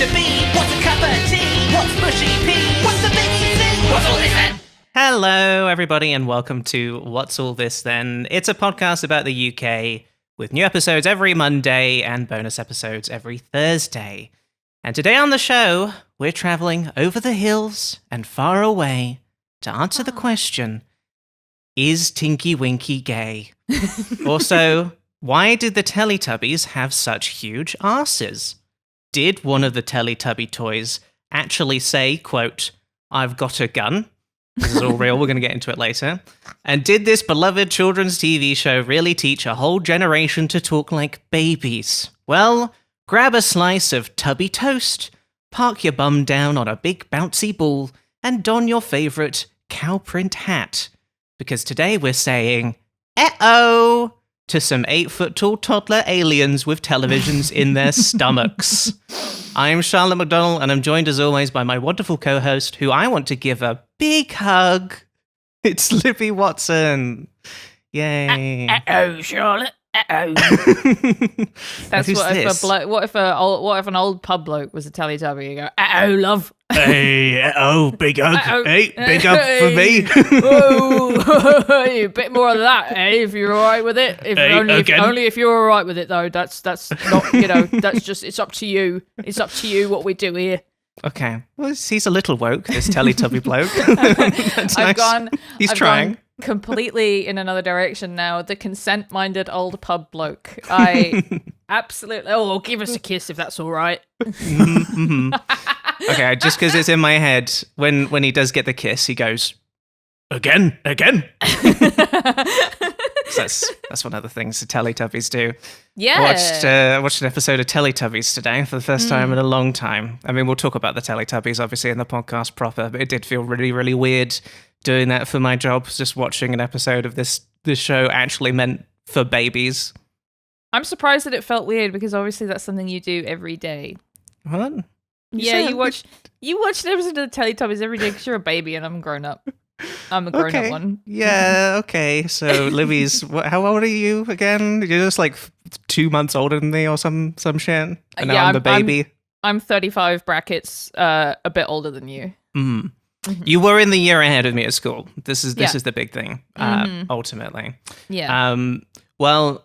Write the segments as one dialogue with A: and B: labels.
A: to be? What's a cup of tea? What's mushy pea? What's the biggie thing? What's all this then?
B: Hello, everybody, and welcome to What's All This Then? It's a podcast about the UK with new episodes every Monday and bonus episodes every Thursday. And today on the show, we're traveling over the hills and far away to answer the question, is Tinky Winky gay? Also, why did the Teletubbies have such huge arses? Did one of the Teletubby toys actually say, quote, I've got a gun? This is all real, we're going to get into it later. And did this beloved children's TV show really teach a whole generation to talk like babies? Well, grab a slice of tubby toast, park your bum down on a big bouncy ball, and don your favourite cow print hat. Because today we're saying, uh-oh, to some 8-foot-tall toddler aliens with televisions in their stomachs. I'm Charlotte McDonald, and I'm joined as always by my wonderful co-host, who I want to give a big hug. It's Libby Watson. Yay.
C: Uh-oh, Charlotte. Uh-oh. That's
B: Who's
C: what
B: this?
C: if an old pub bloke was a Teletubby? You go, uh-oh, love.
B: Hey, big hug.
C: Uh-oh.
B: Hey, big hug for me.
C: Oh, a bit more of that, if you're all right with it. Only if you're all right with it, though. That's not, that's just, it's up to you. It's up to you what we do here.
B: Okay. Well, he's a little woke, this Teletubby bloke. That's
C: I've
B: nice. He's
C: I've
B: trying.
C: gone completely in another direction now. The consent-minded old pub bloke. I absolutely... Oh, give us a kiss if that's all right.
B: Mm-hmm. Okay, just because it's in my head, when he does get the kiss, he goes, again. So that's one of the things the Teletubbies do.
C: Yeah.
B: I watched an episode of Teletubbies today for the first time in a long time. I mean, we'll talk about the Teletubbies, obviously, in the podcast proper, but it did feel really, really weird doing that for my job, just watching an episode of this show actually meant for babies.
C: I'm surprised that it felt weird, because obviously that's something you do every day.
B: What?
C: You watch an episode of the Teletubbies every day because you're a baby and I'm grown up. I'm a grown-up one.
B: Yeah, okay. So, Libby's, how old are you again? You're just like 2 months older than me or some shit? And now I'm the baby.
C: I'm 35 brackets, a bit older than you.
B: Mm. Mm-hmm. You were in the year ahead of me at school. This is the big thing, ultimately.
C: Yeah.
B: Well,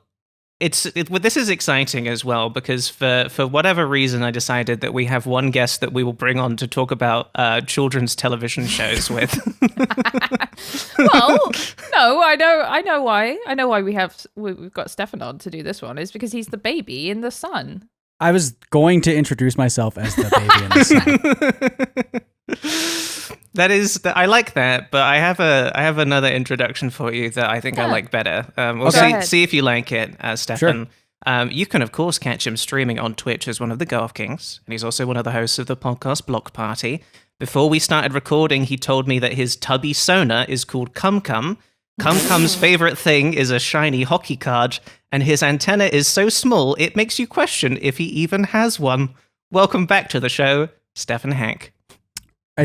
B: this is exciting as well, because for whatever reason, I decided that we have one guest that we will bring on to talk about children's television shows with.
C: Well, no, I know why. I know why we've got Stefan on to do this one. Is because he's the baby in the sun.
D: I was going to introduce myself as the baby in the sun.
B: I like that, but I have another introduction for you that I think I like better. We'll see if you like it, Stefan. Sure. You can, of course, catch him streaming on Twitch as one of the Golf Kings, and he's also one of the hosts of the podcast Block Party. Before we started recording, he told me that his tubby sonar is called Cum Cum. Cum Cum's favorite thing is a shiny hockey card, and his antenna is so small it makes you question if he even has one. Welcome back to the show, Stefan Heck.
D: I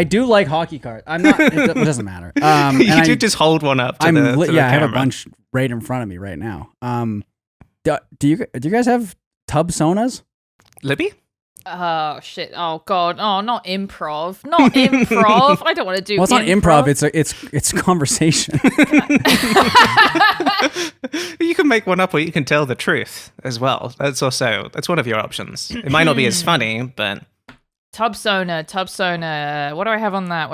D: do like hockey cards. I'm not. It doesn't matter.
B: You do just hold one up. To the camera.
D: I have a bunch right in front of me right now. Do you guys have tub sonas?
B: Libby?
C: Oh shit! Oh god! Oh, not improv! Not improv! I don't want to do.
D: Well, it's not improv. It's conversation.
B: You can make one up, or you can tell the truth as well. That's one of your options. It might not be as funny, but.
C: Tub sonar. What do I have on that?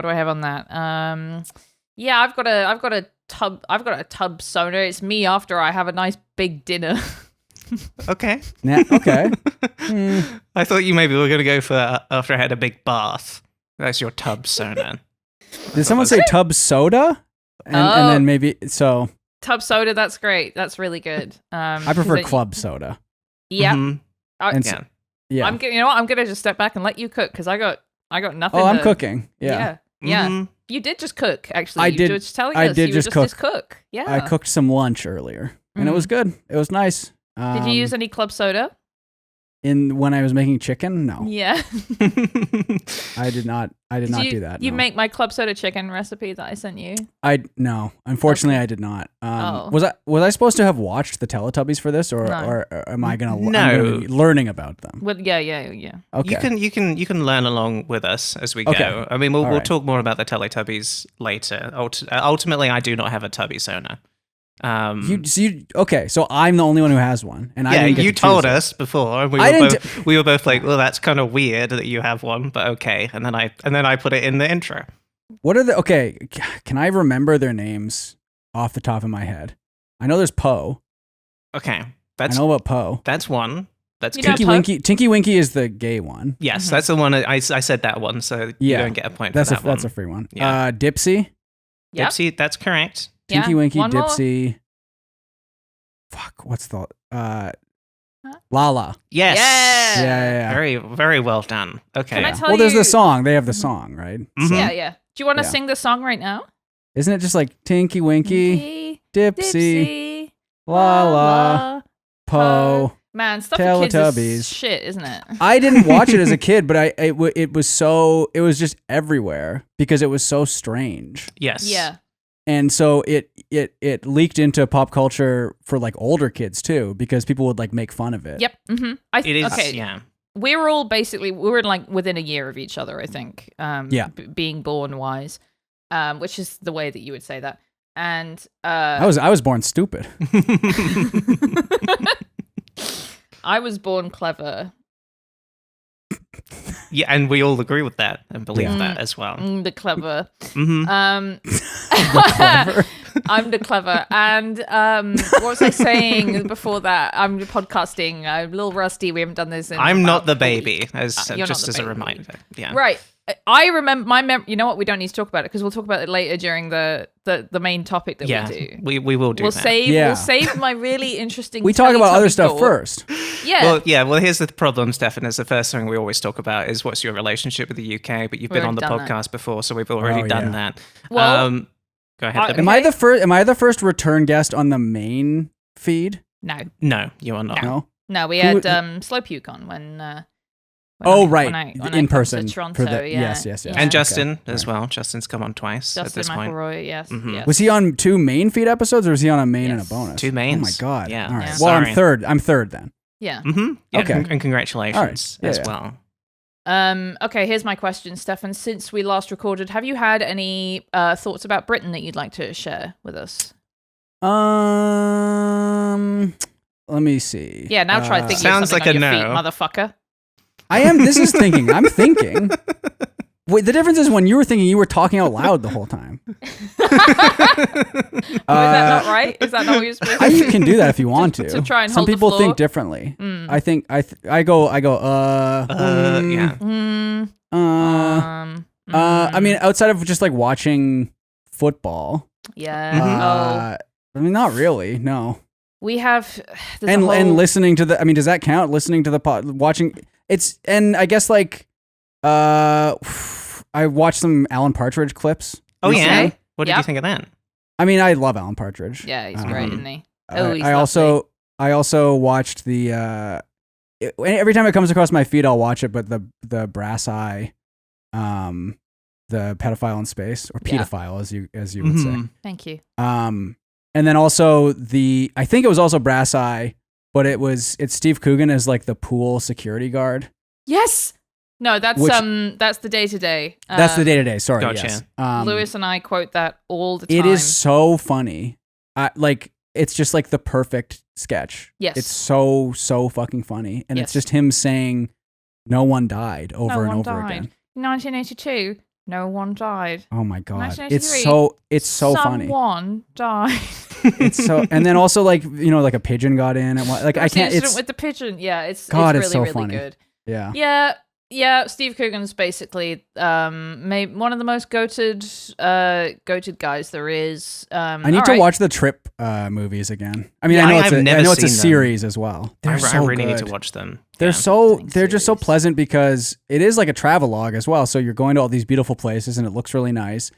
C: Yeah, I've got a tub sonar. It's me after I have a nice big dinner.
B: Okay.
D: Yeah. Okay.
B: I thought you maybe were going to go for after I had a big bath. That's your tub sonar.
D: Did someone say tub soda? And then maybe so.
C: Tub soda. That's great. That's really good.
D: I prefer club soda.
C: Yeah.
B: Mm-hmm.
D: Yeah.
C: I'm gonna just step back and let you cook, because I got nothing.
D: Oh, I'm cooking. Yeah.
C: Mm-hmm. You did just cook, actually.
D: I did.
C: Just telling
D: I
C: us.
D: did
C: you
D: just
C: were just cook. Yeah.
D: I cooked some lunch earlier, and it was good. It was nice.
C: Did you use any club soda?
D: when I was making chicken? No.
C: Yeah.
D: I did not do that.
C: You
D: no.
C: make my club soda chicken recipe that I sent you?
D: No. Unfortunately, I did not. Was I supposed to have watched the Teletubbies for this, or am I gonna be learning about them?
C: Well, yeah.
D: Okay.
B: You can learn along with us as we go.
D: Okay.
B: I mean, we'll
D: right.
B: talk more about the Teletubbies later. Ultimately, I do not have a Tubby Sona.
D: So I'm the only one who has one, and I didn't get
B: you
D: to
B: told
D: choose it.
B: us before, and we were both like, well, that's kind of weird that you have one, but okay. And then I put it in the intro.
D: What are the can I remember their names off the top of my head? I know there's Poe.
B: Okay,
D: I know about Poe.
B: That's one. That's
C: Tinky
B: good.
D: Tinky Winky is the gay one.
B: Yes, that's the one. I said that one, so you don't get a point for that one.
D: That's a free one.
B: Yeah.
D: Dipsy.
C: Yep.
B: Dipsy, that's correct.
D: Tinky Winky,
C: one more.
D: Dipsy. Fuck, what's the Lala.
B: Yes.
C: Yeah.
B: Very, very well done. Okay.
C: Can I tell
D: Well, there's
C: you-
D: the song. They have the song, right?
B: Mhm.
C: Yeah. Do you want to sing the song right now?
D: Isn't it just like Tinky Winky, Dipsy,
C: La
D: Lala, Poe?
C: Man, stuff for kids
D: Teletubbies.
C: is shit, isn't it?
D: I didn't watch it as a kid, but it was just everywhere because it was so strange.
B: Yes.
C: Yeah.
D: And so it leaked into pop culture for like older kids too, because people would like make fun of it.
C: Yep. Mm-hmm.
B: It is.
C: Okay.
B: Yeah.
C: We were like within a year of each other, I think. Being born wise, which is the way that you would say that. And
D: I was born stupid.
C: I was born clever.
B: Yeah, and we all agree with that and believe that as well.
C: The clever.
B: Mm-hmm.
D: Clever.
C: I'm the clever. And what was I saying before that? I'm podcasting. I'm a little rusty. We haven't done this in
B: I'm not the
C: about a week.
B: baby,
C: You're not
B: just
C: the
B: as a
C: baby.
B: reminder. Yeah.
C: Right. I remember you know what? We don't need to talk about it because we'll talk about it later during the main topic that we do.
B: We will do
C: We'll
B: that.
C: we'll save my really interesting.
D: We talk about other
C: Teletubby
D: stuff
C: talk.
D: first.
C: Yeah.
B: Well, here's the problem, Stefan, is the first thing we always talk about is what's your relationship with the UK, but you've been on the podcast before, so we've already done that.
C: Well,
B: go ahead.
D: Am I the first return guest on the main feed?
B: No, you are not.
C: No, we had Slow Puke on when
D: right.
C: when
D: In
C: I
D: person.
C: come to Toronto,
D: Yes.
B: And Justin as well. Justin's come on twice at
C: Justin
B: this point.
C: McElroy, yes.
D: Was he on 2 main feed episodes, or was he on a main and a bonus?
B: 2 mains.
D: Oh my god.
B: Yeah.
D: All right.
C: Yeah.
D: Well,
B: Sorry.
D: I'm third. I'm third then.
C: Yeah.
B: Mm-hmm. Yeah,
D: Okay.
B: and congratulations as well.
C: Okay, here's my question, Stefan. Since we last recorded, have you had any thoughts about Britain that you'd like to share with us?
D: Let me see.
C: Yeah, now try thinking
B: Sounds
C: of something
B: like
C: on
B: a
C: your
B: no.
C: feet, motherfucker.
D: I am. This is thinking. I'm thinking. Wait, the difference is when you were thinking, you were talking out loud the whole time.
C: Is that not right? Is that not what you're supposed to do?
D: You can do that if you want to.
C: To try and
D: Some
C: hold the
D: people
C: floor?
D: think differently. I think I go.
B: Yeah.
D: I mean, outside of just like watching football.
C: Yeah.
D: I mean, not really. No.
C: We have
D: And listening to the. I mean, does that count? Listening to the pod, watching. It's and I guess like, I watched some Alan Partridge clips.
B: Oh yeah.
C: Okay.
B: What did you think of that?
D: I mean, I love Alan Partridge.
C: Yeah, he's great, isn't he? Oh, he's
D: I also watched the. Every time it comes across my feed, I'll watch it. But the Brass Eye, the pedophile in space, or pedophile as you would say.
C: Thank you.
D: And then also I think it was also Brass Eye, but it's Steve Coogan as like the pool security guard.
C: Yes. No, that's the day to day.
D: That's the day to day. Sorry.
B: Gotcha.
D: Yes.
C: Lewis and I quote that all the time.
D: It is so funny. It's just like the perfect sketch.
C: Yes.
D: It's so fucking funny, and it's just him saying, "No one died" over and over again.
C: 1982. No one died.
D: Oh my god!
C: 1983,
D: It's so funny.
C: Someone died.
D: It's so, and then also like like a pigeon got in, and like I can't.
C: Incident
D: It's
C: with the pigeon. Yeah, it's
D: God,
C: really
D: it's so
C: really
D: funny.
C: good.
D: Yeah.
C: Yeah. Steve Coogan's basically maybe one of the most goated guys there is.
D: I need to watch the Trip movies again. I mean, I know it's a series as well.
B: I
D: so
B: really need
D: good.
B: to watch them.
D: They're just so pleasant because it is like a travelogue as well. So you're going to all these beautiful places and it looks really nice,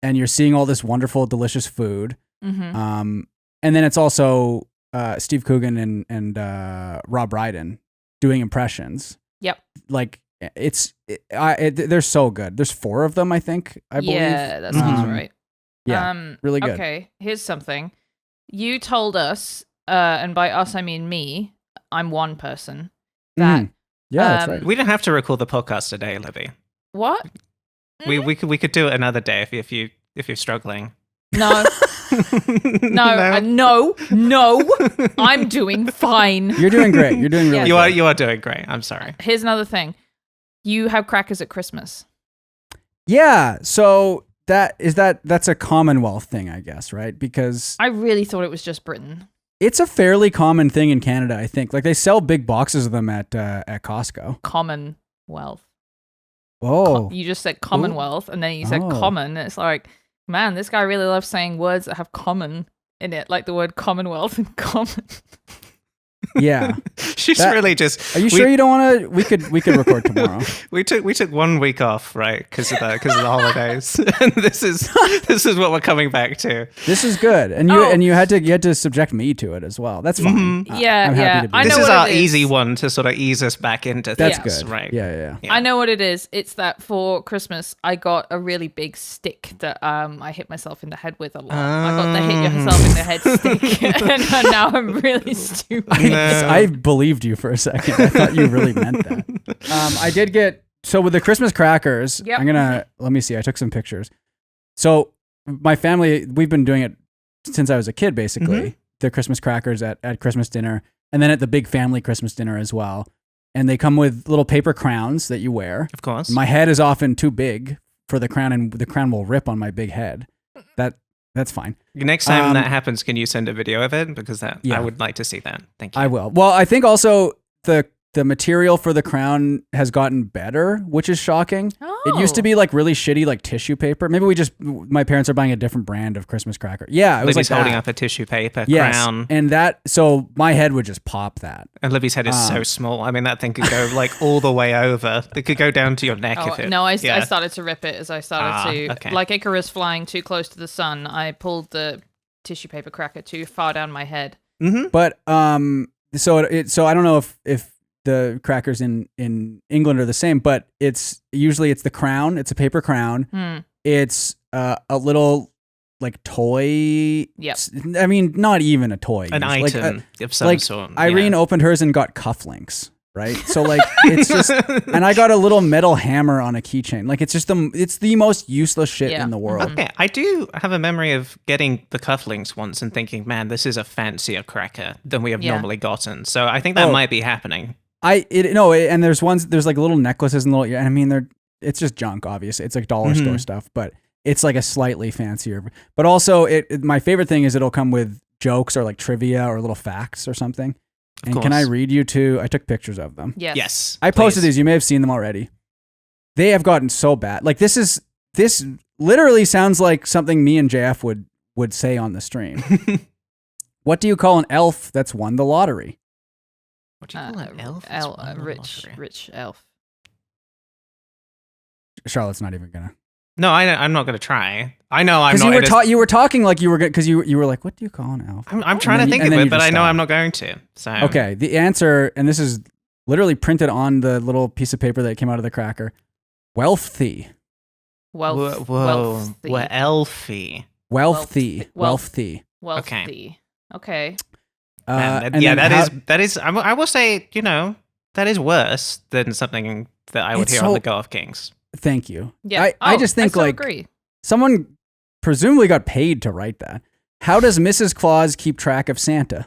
D: and you're seeing all this wonderful, delicious food.
C: Mm-hmm.
D: And then it's also Steve Coogan and Rob Brydon doing impressions.
C: Yep.
D: Like they're so good. There's 4 of them, I think. I believe.
C: Yeah, that sounds right.
D: Yeah, really good.
C: Okay, here's something. You told us, and by us I mean me. I'm one person. That
D: yeah, that's right.
B: We don't have to record the podcast today, Libby.
C: what?
B: We could do it another day if you're struggling.
C: No. No. No. I'm doing fine.
D: You're doing great. You're doing really good.
B: You are doing great. I'm sorry.
C: Here's another thing. You have crackers at Christmas.
D: Yeah, so that's a Commonwealth thing, I guess, right? Because
C: I really thought it was just Britain.
D: it's a fairly common thing in Canada, I think. Like they sell big boxes of them at Costco.
C: Commonwealth.
D: Oh.
C: You just said Commonwealth, and then you said common. And it's like, man, this guy really loves saying words that have common in it, like the word Commonwealth and common.
D: Yeah.
B: She's really just.
D: Are you sure you don't want to? We could record tomorrow.
B: We took 1 week off, right? Because of the holidays, and this is what we're coming back to.
D: This is good, and you had to subject me to it as well. That's fine.
C: Yeah,
D: I'm happy to be
B: This is our easy one to sort of ease us back into
D: That's
B: things,
D: good,
B: right?
D: Yeah.
C: I know what it is. It's that for Christmas, I got a really big stick that I hit myself in the head with a lot. I got the hit yourself in the head stick, and now I'm really stupid.
D: I believed you for a second. I thought you really meant that. I did get with the Christmas crackers.
C: Yep.
D: Let me see. I took some pictures. So my family, we've been doing it since I was a kid, basically. The Christmas crackers at Christmas dinner, and then at the big family Christmas dinner as well. And they come with little paper crowns that you wear.
B: Of course.
D: My head is often too big for the crown, and the crown will rip on my big head. That's fine.
B: Next time that happens, can you send a video of it? Because I would like to see that. Thank you.
D: I will. Well, I think also the material for the crown has gotten better, which is shocking. It used to be like really shitty, like tissue paper. Maybe my parents are buying a different brand of Christmas cracker. Yeah, it was
B: Libby's
D: like
B: holding
D: that.
B: up a tissue paper
D: Yes,
B: crown.
D: and so my head would just pop that.
B: And Libby's head is so small. I mean, that thing could go like all the way over. It could go down to your neck if it.
C: No, I started to rip it as I started to.
B: Okay.
C: Like Icarus flying too close to the sun, I pulled the tissue paper cracker too far down my head.
B: Mm-hmm.
D: But so I don't know if the crackers in England are the same, but it's usually the crown. It's a paper crown. It's a little like toy.
C: Yep.
D: I mean, not even a toy.
B: An item of some sort.
D: Irene opened hers and got cufflinks. Right. So like it's just, and I got a little metal hammer on a keychain. Like it's the most useless shit in the world.
B: Okay, I do have a memory of getting the cufflinks once and thinking, man, this is a fancier cracker than we have normally gotten. So I think that might be happening.
D: And there's like little necklaces and little, I mean, it's just junk, obviously. It's like dollar store stuff, but it's like a slightly fancier. But also, my favorite thing is it'll come with jokes or like trivia or little facts or something. And can I read you I took pictures of them.
B: Yes.
D: I posted these. You may have seen them already. They have gotten so bad. Like this literally sounds like something me and JF would say on the stream. What do you call an elf that's won the lottery?
B: What do you call an elf?
C: Rich elf.
D: Charlotte's not even gonna.
B: No, I'm not gonna try. I know I'm not.
D: Because you were talking like you were because you were like, what do you call an elf?
B: I'm trying to think of it, but I know I'm not going to. So
D: okay, the answer, and this is literally printed on the little piece of paper that came out of the cracker. Wealthy.
B: Whoa. We're elfy.
D: Wealthy.
C: Okay.
B: That is. I will say, that is worse than something that I would hear on the Go of Kings.
D: Thank you.
C: Yeah.
D: I just think
C: agree.
D: Someone presumably got paid to write that. How does Mrs. Claus keep track of Santa?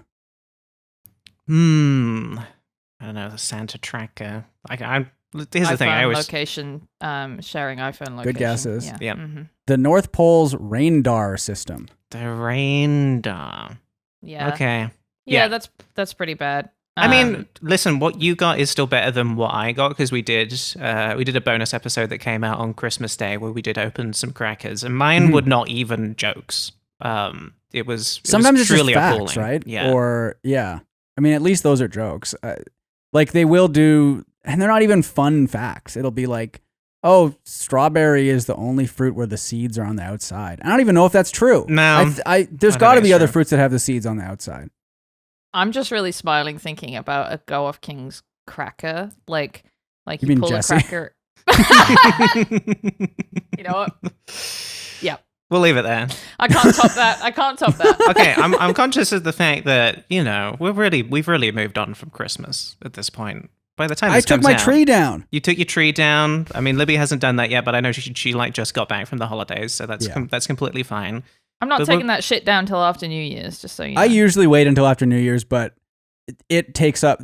B: I don't know, the Santa tracker. Here's the thing.
C: Location, sharing iPhone location.
D: Good guesses.
B: Yeah.
C: Mm-hmm.
D: The North Pole's radar system.
B: The radar.
C: Yeah.
B: Okay.
C: Yeah, that's pretty bad.
B: I mean, listen, what you got is still better than what I got because we did a bonus episode that came out on Christmas Day where we did open some crackers, and mine were not even jokes. It was
D: sometimes it's
B: truly
D: just
B: appalling.
D: Facts, right?
B: Yeah.
D: Or I mean, at least those are jokes. Like they will do, and they're not even fun facts. It'll be like, oh, strawberry is the only fruit where the seeds are on the outside. I don't even know if that's true.
B: No,
D: there's got to be other fruits that have the seeds on the outside.
C: I'm just really smiling thinking about a Go of Kings cracker, like
D: You
C: you
D: mean
C: pull
D: Jesse?
C: a cracker. You know what? Yeah,
B: We'll leave it there.
C: I can't top that.
B: Okay, I'm conscious of the fact that we've really moved on from Christmas at this point. By the time
D: I
B: this
D: took
B: comes
D: my
B: out,
D: tree down.
B: You took your tree down. I mean, Libby hasn't done that yet, but I know she like just got back from the holidays, so that's that's completely fine.
C: I'm not
B: But
C: taking that shit down till after New Year's, just so you know.
D: I usually wait until after New Year's, but it takes up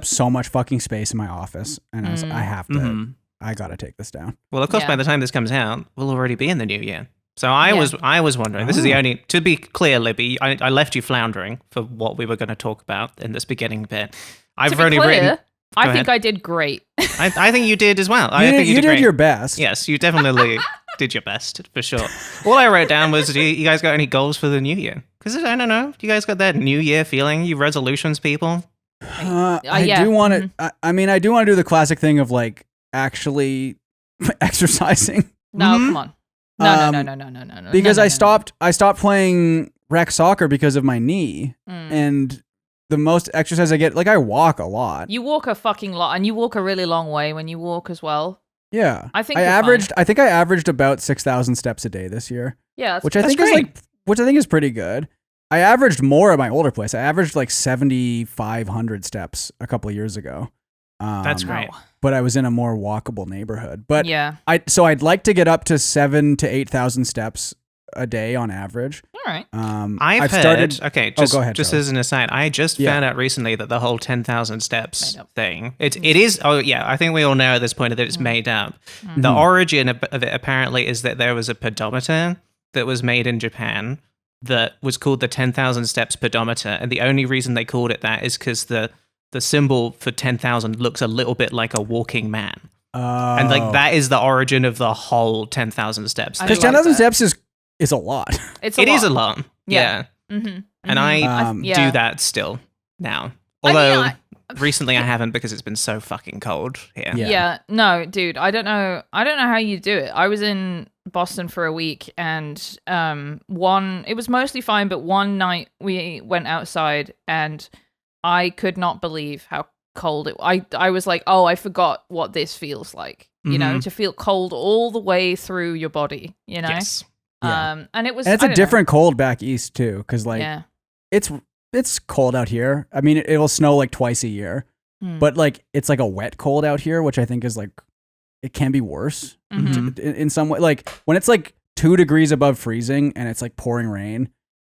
D: so much fucking space in my office, and I have to. I gotta take this down.
B: Well, of course, by the time this comes out, we'll already be in the new year. So I was wondering. This is the only. To be clear, Libby, I left you floundering for what we were going to talk about in this beginning bit. I've already written.
C: I think I did great.
B: I think you did as well.
D: You did
B: great.
D: your best.
B: Yes, you definitely did your best, for sure. All I wrote down was, you guys got any goals for the new year? Because I don't know. You guys got that new year feeling? You resolutions people?
D: I do want to. I mean, I do want to do the classic thing of like actually exercising.
C: No, come on. No.
D: Because I stopped playing rec soccer because of my knee, and the most exercise I get, like I walk a lot.
C: You walk a fucking lot, and you walk a really long way when you walk as well.
D: Yeah,
C: I think
D: I think I averaged about 6,000 steps a day this year,
C: which
D: I think is pretty good. I averaged more at my older place. I averaged like 7,500 steps a couple of years ago.
B: That's great.
D: But I was in a more walkable neighborhood. But
C: yeah,
D: I'd like to get up to 7,000 to 8,000 steps a day on average.
C: All right.
B: I've started. Okay,
D: go ahead,
B: just
D: Charlie.
B: as an aside, I just found out recently that the whole 10,000 steps thing, it is. Oh yeah, I think we all know at this point that it's made up. The origin of it apparently is that there was a pedometer that was made in Japan that was called the 10,000 steps pedometer, and the only reason they called it that is because the symbol for 10,000 looks a little bit like a walking man. And like that is the origin of the whole 10,000 steps.
D: Because 10,000 steps is a lot.
B: It is a lot. Yeah.
C: Mm-hmm.
B: And I do that still now. Although recently I haven't because it's been so fucking cold here.
C: Yeah. No, dude, I don't know how you do it. I was in Boston for a week, and it was mostly fine, but one night we went outside and I could not believe how cold it was. I was like, oh, I forgot what this feels like, you know, to feel cold all the way through your body, you know?
B: Yes.
C: And it was,
D: and it's a different cold back east too, because like it's cold out here. I mean, it'll snow like twice a year, but like it's like a wet cold out here, which I think is like it can be worse in some way. Like when it's like 2 degrees above freezing and it's like pouring rain,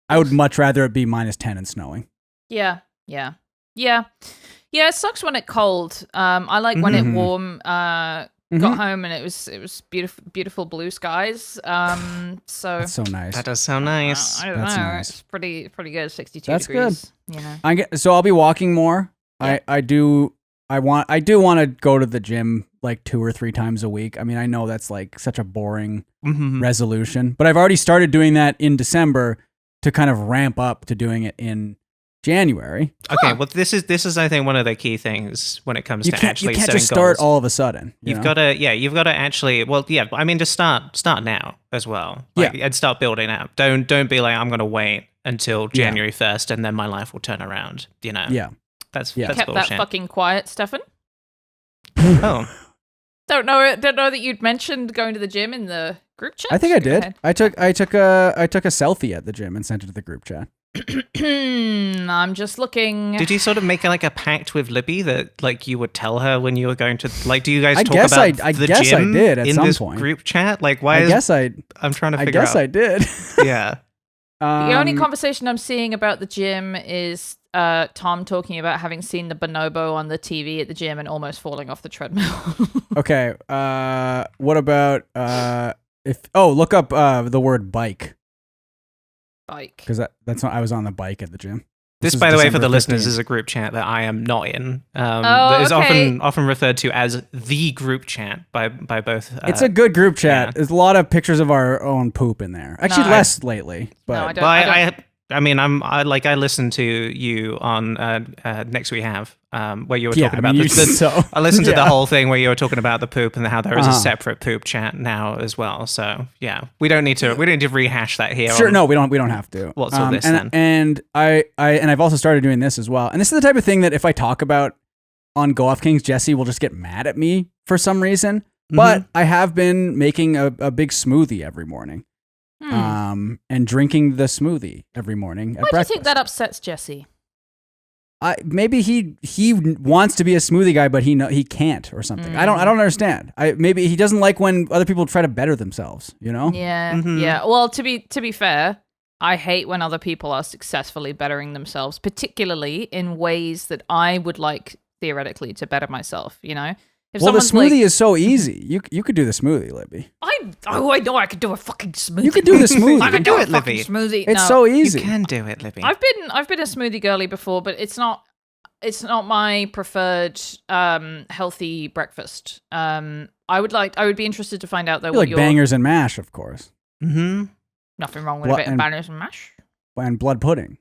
D: I would much rather it be -10 and snowing.
C: Yeah. It sucks when it's cold. I like when it's warm. Got home and it was beautiful blue skies. So
D: that's so nice.
B: That does sound nice.
C: I don't
D: That's
C: know.
D: nice.
C: It's pretty good. 62
D: That's
C: degrees.
D: good.
C: You know.
D: So I'll be walking more.
C: Yeah.
D: I do want to go to the gym like 2 or 3 times a week. I mean, I know that's like such a boring resolution, but I've already started doing that in December to kind of ramp up to doing it in January.
B: Okay, well this is I think one of the key things when it comes to actually
D: you can't
B: setting
D: just start
B: goals.
D: all of a sudden.
B: You've got to actually, I mean, just start now as well. And start building up. Don't be like, I'm going to wait until January 1st and then my life will turn around, you know.
D: Yeah.
B: That's
C: Kept
B: bullshit.
C: that fucking quiet, Stefan.
B: Oh.
C: Don't know that you'd mentioned going to the gym in the group chat.
D: I think I
C: Go
D: did.
C: ahead.
D: I took a selfie at the gym and sent it to the group chat.
C: I'm just looking.
B: Did you sort of make like a pact with Libby that like you would tell her when you were going to, like, do you guys talk about the gym
D: I did at
B: in
D: some
B: this
D: point.
B: group chat? Like, why I'm trying to figure out.
D: I did.
B: Yeah.
C: The only conversation I'm seeing about the gym is Tom talking about having seen the bonobo on the TV at the gym and almost falling off the treadmill.
D: Okay. What about look up the word bike.
C: Bike.
D: Because that's when I was on the bike at the gym.
B: This, by the way, for the listeners, is a group chat that I am not in. That is often referred to as the group chat by both.
D: It's a good group chat.
B: Yeah.
D: There's a lot of pictures of our own poop in there. Actually, less lately. But
C: No, I don't.
B: I mean, I listened to you on Next We Have, where you were talking about I listened to the whole thing where you were talking about the poop and how there is a separate poop chat now as well. So yeah, we don't need to rehash that here.
D: Sure, no, we don't have to.
B: What's all this then?
D: And I've also started doing this as well. And this is the type of thing that if I talk about on Go Off Kings, Jesse will just get mad at me for some reason. But I have been making a big smoothie every morning. And drinking the smoothie every morning at
C: Why do you
D: breakfast.
C: think that upsets Jesse?
D: Maybe he wants to be a smoothie guy, but he can't or something. I don't understand. Maybe he doesn't like when other people try to better themselves. You know?
C: Yeah, yeah. Well, to be fair, I hate when other people are successfully bettering themselves, particularly in ways that I would like theoretically to better myself. You know, if
D: Well, the
C: someone's
D: smoothie is so easy. You could do the smoothie, Libby.
C: I know I could do a fucking smoothie.
D: You could do the smoothie.
C: I could do
B: Do
C: a
B: it,
C: fucking
B: Libby.
C: smoothie.
D: It's
C: No.
D: so
B: You
D: easy.
B: can do it, Libby.
C: I've been a smoothie girly before, but it's not my preferred healthy breakfast. I would be interested to find out though
D: You
C: what
D: like
C: your
D: bangers and mash, of course,
B: Mm-hmm.
C: nothing wrong with
D: What-
C: a bit of
D: and-
C: bangers and mash.
D: and blood pudding.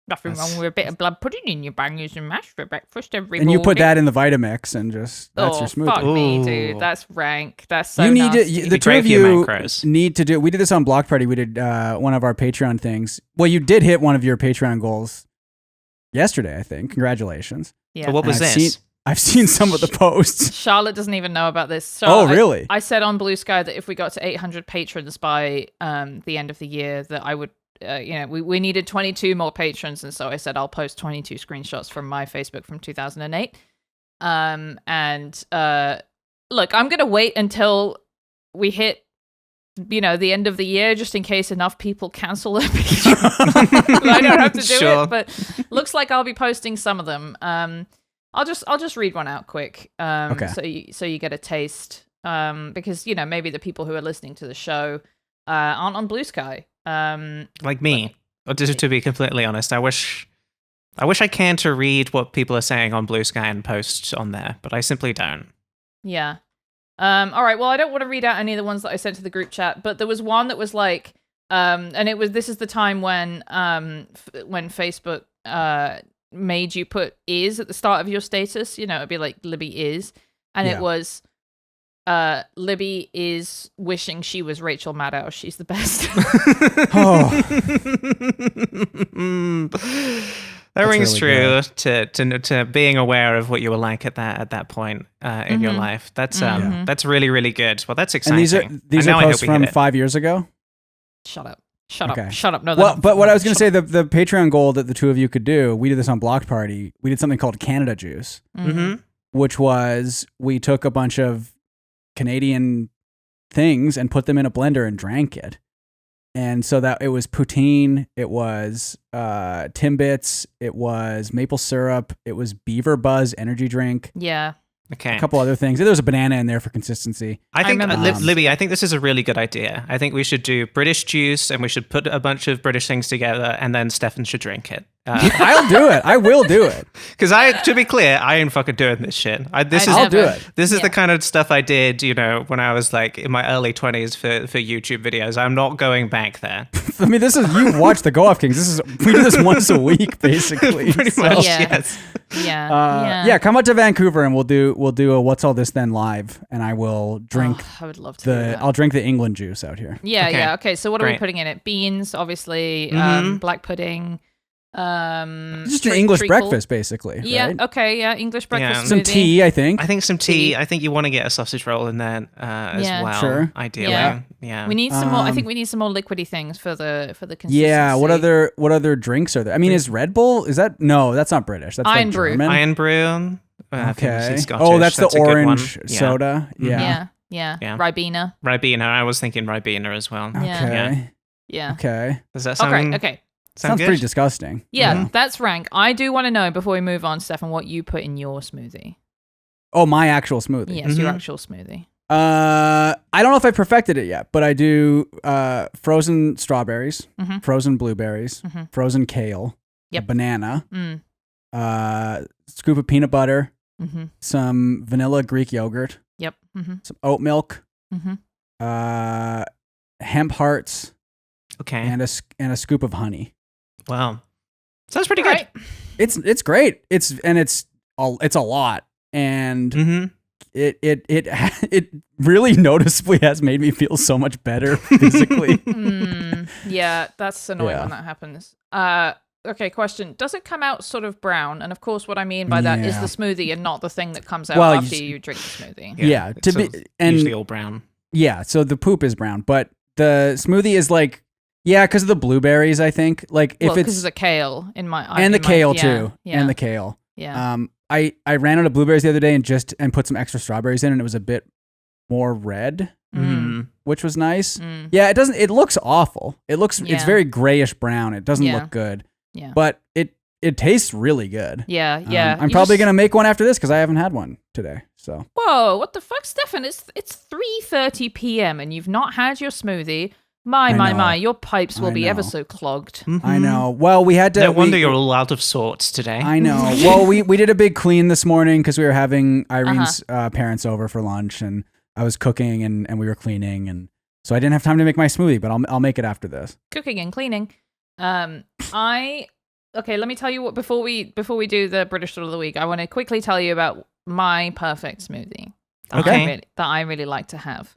C: Nothing wrong with a bit of blood pudding in your bangers and mash for breakfast every
D: And
C: morning.
D: you put that in the Vitamix and just that's your smoothie.
C: Fuck me,
B: Ooh.
C: dude. That's rank. That's so
D: You need
C: nasty.
D: to. The two
B: great
D: of
B: for your
D: you
B: macros.
D: need to do. We did this on Block Party. We did one of our Patreon things. Well, you did hit one of your Patreon goals yesterday, I think. Congratulations.
C: Yeah.
B: So what was
D: And
B: this?
D: I've seen some of the posts.
C: Charlotte doesn't even know about this. So
D: Oh, really?
C: I said on Blue Sky that if we got to 800 patrons by the end of the year, that I would, we needed 22 more patrons, and so I said I'll post 22 screenshots from my Facebook from 2008. Look, I'm gonna wait until we hit, the end of the year, just in case enough people cancel their Patreon. I don't have to do
B: Sure.
C: it, but looks like I'll be posting some of them. I'll just read one out quick.
D: Okay.
C: So you get a taste. Because maybe the people who are listening to the show aren't on Blue Sky.
B: Like me. Or just to be completely honest, I wish I can to read what people are saying on Blue Sky and post on there, but I simply don't.
C: Yeah. All right. Well, I don't want to read out any of the ones that I sent to the group chat, but there was one that was like, this is the time when Facebook made you put "is" at the start of your status. It'd be like Libby is, and
D: Yeah.
C: it was Libby is wishing she was Rachel Maddow. She's the best.
B: That rings
D: really
B: true to being aware of what you were like at that point in your life. That's really, really good. Well, that's exciting.
D: And these
B: And
D: are
B: now I hope
D: posts
B: we hit
D: from
B: it.
D: 5 years ago.
C: Shut up. Shut
D: Okay.
C: up. Shut up. No,
D: Well, but what I was going to say, the Patreon goal that the two of you could do, we did this on Block Party. We did something called Canada Juice,
B: Mm-hmm.
D: which was we took a bunch of Canadian things and put them in a blender and drank it. And so that it was poutine, it was Timbits, it was maple syrup, it was Beaver Buzz energy drink,
C: Yeah.
B: Okay.
D: a couple other things. There was a banana in there for consistency.
B: I think,
C: remember this.
B: Libby, I think this is a really good idea. I think we should do British juice and we should put a bunch of British things together and then Stefan should drink it.
D: I'll do it. I will do it.
B: Because to be clear, I ain't fucking doing this shit.
C: I'll
D: do it.
B: This is
C: Yeah.
B: the kind of stuff I did, when I was like in my early 20s for YouTube videos. I'm not going back there.
D: I mean, you watch the Go Off Kings. We do this once a week, basically.
B: Pretty
D: So,
B: much,
C: Yeah.
B: yes.
C: Yeah.
D: come out to Vancouver and we'll do a What's All This Then live, and I will drink
C: Oh, I would love to. do that.
D: I'll drink the England juice out here.
C: Yeah,
B: Okay.
C: yeah. Okay, so what are we
B: Great.
C: putting in it? Beans, obviously.
B: Mhm.
C: Black pudding.
D: Just an
C: tre-
D: English
C: treacle.
D: breakfast, basically.
C: Yeah.
D: right?
C: Okay. Yeah. English breakfast.
D: Some
C: smoothie.
D: tea, I think.
B: I think some tea.
C: Tea.
B: I think you want to get a sausage roll in there as
C: Yeah.
B: well.
D: Sure.
B: Ideally.
C: Yeah.
B: Yeah.
C: We need some more. I think
D: Um,
C: we need some more liquidy things for the consistency.
D: Yeah. What other drinks are there? I mean, is Red Bull? Is that no? That's not British. That's
C: Iron
D: like
C: Brew.
D: German.
B: Iron brew.
D: Okay.
B: famously Scottish.
D: Oh, that's the
B: a good one.
D: orange
B: Yeah.
D: soda. Yeah.
C: Yeah. Yeah.
B: Yeah.
C: Ribena.
B: Ribena. I was thinking Ribena as well.
C: Yeah.
D: Okay.
C: Yeah.
D: Okay.
B: Does that sound,
C: Okay. Okay.
B: sound
D: Sounds
B: good?
D: pretty disgusting.
C: Yeah, that's rank. I do want to know before we move on, Stefan, what you put in your smoothie.
D: Oh, my actual smoothie.
C: Yes, your
B: Mhm.
C: actual smoothie.
D: I don't know if I perfected it yet, but I do frozen strawberries,
C: Mhm.
D: frozen blueberries,
C: Mhm.
D: frozen kale, a
C: Yep.
D: banana,
C: Mm.
D: scoop of peanut butter,
C: Mm-hmm.
D: some vanilla Greek yogurt,
C: Yep. Mm-hmm.
D: some oat milk,
C: Mm-hmm.
D: hemp hearts,
B: Okay.
D: and a scoop of honey.
B: Wow. Sounds pretty good.
D: It's great. It's a lot, and
B: Mm-hmm.
D: it really noticeably has made me feel so much better physically.
C: Yeah, that's annoying
D: Yeah.
C: when that happens. okay, question. Does it come out sort of brown? And of course, what I mean by that is
D: Yeah.
C: the smoothie and not the thing that comes out
D: Well,
C: after you drink the smoothie.
D: Yeah,
B: it's
D: to
B: sort
D: be
B: of
D: and
B: usually all brown.
D: yeah, so the poop is brown, but the smoothie is like because of the blueberries, I think. Like if
C: Well, because
D: it's
C: of the kale in my
D: and the kale
C: yeah,
D: too,
C: Yeah,
D: and the kale.
C: yeah.
D: I ran out of blueberries the other day and put some extra strawberries in, and it was a bit more red, which was nice. Yeah, it looks awful. It's
C: Yeah.
D: very grayish brown. It doesn't
C: Yeah.
D: look good.
C: Yeah.
D: But it tastes really good.
C: Yeah.
D: I'm probably gonna make one after this because I haven't had one today. So
C: Whoa, what the fuck, Stefan? It's 3:30 p.m. and you've not had your smoothie.
D: I know.
C: My, your pipes will
D: I
C: be ever
D: know.
C: so clogged.
D: I know. Well, we had to.
B: No wonder you're all out of sorts today.
D: I know. Well, we did a big clean this morning because we were having Irene's parents over for lunch, and I was cooking and we were cleaning, and so I didn't have time to make my smoothie, but I'll make it after this.
C: Cooking and cleaning. Okay, let me tell you what before we do the British Thought of the Week, I want to quickly tell you about my perfect smoothie
B: Okay.
C: that I really like to have.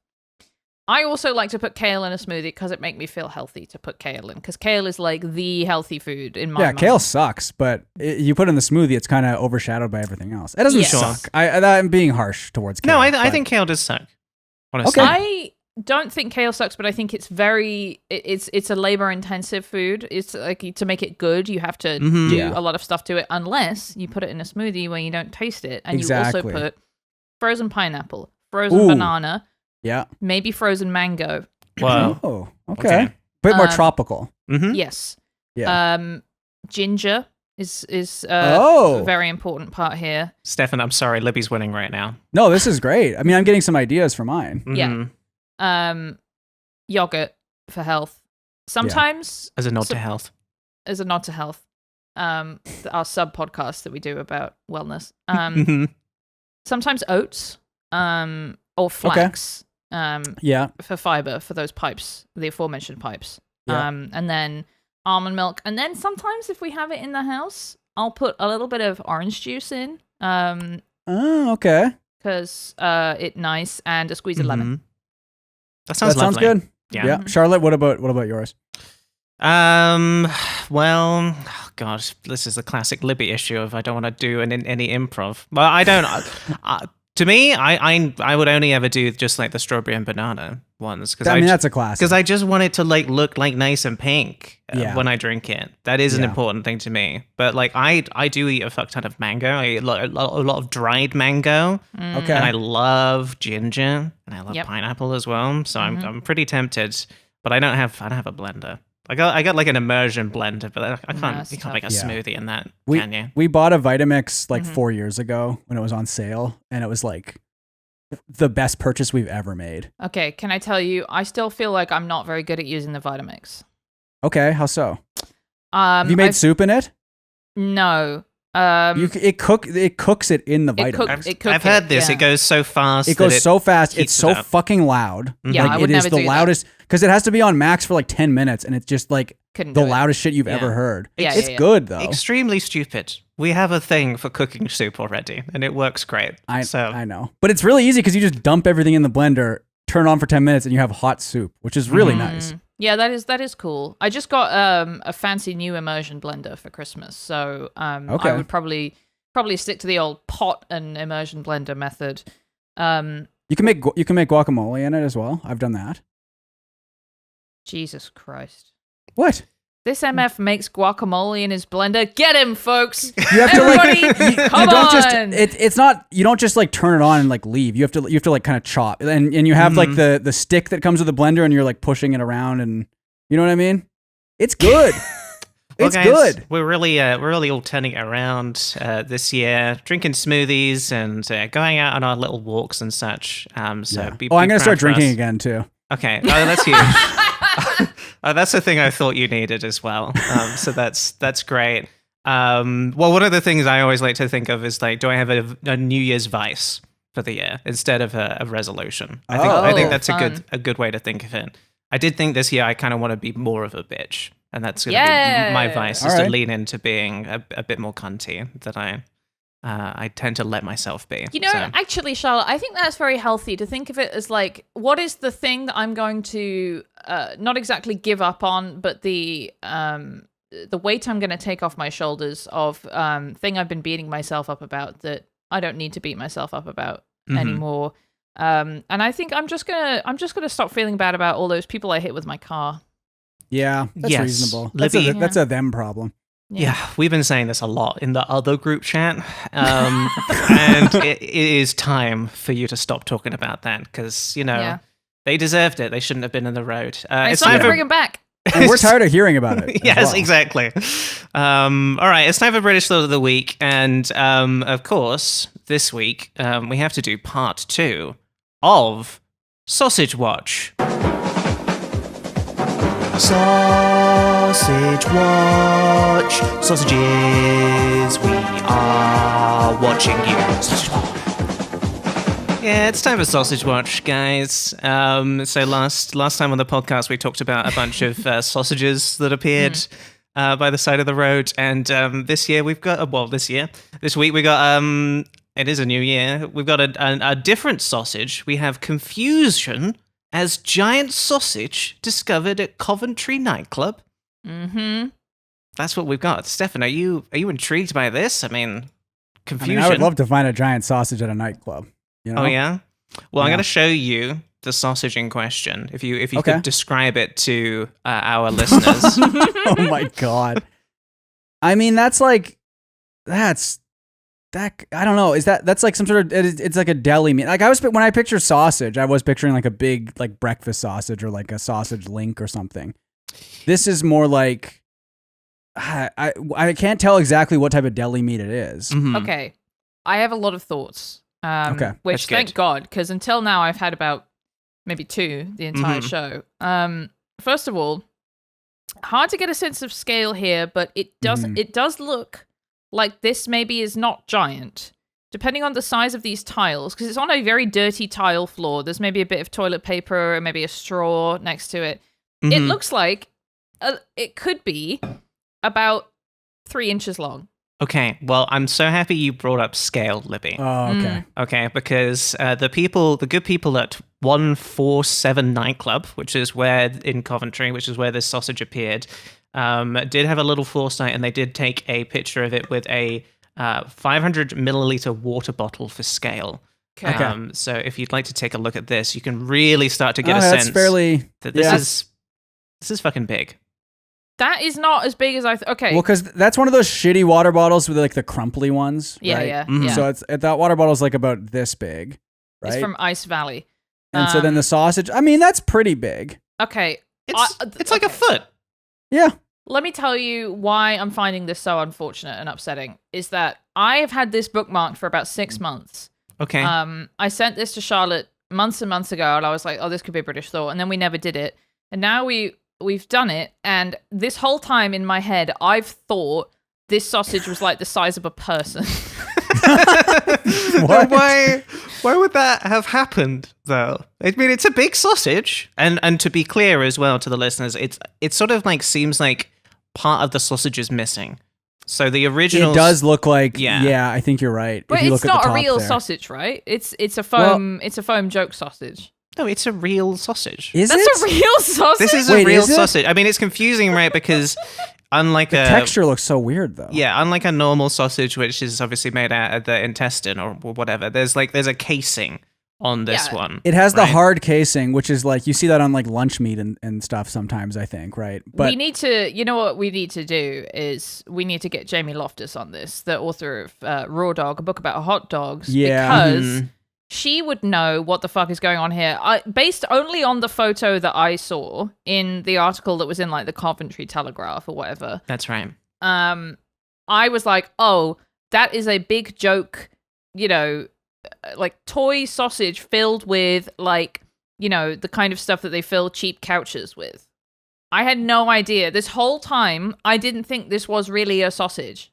C: I also like to put kale in a smoothie because it makes me feel healthy to put kale in, because kale is like the healthy food in my mind.
D: Kale sucks, but you put it in the smoothie, it's kind of overshadowed by everything else. It doesn't
C: Yeah.
D: suck. I'm being harsh towards kale.
B: No, I
D: but-
B: think kale does suck. Honestly.
D: Okay.
C: I don't think kale sucks, but I think it's it's a labor intensive food. It's like to make it good, you have to do
D: Yeah.
C: a lot of stuff to it, unless you put it in a smoothie where you don't taste it, and
D: Exactly.
C: you also put frozen pineapple, frozen
D: Ooh.
C: banana,
D: Yeah.
C: maybe frozen mango.
B: Wow.
D: Oh, okay.
B: Okay.
D: Bit more tropical.
B: Mm-hmm.
C: Yes.
D: Yeah.
C: Ginger is
D: Oh.
C: a very important part here.
B: Stefan, I'm sorry, Libby's winning right now.
D: No, this is great. I mean, I'm getting some ideas for mine.
B: Mhm.
C: Yeah. Yogurt for health. Sometimes
B: As a nod to health.
C: as a nod to health. Our sub podcast that we do about wellness.
B: Mhm.
C: Sometimes oats, or flax,
D: Yeah.
C: for fiber for those pipes, the aforementioned pipes.
D: Yeah.
C: And then almond milk, and then sometimes if we have it in the house, I'll put a little bit of orange juice in,
D: Oh, okay.
C: because it's nice, and a squeeze of lemon.
B: Mhm. That sounds lovely.
D: good.
B: Yeah.
D: Charlotte, what about yours?
B: Well, oh God, this is a classic Libby issue of I don't want to do any improv. Well, I don't. To me, I would only ever do just like the strawberry and banana ones because
D: I mean, that's a classic.
B: because I just want it to like look like nice and pink
D: Yeah.
B: when I drink it. That is an
D: Yeah.
B: important thing to me. But like I do eat a fuck ton of mango. I eat a lot of dried mango,
D: Okay.
B: and I love ginger, and I love
C: Yep.
B: pineapple as well. So I'm pretty tempted, but I don't have a blender. I got like an immersion blender, but I can't.
C: that's
B: You can't
C: tough.
B: make a
D: Yeah.
B: smoothie in that,
D: we
B: can you?
D: we bought a Vitamix like 4 years ago when it was on sale, and it was like the best purchase we've ever made.
C: Okay, can I tell you, I still feel like I'm not very good at using the Vitamix.
D: Okay, how so?
C: Have
D: Have you made soup in it?
C: No.
D: It cooks it in the Vitamix.
B: I've heard this.
C: yeah.
B: It goes so fast.
D: It goes
B: that
D: so fast.
B: heats
D: It's
B: it
D: so
B: up.
D: fucking loud.
C: Yeah,
D: like,
C: I would
D: it is
C: never
D: the
C: do that.
D: loudest because it has to be on max for like 10 minutes, and it's just like
C: Couldn't
D: the
C: do it.
D: loudest shit you've
B: Yeah.
D: ever heard.
C: Yeah,
D: it's
C: yeah.
D: good though.
B: Extremely stupid. We have a thing for cooking soup already, and it works great.
D: I know, but it's really easy because you just dump everything in the blender, turn it on for 10 minutes, and you have hot soup, which is really nice.
C: Yeah, that is cool. I just got a fancy new immersion blender for Christmas, so
D: Okay.
C: I would probably stick to the old pot and immersion blender method.
D: You can make guacamole in it as well. I've done that.
C: Jesus Christ.
D: What?
C: This MF makes guacamole in his blender. Get him, folks!
D: You have to like
C: Everybody,
D: you
C: come
D: don't
C: on!
D: just it's not you don't just like turn it on and like leave. You have to like kind of chop and you have like the stick that comes with the blender and you're like pushing it around and you know what I mean? It's good.
B: Well,
D: It's
B: guys,
D: good.
B: We're really all turning it around this year, drinking smoothies and going out on our little walks and such. So
D: Yeah.
B: be
D: I'm gonna
B: proud
D: start
B: for us.
D: drinking again too.
B: Okay, that's huge. That's the thing I thought you needed as well. So that's great. Well, one of the things I always like to think of is like, do I have a New Year's vice for the year instead of a resolution? I think that's
C: fun.
B: a good way to think of it. I did think this year I kind of want to be more of a bitch, and that's going to
C: Yeah.
B: be my vice is
D: All
B: to
D: right.
B: lean into being a bit more cunty than I tend to let myself be.
C: You know,
B: So,
C: actually, Charlotte, I think that's very healthy to think of it as like, what is the thing that I'm going to not exactly give up on, but the the weight I'm going to take off my shoulders of thing I've been beating myself up about that I don't need to beat myself up about anymore. And I think I'm just gonna stop feeling bad about all those people I hit with my car.
D: Yeah, that's
B: Yes.
D: reasonable.
B: Libby.
D: That's a them problem.
B: Yeah, we've been saying this a lot in the other group chat. And it is time for you to stop talking about that because, they deserved it. They shouldn't have been in the road.
C: It's time to bring them back.
D: And we're tired of hearing about it.
B: Yes,
D: well.
B: exactly. All right, it's time for British Thought of the Week. And, of course, this week, we have to do part 2 of Sausage Watch. Sausage Watch. Sausages, we are watching you. Sausage Watch. Yeah, it's time for Sausage Watch, guys. So last time on the podcast, we talked about a bunch of sausages that appeared by the side of the road. And this week we got, it is a new year, we've got a different sausage. We have confusion as giant sausage discovered at Coventry nightclub.
C: Mm-hmm.
B: That's what we've got. Stefan, are you intrigued by this? I mean, confusion.
D: I would love to find a giant sausage at a nightclub. You know?
B: Oh yeah? Well, I'm
D: Yeah.
B: going to show you the sausage in question. If you could describe it to our listeners.
D: Oh my god. I mean, I don't know. That's like some sort of, it's like a deli meat. Like when I picture sausage, I was picturing like a big like breakfast sausage or like a sausage link or something. This is more like, I can't tell exactly what type of deli meat it is.
B: Mhm.
C: Okay, I have a lot of thoughts.
D: Okay.
C: Which,
B: That's
C: thank
B: good.
C: God, because until now I've had about maybe 2 the entire show. First of all, hard to get a sense of scale here, but it does look like this maybe is not giant. Depending on the size of these tiles, because it's on a very dirty tile floor. There's maybe a bit of toilet paper or maybe a straw next to it. It
B: Mhm.
C: looks like it could be about 3 inches long.
B: Okay, well, I'm so happy you brought up scale, Libby.
D: Oh, okay.
B: Okay, because the good people at 147 nightclub, which is where in Coventry, which is where this sausage appeared, did have a little foresight, and they did take a picture of it with a 500 milliliter water bottle for scale.
C: Okay.
B: So if you'd like to take a look at this, you can really start to get a
D: That's
B: sense
D: fairly.
B: that
D: yeah.
B: this is fucking big.
C: That is not as big as I okay.
D: Well, because that's one of those shitty water bottles with like the crumply ones.
C: yeah,
D: right?
C: yeah,
B: Mhm.
C: yeah.
D: So that water bottle's like about this big, right?
C: It's from Ice Valley.
D: And so then the sausage, I mean, that's pretty big.
C: Okay.
B: It's like a foot.
D: Yeah.
C: Let me tell you why I'm finding this so unfortunate and upsetting. Is that I have had this bookmarked for about 6 months.
B: Okay.
C: I sent this to Charlotte months and months ago, and I was like, "Oh, this could be a British thought," and then we never did it. And now we've done it, and this whole time in my head, I've thought this sausage was like the size of a person.
D: What?
B: Why would that have happened though? I mean, it's a big sausage, and to be clear as well to the listeners, it sort of like seems like part of the sausage is missing. So the original
D: It does look like.
B: Yeah.
D: Yeah, I think you're right.
C: But
D: if you
C: it's
D: look at
C: not
D: the
C: a
D: top
C: real
D: there.
C: sausage, right? It's a foam joke sausage.
B: No, it's a real sausage.
D: Is
C: That's
D: it?
C: a real sausage.
B: This is
D: Wait,
B: a real
D: is it?
B: sausage. I mean, it's confusing, right? Because unlike
D: The
B: a
D: texture looks so weird though.
B: yeah, unlike a normal sausage, which is obviously made out of the intestine or whatever, there's a casing on this
C: Yeah.
B: one.
D: It has the
B: right?
D: hard casing, which is like you see that on like lunch meat and stuff sometimes. I think, right? But
C: we need to, you know what we need to do is we need to get Jamie Loftus on this, the author of Raw Dog, a book about hot dogs,
D: Yeah.
C: because
B: Mhm.
C: she would know what the fuck is going on here. Based only on the photo that I saw in the article that was in like the Coventry Telegraph or whatever.
B: That's right.
C: I was like, oh, that is a big joke, like toy sausage filled with like, the kind of stuff that they fill cheap couches with. I had no idea. This whole time, I didn't think this was really a sausage.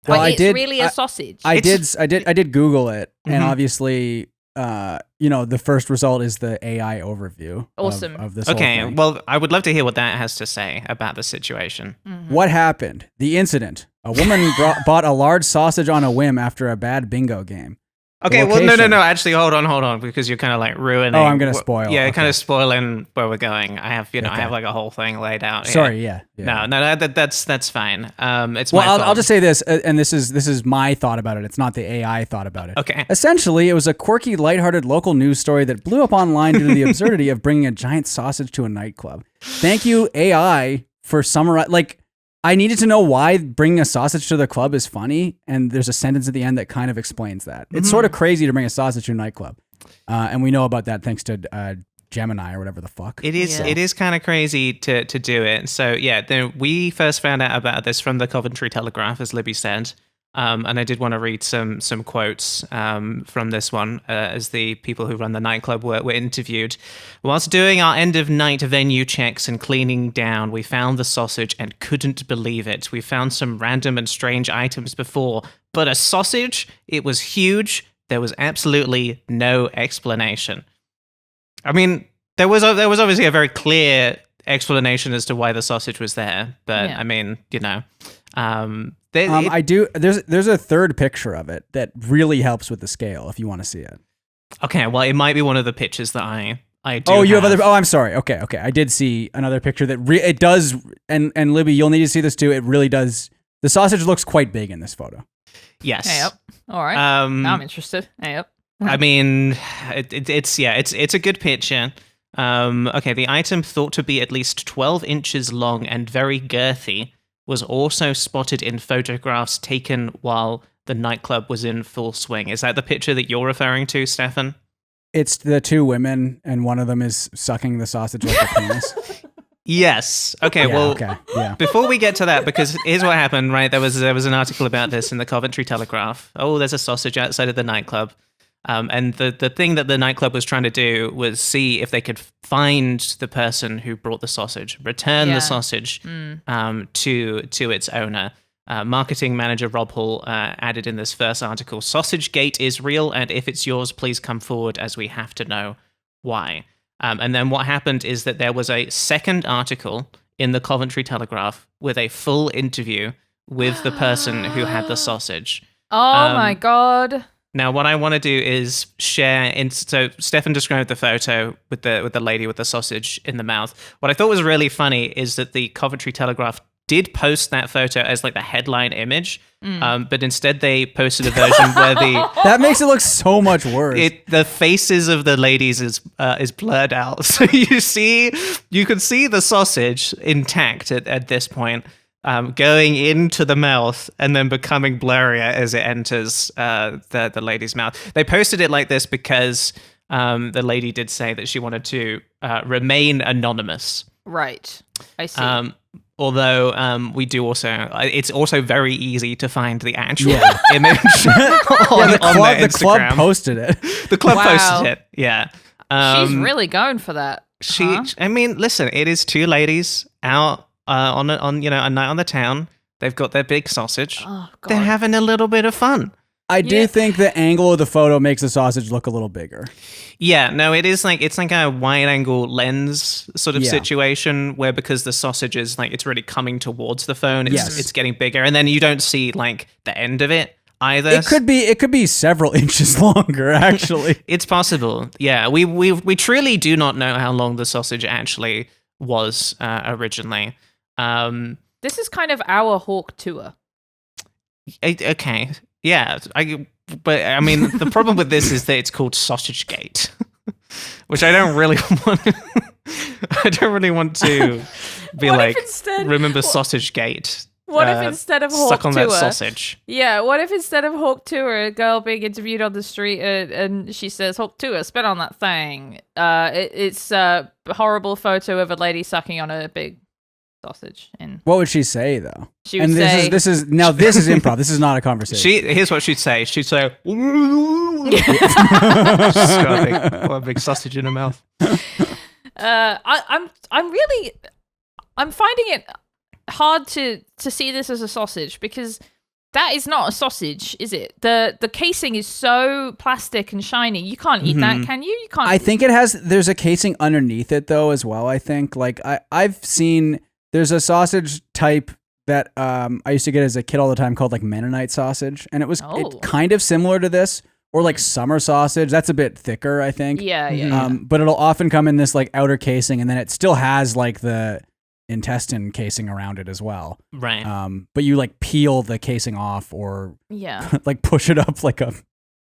D: Well,
C: Like,
D: I
C: it's
D: did-
C: really a sausage.
D: I did Google it, and
B: Mhm.
D: obviously, the first result is the AI overview.
C: Awesome.
D: Of this. Whole
B: Okay,
D: thing.
B: well, I would love to hear what that has to say about the situation.
C: Mhm.
D: What happened? The incident. A woman bought a large sausage on a whim after a bad bingo game.
B: Okay, well,
D: location.
B: no. Actually, hold on, because you're kind of like ruining.
D: Oh, I'm gonna spoil.
B: Yeah,
D: Okay.
B: kind of spoiling where we're going. I have, I
D: Okay.
B: have like a whole thing laid out. Here.
D: Sorry, yeah.
B: No, that's fine. It's
D: Well,
B: my fault.
D: I'll just say this, and this is my thought about it. It's not the AI thought about it.
B: Okay.
D: Essentially, it was a quirky, lighthearted local news story that blew up online due to the absurdity of bringing a giant sausage to a nightclub. Thank you, AI, for summarizing. Like, I needed to know why bringing a sausage to the club is funny, and there's a sentence at the end that kind of explains that. It's sort of crazy to bring a sausage to a nightclub, and we know about that thanks to Gemini or whatever the fuck.
B: It is.
C: Yeah.
B: It is kind of crazy to do it. So yeah, then we first found out about this from the Coventry Telegraph, as Libby said. And I did want to read some quotes from this one as the people who run the nightclub were interviewed. Whilst doing our end of night venue checks and cleaning down, we found the sausage and couldn't believe it. We found some random and strange items before, but a sausage? It was huge. There was absolutely no explanation. I mean, there was obviously a very clear explanation as to why the sausage was there, but
C: Yeah.
B: I mean,
D: There's a third picture of it that really helps with the scale if you want to see it.
B: Okay, well, it might be one of the pictures that I do.
D: Oh, you have other. Oh, I'm sorry. Okay. I did see another picture that it does, and Libby, you'll need to see this too. It really does. The sausage looks quite big in this photo.
B: Yes.
C: Hey up. All right. Now I'm interested. Hey up.
B: I mean, it's a good picture. Okay, the item thought to be at least 12 inches long and very girthy was also spotted in photographs taken while the nightclub was in full swing. Is that the picture that you're referring to, Stefan?
D: It's the two women, and one of them is sucking the sausage like a penis.
B: Yes. Okay,
D: Yeah,
B: well,
D: okay, yeah.
B: before we get to that, because here's what happened, right? There was an article about this in the Coventry Telegraph. Oh, there's a sausage outside of the nightclub. And the thing that the nightclub was trying to do was see if they could find the person who brought the sausage, return
C: Yeah.
B: the sausage to its owner. Marketing manager Rob Hall added in this first article, "Sausage Gate is real, and if it's yours, please come forward as we have to know why." And then what happened is that there was a second article in the Coventry Telegraph with a full interview with the person who had the sausage.
C: Oh my god.
B: Now, what I want to do is share. So, Stefan described the photo with the lady with the sausage in the mouth. What I thought was really funny is that the Coventry Telegraph did post that photo as like the headline image, but instead they posted a version where
D: That makes it look so much worse.
B: the faces of the ladies is blurred out, so you can see the sausage intact at this point. Going into the mouth and then becoming blurrier as it enters the lady's mouth. They posted it like this because the lady did say that she wanted to remain anonymous.
C: Right. I see.
B: Although we do also, it's also very easy to find the actual
D: Yeah.
B: image on
D: the
B: their
D: club
B: Instagram.
D: posted it.
B: The club
C: Wow.
B: posted it, yeah.
C: She's really going for that. Huh?
B: I mean, listen, it is two ladies out on a night on the town. They've got their big sausage.
C: Oh, God.
B: They're having a little bit of fun.
D: I do
C: Yeah.
D: think the angle of the photo makes the sausage look a little bigger.
B: Yeah, no, it's like a wide angle lens sort of
D: Yeah.
B: situation where because the sausage is like it's really coming towards the phone,
D: Yes.
B: it's getting bigger, and then you don't see like the end of it either.
D: It could be several inches longer, actually.
B: It's possible. Yeah, we truly do not know how long the sausage actually was originally.
C: This is kind of our Hawk tour.
B: Okay. Yeah. But I mean, the problem with this is that it's called Sausage Gate, which I don't really want. I don't really want to be
C: What
B: like,
C: if instead-
B: remember Sausage Gate.
C: What if instead of Hawk
B: suck on
C: tour,
B: that sausage?
C: Yeah, what if instead of Hawk Tour, a girl being interviewed on the street and she says, Hawk Tour, spit on that thing. It's a horrible photo of a lady sucking on a big sausage. And
D: What would she say though?
C: she would
D: And
C: say,
D: this is improv. This is not a conversation.
B: Here's what she'd say. She'd say, She's got a big sausage in her mouth.
C: I'm finding it hard to see this as a sausage because that is not a sausage, is it? The casing is so plastic and shiny. You can't eat that, can you? You can't.
D: I think there's a casing underneath it though as well. I think I've seen there's a sausage type that I used to get as a kid all the time called like Mennonite sausage, and it was
C: Oh.
D: kind of similar to this, or like summer sausage. That's a bit thicker, I think.
C: Yeah.
D: But it'll often come in this like outer casing, and then it still has like the intestine casing around it as well.
B: Right.
D: But you like peel the casing off or like push it up like a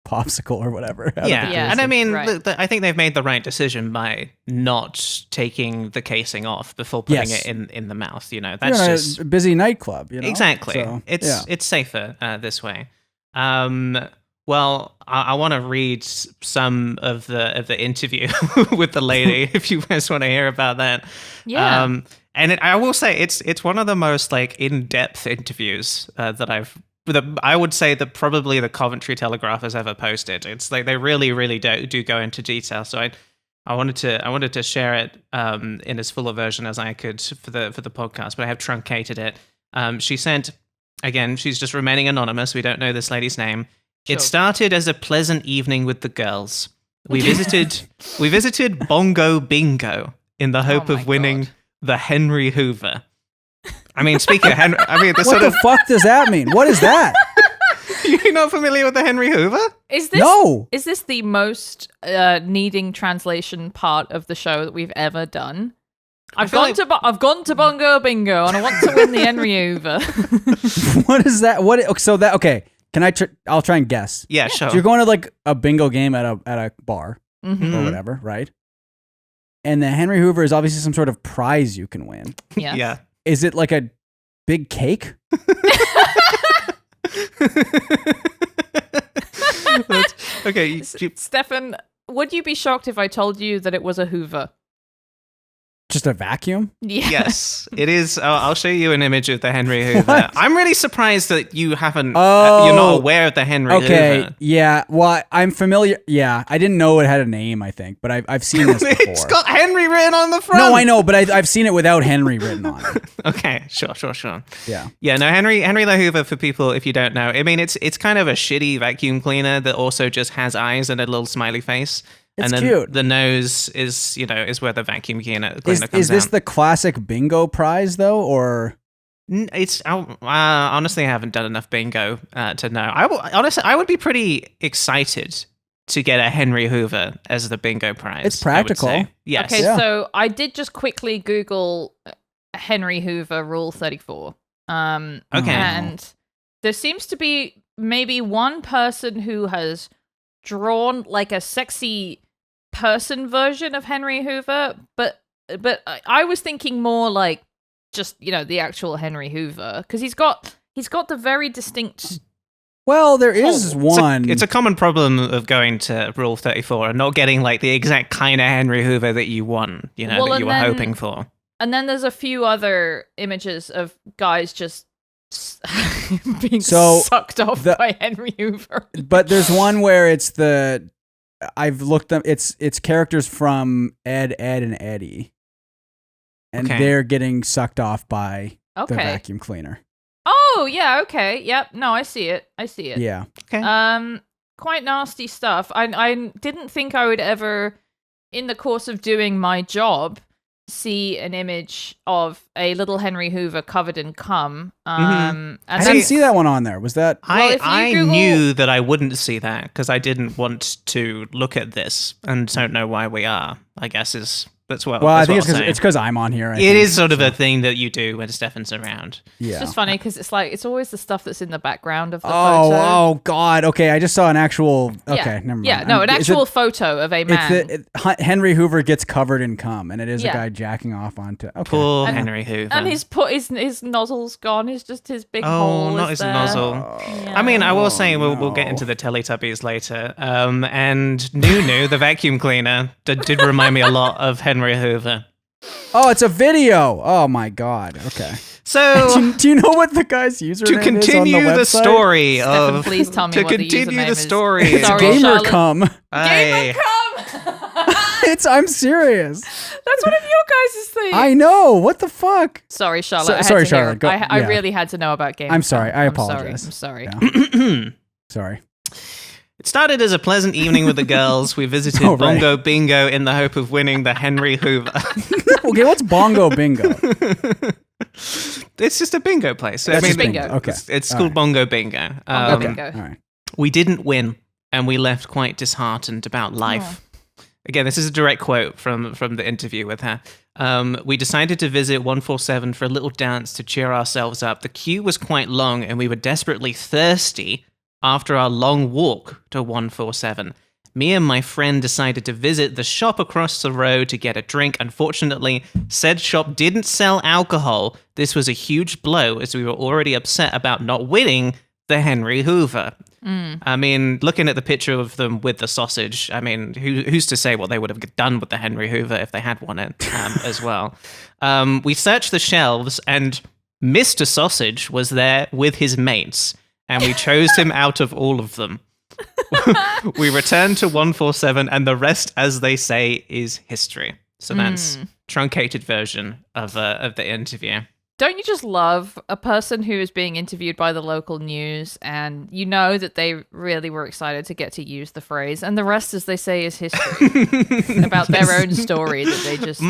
D: popsicle or whatever.
B: Yeah. And I mean,
C: right.
B: I think they've made the right decision by not taking the casing off before putting it in the mouth. You know, that's
D: You're in
B: just
D: a busy nightclub. You know?
B: exactly.
D: So,
B: It's safer this way. Well, I want to read some of the interview with the lady if you guys want to hear about that.
C: Yeah.
B: And I will say it's one of the most like in-depth interviews that I would say that probably the Coventry Telegraph has ever posted. It's like they really do go into detail. So I wanted to share it in as full a version as I could for the podcast, but I have truncated it. She sent, again, she's just remaining anonymous. We don't know this lady's name.
C: Sure.
B: It started as a pleasant evening with the girls. We visited Bongo Bingo in the hope of winning the Henry Hoover. I mean, speaking of Henry,
D: what the fuck does that mean? What is that?
B: You're not familiar with the Henry Hoover?
C: Is this the most needing translation part of the show that we've ever done? I've gone to Bongo Bingo and I want to win the Henry Hoover.
D: What is that? Okay. Can I'll try and guess.
B: Yeah, sure.
D: So you're going to like a bingo game at a bar or whatever, right? And the Henry Hoover is obviously some sort of prize you can win.
C: Yeah.
B: Yeah.
D: Is it like a big cake?
B: Okay.
C: Stefan, would you be shocked if I told you that it was a Hoover?
D: Just a vacuum?
C: Yeah.
B: Yes, it is. I'll show you an image of the Henry Hoover.
D: What?
B: I'm really surprised that you haven't.
D: Oh.
B: You're not aware of the Henry
D: Okay,
B: Hoover.
D: yeah. Well, I'm familiar. Yeah, I didn't know it had a name, I think, but I've seen this before.
B: It's got Henry written on the front.
D: No, I know, but I've seen it without Henry written on it.
B: Okay, sure.
D: Yeah.
B: Yeah, no, Henry the Hoover, for people if you don't know, I mean, it's kind of a shitty vacuum cleaner that also just has eyes and a little smiley face.
D: It's
B: and then
D: cute.
B: The nose is where the vacuum cleaner comes
D: Is this
B: out.
D: the classic bingo prize though, or?
B: It's honestly, I haven't done enough bingo to know. I would be pretty excited to get a Henry Hoover as the bingo prize.
D: It's practical.
B: I would say. Yes.
C: Okay,
D: Yeah.
C: so I did just quickly Google Henry Hoover Rule 34.
B: Okay.
C: And there seems to be maybe one person who has drawn like a sexy person version of Henry Hoover, but I was thinking more like just, the actual Henry Hoover, because he's got the very distinct.
D: Well, there is one.
B: It's a common problem of going to Rule 34 and not getting like the exact kind of Henry Hoover that you want, that you were hoping for.
C: And then there's a few other images of guys just being sucked off by Henry Hoover.
D: But there's one where I've looked up. It's characters from Ed, and Eddie, and they're getting sucked off by the vacuum cleaner.
C: Oh yeah, okay, yep. No, I see it.
D: Yeah.
B: Okay.
C: Quite nasty stuff. I didn't think I would ever, in the course of doing my job, see an image of a little Henry Hoover covered in cum. And
D: I didn't see that one on there. Was that?
B: I knew that I wouldn't see that because I didn't want to look at this and don't know why we are. I guess that's what.
D: Well, I
B: that's
D: think
B: what
D: it's because I'm on here.
B: It is sort of a thing that you do when Stefan's around.
D: Yeah.
C: It's just funny because it's always the stuff that's in the background of the
D: photo.
C: photo.
D: Oh God. Okay, I just saw an actual. Okay, never mind.
C: Yeah, no, an actual photo of a man.
D: Henry Hoover gets covered in cum, and it is a guy jacking off onto. Okay.
B: Poor Henry Hoover.
C: And his nozzle's gone. It's just his big hole.
B: Oh, not his
C: there.
B: nozzle.
C: Yeah.
B: I mean, I will say we'll get into the Teletubbies later. And Nunu, the vacuum cleaner, did remind me a lot of Henry Hoover.
D: Oh, it's a video. Oh my God. Okay.
B: So,
D: do you know what the guy's username
B: to continue
D: is on the
B: the
D: website?
B: story
C: Stefan,
B: of
C: please tell me
B: to
C: what the
B: continue
C: username
B: the
C: is.
B: story.
D: It's
C: Sorry,
D: gamer
C: Charlotte.
D: cum.
C: Gamer cum.
D: I'm serious.
C: That's one of your guys' things.
D: I know. What the fuck?
C: Sorry, Charlotte.
D: Sorry, Charlotte.
C: I really had to know about gamer.
D: I'm sorry.
C: cum.
D: I apologize.
C: I'm sorry.
D: Yeah. Sorry.
B: It started as a pleasant evening with the girls. We visited Bongo Bingo in the hope of winning the Henry Hoover.
D: Okay, what's Bongo Bingo?
B: It's just a bingo place.
D: That's
C: bingo.
D: Okay.
B: It's called Bongo Bingo.
C: Bongo Bingo.
D: All right.
B: We didn't win. and we left quite disheartened about life. Again, this is a direct quote from the interview with her. We decided to visit 147 for a little dance to cheer ourselves up. The queue was quite long, and we were desperately thirsty after our long walk to 147. Me and my friend decided to visit the shop across the road to get a drink. Unfortunately, said shop didn't sell alcohol. This was a huge blow, as we were already upset about not winning the Henry Hoover. I mean, looking at the picture of them with the sausage, I mean, who's to say what they would have done with the Henry Hoover if they had won it as well. We searched the shelves, and Mr. Sausage was there with his mates, and we chose him out of all of them. We returned to 147, and the rest, as they say, is history. So that's truncated version of the interview.
C: Don't you just love a person who is being interviewed by the local news and you know that they really were excited to get to use the phrase, and the rest, as they say, is history about their own story that they just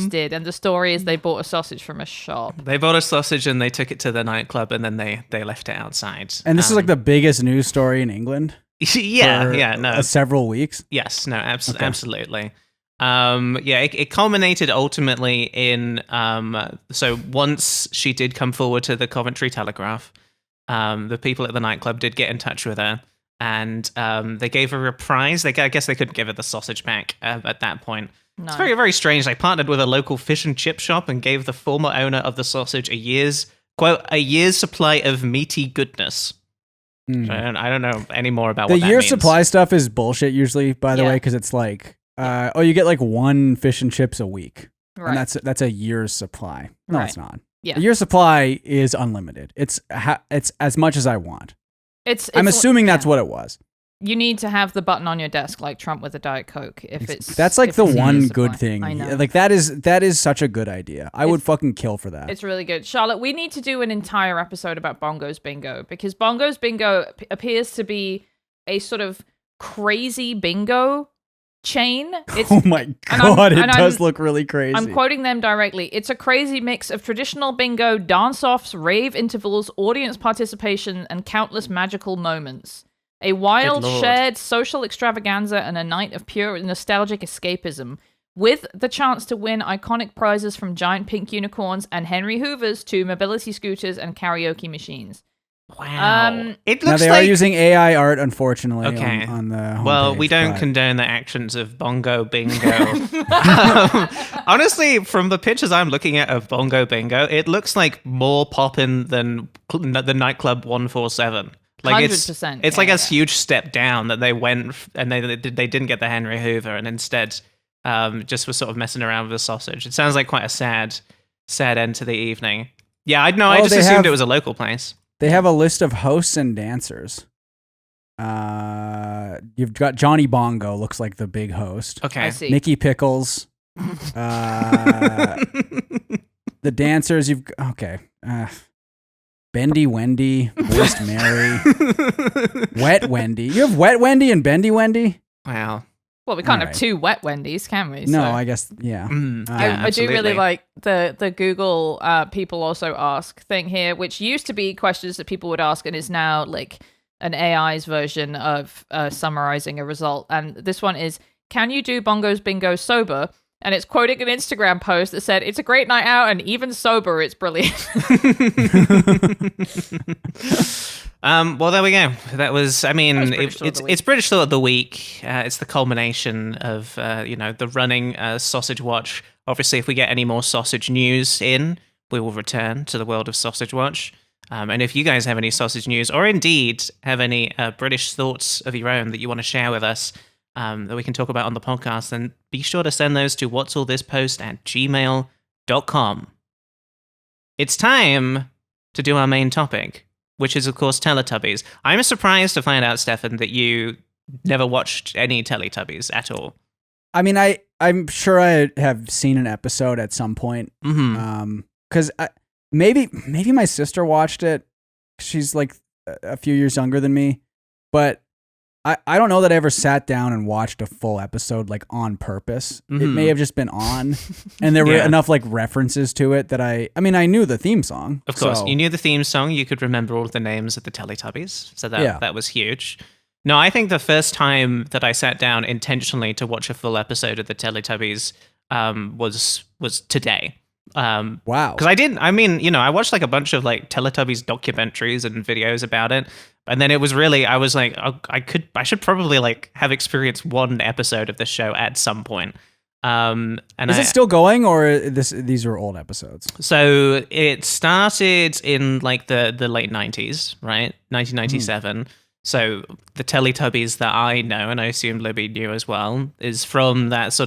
C: did. And the story is they bought a sausage from a shop.
B: They bought a sausage and they took it to the nightclub, and then they left it outside.
D: And this is like the biggest news story in England. Several weeks.
B: Yes, no, absolutely. It culminated ultimately in so once she did come forward to the Coventry Telegraph, the people at the nightclub did get in touch with her, and they gave her a prize. I guess they couldn't give her the sausage back at that point. No. It's very, very strange. They partnered with a local fish and chip shop and gave the former owner of the sausage a year's supply of meaty goodness. So I don't know any more about what that means. The year supply
D: stuff is bullshit usually, by the way, because it's like, you get like one fish and chips a week. Right. And that's a year's supply. No, it's not. Yeah. A year's supply is unlimited. It's as much as I want. I'm assuming that's what it was.
C: You need to have the button on your desk like Trump with a Diet Coke.
D: That's like the one good thing. I know. Like that is such a good idea. I would fucking kill for that.
C: It's really good. Charlotte, we need to do an entire episode about Bongo's Bingo, because Bongo's Bingo appears to be a sort of crazy bingo chain.
D: Oh my god, it does look really crazy.
C: I'm quoting them directly. It's a crazy mix of traditional bingo, dance-offs, rave intervals, audience participation, and countless magical moments. A wild, shared social extravaganza and a night of pure nostalgic escapism, with the chance to win iconic prizes from giant pink unicorns and Henry Hoovers to mobility scooters and karaoke machines.
B: Wow.
D: It looks they are using AI art, unfortunately, on the homepage.
B: Well, we don't condone the actions of Bongo Bingo. Honestly, from the pictures I'm looking at of Bongo Bingo, it looks like more poppin' than the nightclub 147. Like
C: 100%.
B: It's like a huge step down that they went and they didn't get the Henry Hoover and instead just were sort of messing around with the sausage. It sounds like quite a sad end to the evening. Yeah, I just assumed it was a local place.
D: They have a list of hosts and dancers. You've got Johnny Bongo, looks like the big host.
B: Okay.
C: I see.
D: Nikki Pickles. The dancers, Bendy Wendy, Moist Mary, Wet Wendy. You have Wet Wendy and Bendy Wendy?
B: Wow.
C: Well, we can't have two Wet Wendy's, can we?
D: No, I guess, yeah.
C: I do really like the Google people also ask thing here, which used to be questions that people would ask and is now like an AI's version of summarizing a result. And this one is, can you do Bongo's Bingo sober? And it's quoting an Instagram post that said, "It's a great night out, and even sober, it's brilliant."
B: Well, there we go. That was, I mean, it's British Thought of the Week. It's the culmination of, the running Sausage Watch. Obviously, if we get any more sausage news in, we will return to the world of Sausage Watch. And if you guys have any sausage news, or indeed have any British thoughts of your own that you want to share with us, that we can talk about on the podcast, then be sure to send those to whatsallthispost@gmail.com. It's time to do our main topic, which is, of course, Teletubbies. I'm surprised to find out, Stefan, that you never watched any Teletubbies at all.
D: I mean, I'm sure I have seen an episode at some point. Because maybe my sister watched it. She's like a few years younger than me, but I don't know that I ever sat down and watched a full episode like on purpose. It may have just been on, and there were enough like references to it that I knew the theme song.
B: Of course, you knew the theme song. You could remember all of the names of the Teletubbies, so that was huge. No, I think the first time that I sat down intentionally to watch a full episode of the Teletubbies was today.
D: Wow.
B: Because I watched like a bunch of like Teletubbies documentaries and videos about it, and then it was really, I was like, oh, I should probably like have experienced one episode of the show at some point. And
D: is it still going, or these are old episodes?
B: So it started in like the late 90s, right? 1997. So the Teletubbies that I know, and I assume Libby knew as well, is from that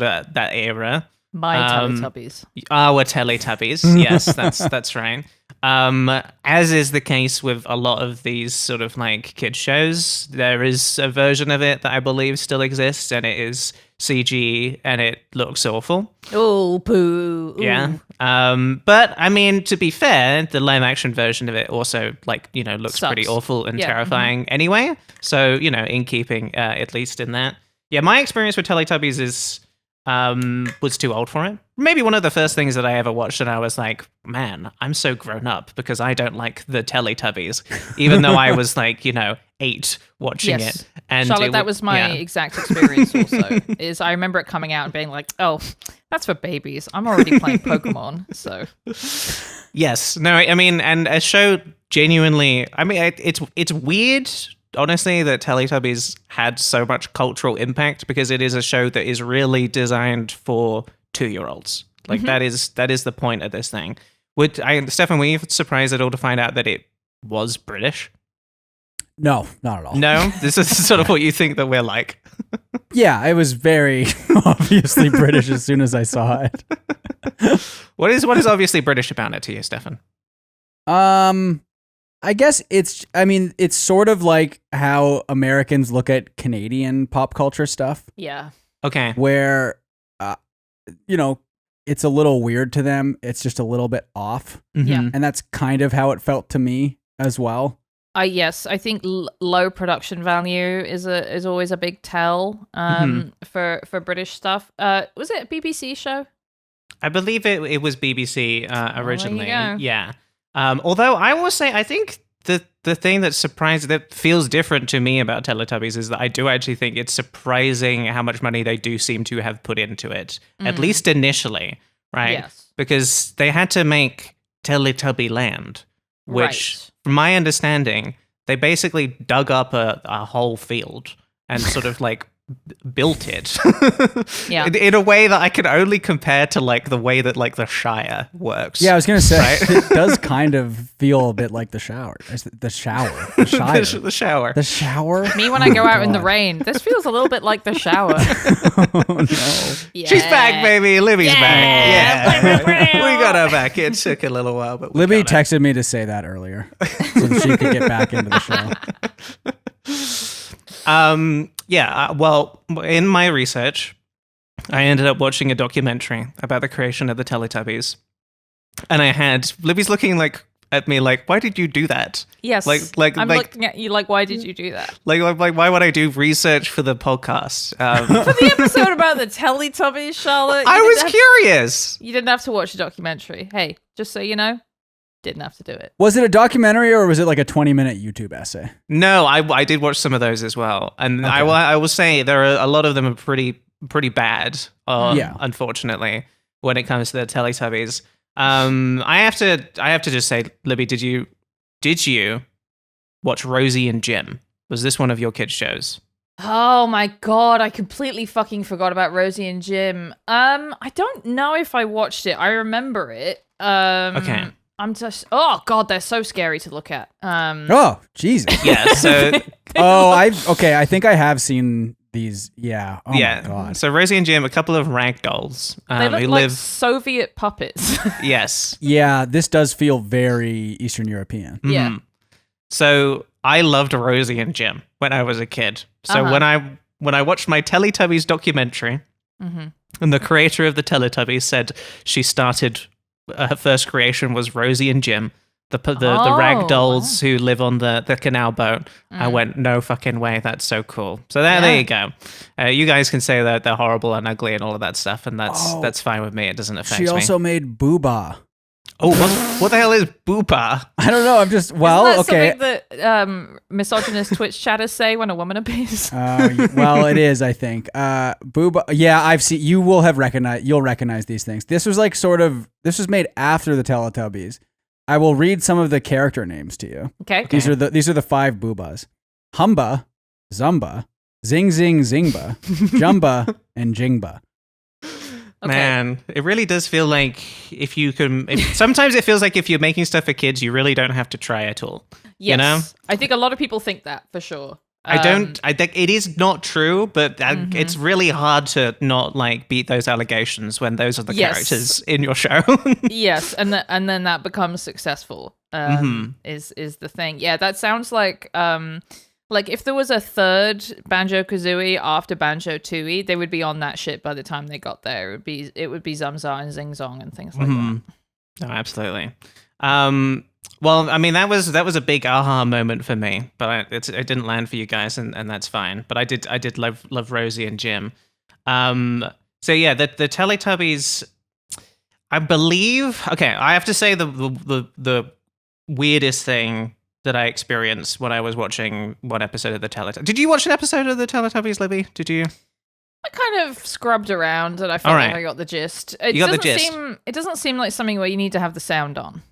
B: era.
C: My Teletubbies.
B: Our Teletubbies. Yes, that's right. As is the case with a lot of these sort of like kid shows, there is a version of it that I believe still exists, and it is CG, and it looks awful.
C: Oh, poo. Ooh.
B: Yeah. But I mean, to be fair, the live action version of it also looks
C: Sucks.
B: pretty awful and
C: Yeah.
B: terrifying anyway. So, in keeping, at least in that. Yeah, my experience with Teletubbies is was too old for it. Maybe one of the first things that I ever watched, and I was like, man, I'm so grown up because I don't like the Teletubbies, even though I was like, 8 watching
C: Yes.
B: it. And
C: Charlotte, that was my
B: yeah.
C: exact experience also. Is I remember it coming out and being like, oh, that's for babies. I'm already playing Pokemon, so.
B: Yes. No, I mean, and a show genuinely, I mean, it's weird, honestly, that Teletubbies had so much cultural impact because it is a show that is really designed for 2-year-olds. Like that is the point of this thing. Stefan, were you surprised at all to find out that it was British?
D: No, not at all.
B: No? This is sort of what you think that we're like.
D: Yeah, it was very obviously British as soon as I saw it.
B: What is obviously British about it to you, Stefan?
D: I guess it's sort of like how Americans look at Canadian pop culture stuff,
C: Yeah.
B: Okay.
D: where, it's a little weird to them. It's just a little bit off.
C: Yeah.
B: Mhm.
D: And that's kind of how it felt to me as well.
C: Yes, I think low production value is always a big tell for British stuff. Was it a BBC show?
B: I believe it was BBC originally.
C: go.
B: Yeah. Although I will say, I think the thing that feels different to me about Teletubbies is that I do actually think it's surprising how much money they do seem to have put into it, at least initially, right?
C: Yes.
B: Because they had to make Teletubby Land, which,
C: Right.
B: from my understanding, they basically dug up a whole field and sort of like built it
C: Yeah.
B: in a way that I can only compare to like the way that like the Shire works.
D: Yeah, I was going to say,
B: Right?
D: it does kind of feel a bit like the Shire. The Shire. The Shire.
B: the shower.
D: The shower?
C: Me when I go out in the
D: God.
C: rain, this feels a little bit like the shower.
D: Oh, no.
C: Yeah.
B: She's back, baby. Libby's back.
C: Yeah.
B: Yeah. We got her back. It took a little while, but we
D: Libby
B: got her.
D: texted me to say that earlier so that she could get back into the show.
B: Well, in my research, I ended up watching a documentary about the creation of the Teletubbies. And I had Libby's looking at me like, why did you do that?
C: Yes. I'm looking at you like, why did you do that?
B: Like, why would I do research for the podcast?
C: For the episode about the Teletubbies, Charlotte,
B: I was curious.
C: you didn't have to watch a documentary. Hey, just so you know, didn't have to do it.
D: Was it a documentary or was it like a 20-minute YouTube essay?
B: No, I did watch some of those as well, and
D: Okay.
B: I will say there are a lot of them are pretty bad.
D: Yeah.
B: Unfortunately, when it comes to the Teletubbies, I have to just say, Libby, did you watch Rosie and Jim? Was this one of your kids' shows?
C: Oh my god, I completely fucking forgot about Rosie and Jim. I don't know if I watched it. I remember it.
B: Okay.
C: I'm just oh god, they're so scary to look at.
D: Oh, Jesus.
B: Yeah. So
D: I think I have seen these. Yeah. Oh
B: yeah.
D: my God.
B: So Rosie and Jim, a couple of rag dolls
C: they look
B: who
C: like
B: live.
C: Soviet puppets.
B: Yes.
D: Yeah, this does feel very Eastern European.
C: Yeah.
B: Mhm. So I loved Rosie and Jim when I was a kid. So
C: Uh-huh.
B: when I watched my Teletubbies documentary,
C: Mhm.
B: and the creator of the Teletubbies said she started her first creation was Rosie and Jim, the rag dolls who live on the canal boat. I went, no fucking way, that's so cool. So there you go. You guys can say that they're horrible and ugly and all of that stuff, and that's fine with me. It doesn't affect
D: She
B: me.
D: also made Booba.
B: Oh, what the hell is booba?
D: I don't know. I'm just
C: Isn't that
D: okay.
C: something that misogynist Twitch chatters say when a woman appears?
D: Well, it is. I think. Booba. Yeah, I've seen. You will have recognized. You'll recognize these things. This was like sort of. This was made after the Teletubbies. I will read some of the character names to you.
C: Okay.
D: These are the 5 boobas: Humba, Zumba, Zing Zing Zingba, Jumba, and Jingba.
C: Okay.
B: Man, it really does feel like sometimes it feels like if you're making stuff for kids, you really don't have to try at all.
C: Yes.
B: You know?
C: I think a lot of people think that for sure.
B: I think it is not true, but it's really hard to not like beat those allegations when those are the characters in your show.
C: Yes, and then that becomes successful. Is the thing. Yeah, that sounds like if there was a third Banjo-Kazooie after Banjo-Tooie, they would be on that shit by the time they got there. It would be Zumza and Zing Zong and things like that.
B: No, absolutely. Well, I mean, that was a big aha moment for me, but it didn't land for you guys, and that's fine. But I did love Rosie and Jim. So yeah, the Teletubbies, I believe. Okay, I have to say the weirdest thing that I experienced when I was watching one episode of the Teletubbies. Did you watch an episode of the Teletubbies, Libby? Did you?
C: I kind of scrubbed around and I felt like I got the gist. It doesn't seem like something where you need to have the sound on.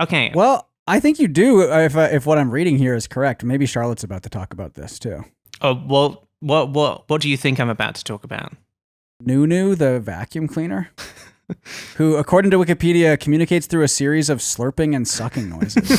B: Okay.
D: Well, I think you do if what I'm reading here is correct. Maybe Charlotte's about to talk about this too.
B: Oh, well, what do you think I'm about to talk about?
D: Nunu, the vacuum cleaner, who, according to Wikipedia, communicates through a series of slurping and sucking noises.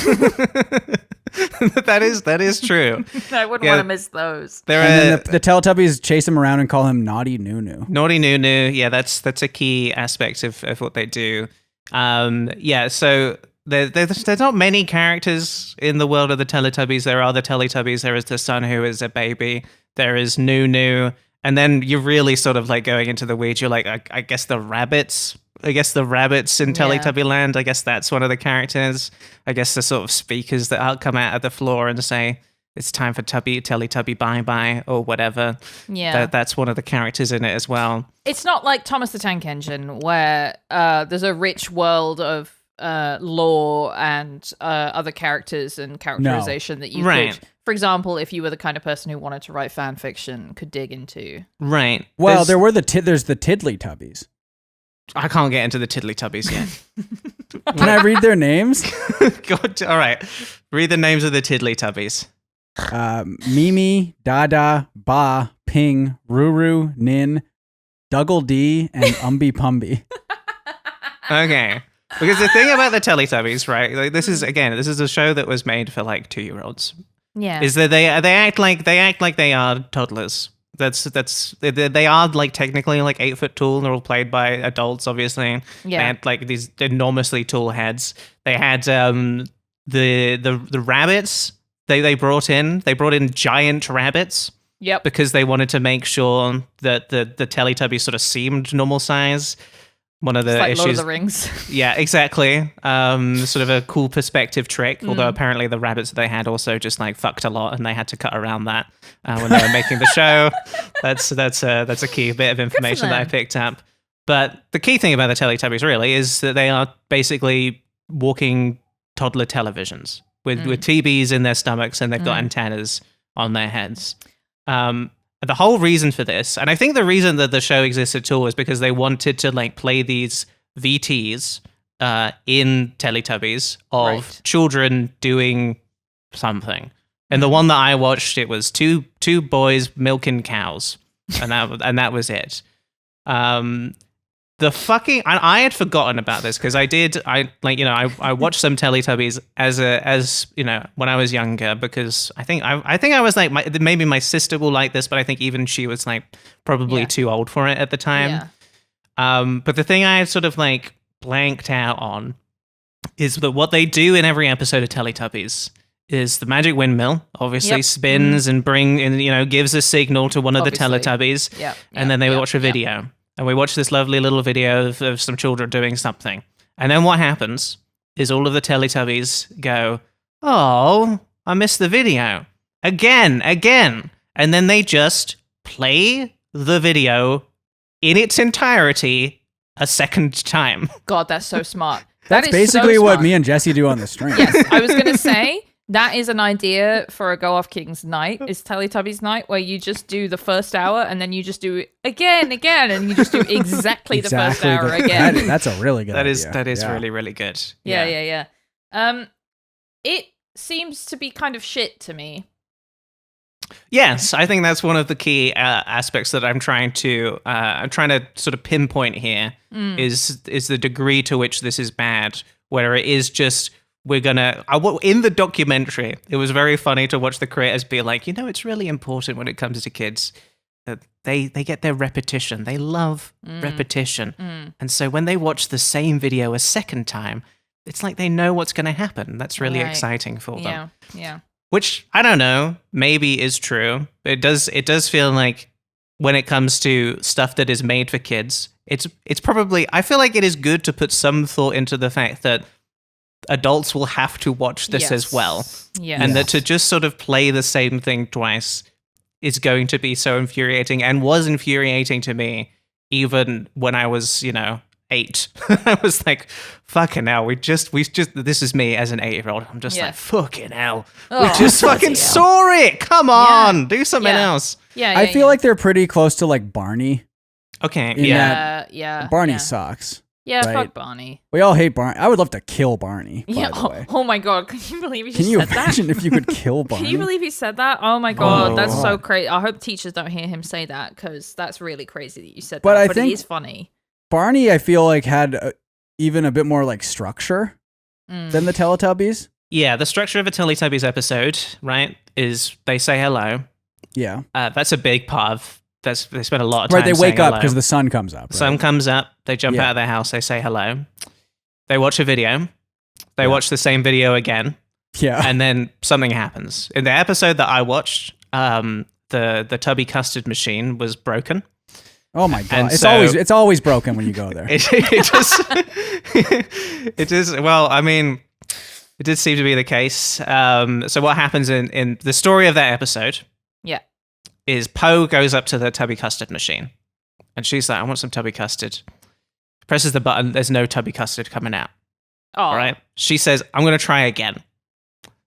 B: that is true.
C: I wouldn't want to miss those.
D: And then the Teletubbies chase him around and call him Naughty Nunu.
B: Naughty Nunu. Yeah, that's a key aspect of what they do. Yeah, so there's not many characters in the world of the Teletubbies. There are the Teletubbies. There is the son who is a baby. There is Nunu. And then you're really sort of like going into the weeds. You're like, I guess the rabbits. I guess the rabbits in Teletubby Land. I guess that's one of the characters. I guess the sort of speakers that come out of the floor and say, it's time for Teletubby bye-bye or whatever.
C: Yeah.
B: That's one of the characters in it as well.
C: It's not like Thomas the Tank Engine where there's a rich world of lore and other characters and characterization that you could, for example, if you were the kind of person who wanted to write fan fiction, could dig into.
B: Right.
D: Well, there's the Tiddly-Tubbies.
B: I can't get into the Tiddly-Tubbies yet.
D: Can I read their names?
B: God, all right. Read the names of the Tiddly-Tubbies.
D: Mimi, Dada, Ba, Ping, Ruru, Nin, Duggle D, and Umby Pumby.
B: Okay. Because the thing about the Teletubbies, right? Like this is a show that was made for like 2-year-olds.
C: Yeah.
B: Is that they act like they are toddlers. They are like technically like 8 foot tall. They're all played by adults, obviously. Yeah. They had like these enormously tall heads. They had the rabbits. They brought in giant rabbits.
C: Yep.
B: Because they wanted to make sure that the Teletubbies sort of seemed normal size. One of the
C: like
B: issues.
C: Lord of the Rings.
B: Yeah, exactly. Sort of a cool perspective trick. Although apparently the rabbits that they had also just like fucked a lot, and they had to cut around that when they were making the show. That's a key bit of information that I picked up. But the key thing about the Teletubbies really is that they are basically walking toddler televisions with TVs in their stomachs, and they've got antennas on their heads. The whole reason for this, and I think the reason that the show exists at all is because they wanted to like play these VTs in Teletubbies of children doing something. And the one that I watched, it was two boys milking cows, and that was it. I had forgotten about this because I watched some Teletubbies as when I was younger, because I think I was like maybe my sister will like this, but I think even she was like probably too old for it at the time. Yeah. But the thing I had sort of like blanked out on is that what they do in every episode of Teletubbies is the magic windmill obviously spins and gives a signal to one of the Teletubbies, and then they watch a video. And we watch this lovely little video of some children doing something. And then what happens is all of the Teletubbies go, oh, I missed the video. Again. And then they just play the video in its entirety a second time.
C: God, that's so smart.
D: That's
C: is
D: basically
C: so
D: what
C: smart.
D: me and Jesse do on the stream.
C: Yes, I was gonna say that is an idea for a Go Off Kings night. Is Teletubbies night where you just do the first hour and then you just do it again, and you just do exactly the first hour again.
D: That's a really good idea.
B: That is
D: Yeah.
B: really, really good.
C: Yeah. It seems to be kind of shit to me.
B: Yes, I think that's one of the key aspects that I'm trying to sort of pinpoint here is the degree to which this is bad. Where it is just in the documentary, it was very funny to watch the creators be like, it's really important when it comes to kids that they get their repetition. They love repetition, and so when they watch the same video a second time, it's like they know what's going to happen. That's really exciting for them.
C: Yeah.
B: Which, I don't know, maybe is true. It does feel like when it comes to stuff that is made for kids, it's probably, I feel like it is good to put some thought into the fact that adults will have to watch this as well.
C: Yeah.
B: And that to just sort of play the same thing twice is going to be so infuriating, and was infuriating to me even when I was, 8. I was like, fucking hell, we just this is me as an 8-year-old. I'm just like, fucking hell. We just fucking saw it. Come on, do something else.
C: Yeah.
D: I feel like they're pretty close to like Barney.
B: Okay,
D: In
C: yeah.
D: Barney sucks.
C: Yeah,
D: right?
C: fuck Barney.
D: We all hate Barney. I would love to kill Barney, by the way.
C: Oh my god, can you believe he just
D: Can you
C: said
D: imagine
C: that?
D: if you could kill Barney?
C: Can you believe he said that? Oh my god, that's so
D: God.
C: crazy. I hope teachers don't hear him say that, because that's really crazy that you said
D: But
C: that.
D: I
C: But
D: think-
C: it is funny.
D: Barney, I feel like had even a bit more like structure than the Teletubbies.
B: Yeah, the structure of a Teletubbies episode, right, is they say hello.
D: Yeah.
B: That's a big part of they spend a lot of time
D: Right, they
B: saying
D: wake up
B: hello.
D: because the sun comes up. Right?
B: Sun comes up, they jump
D: Yeah.
B: out of their house, they say hello. They watch a video. They watch the same video again,
D: Yeah.
B: and then something happens. In the episode that I watched, the tubby custard machine was broken.
D: Oh my god!
B: And
D: It's
B: so-
D: it's always broken when you go there.
B: It is. Well, I mean, it did seem to be the case. So what happens in the story of that episode?
C: Yeah.
B: Is Poe goes up to the tubby custard machine, and she's like, "I want some tubby custard." Presses the button. There's no tubby custard coming out.
C: Oh.
B: All right. She says, "I'm going to try again."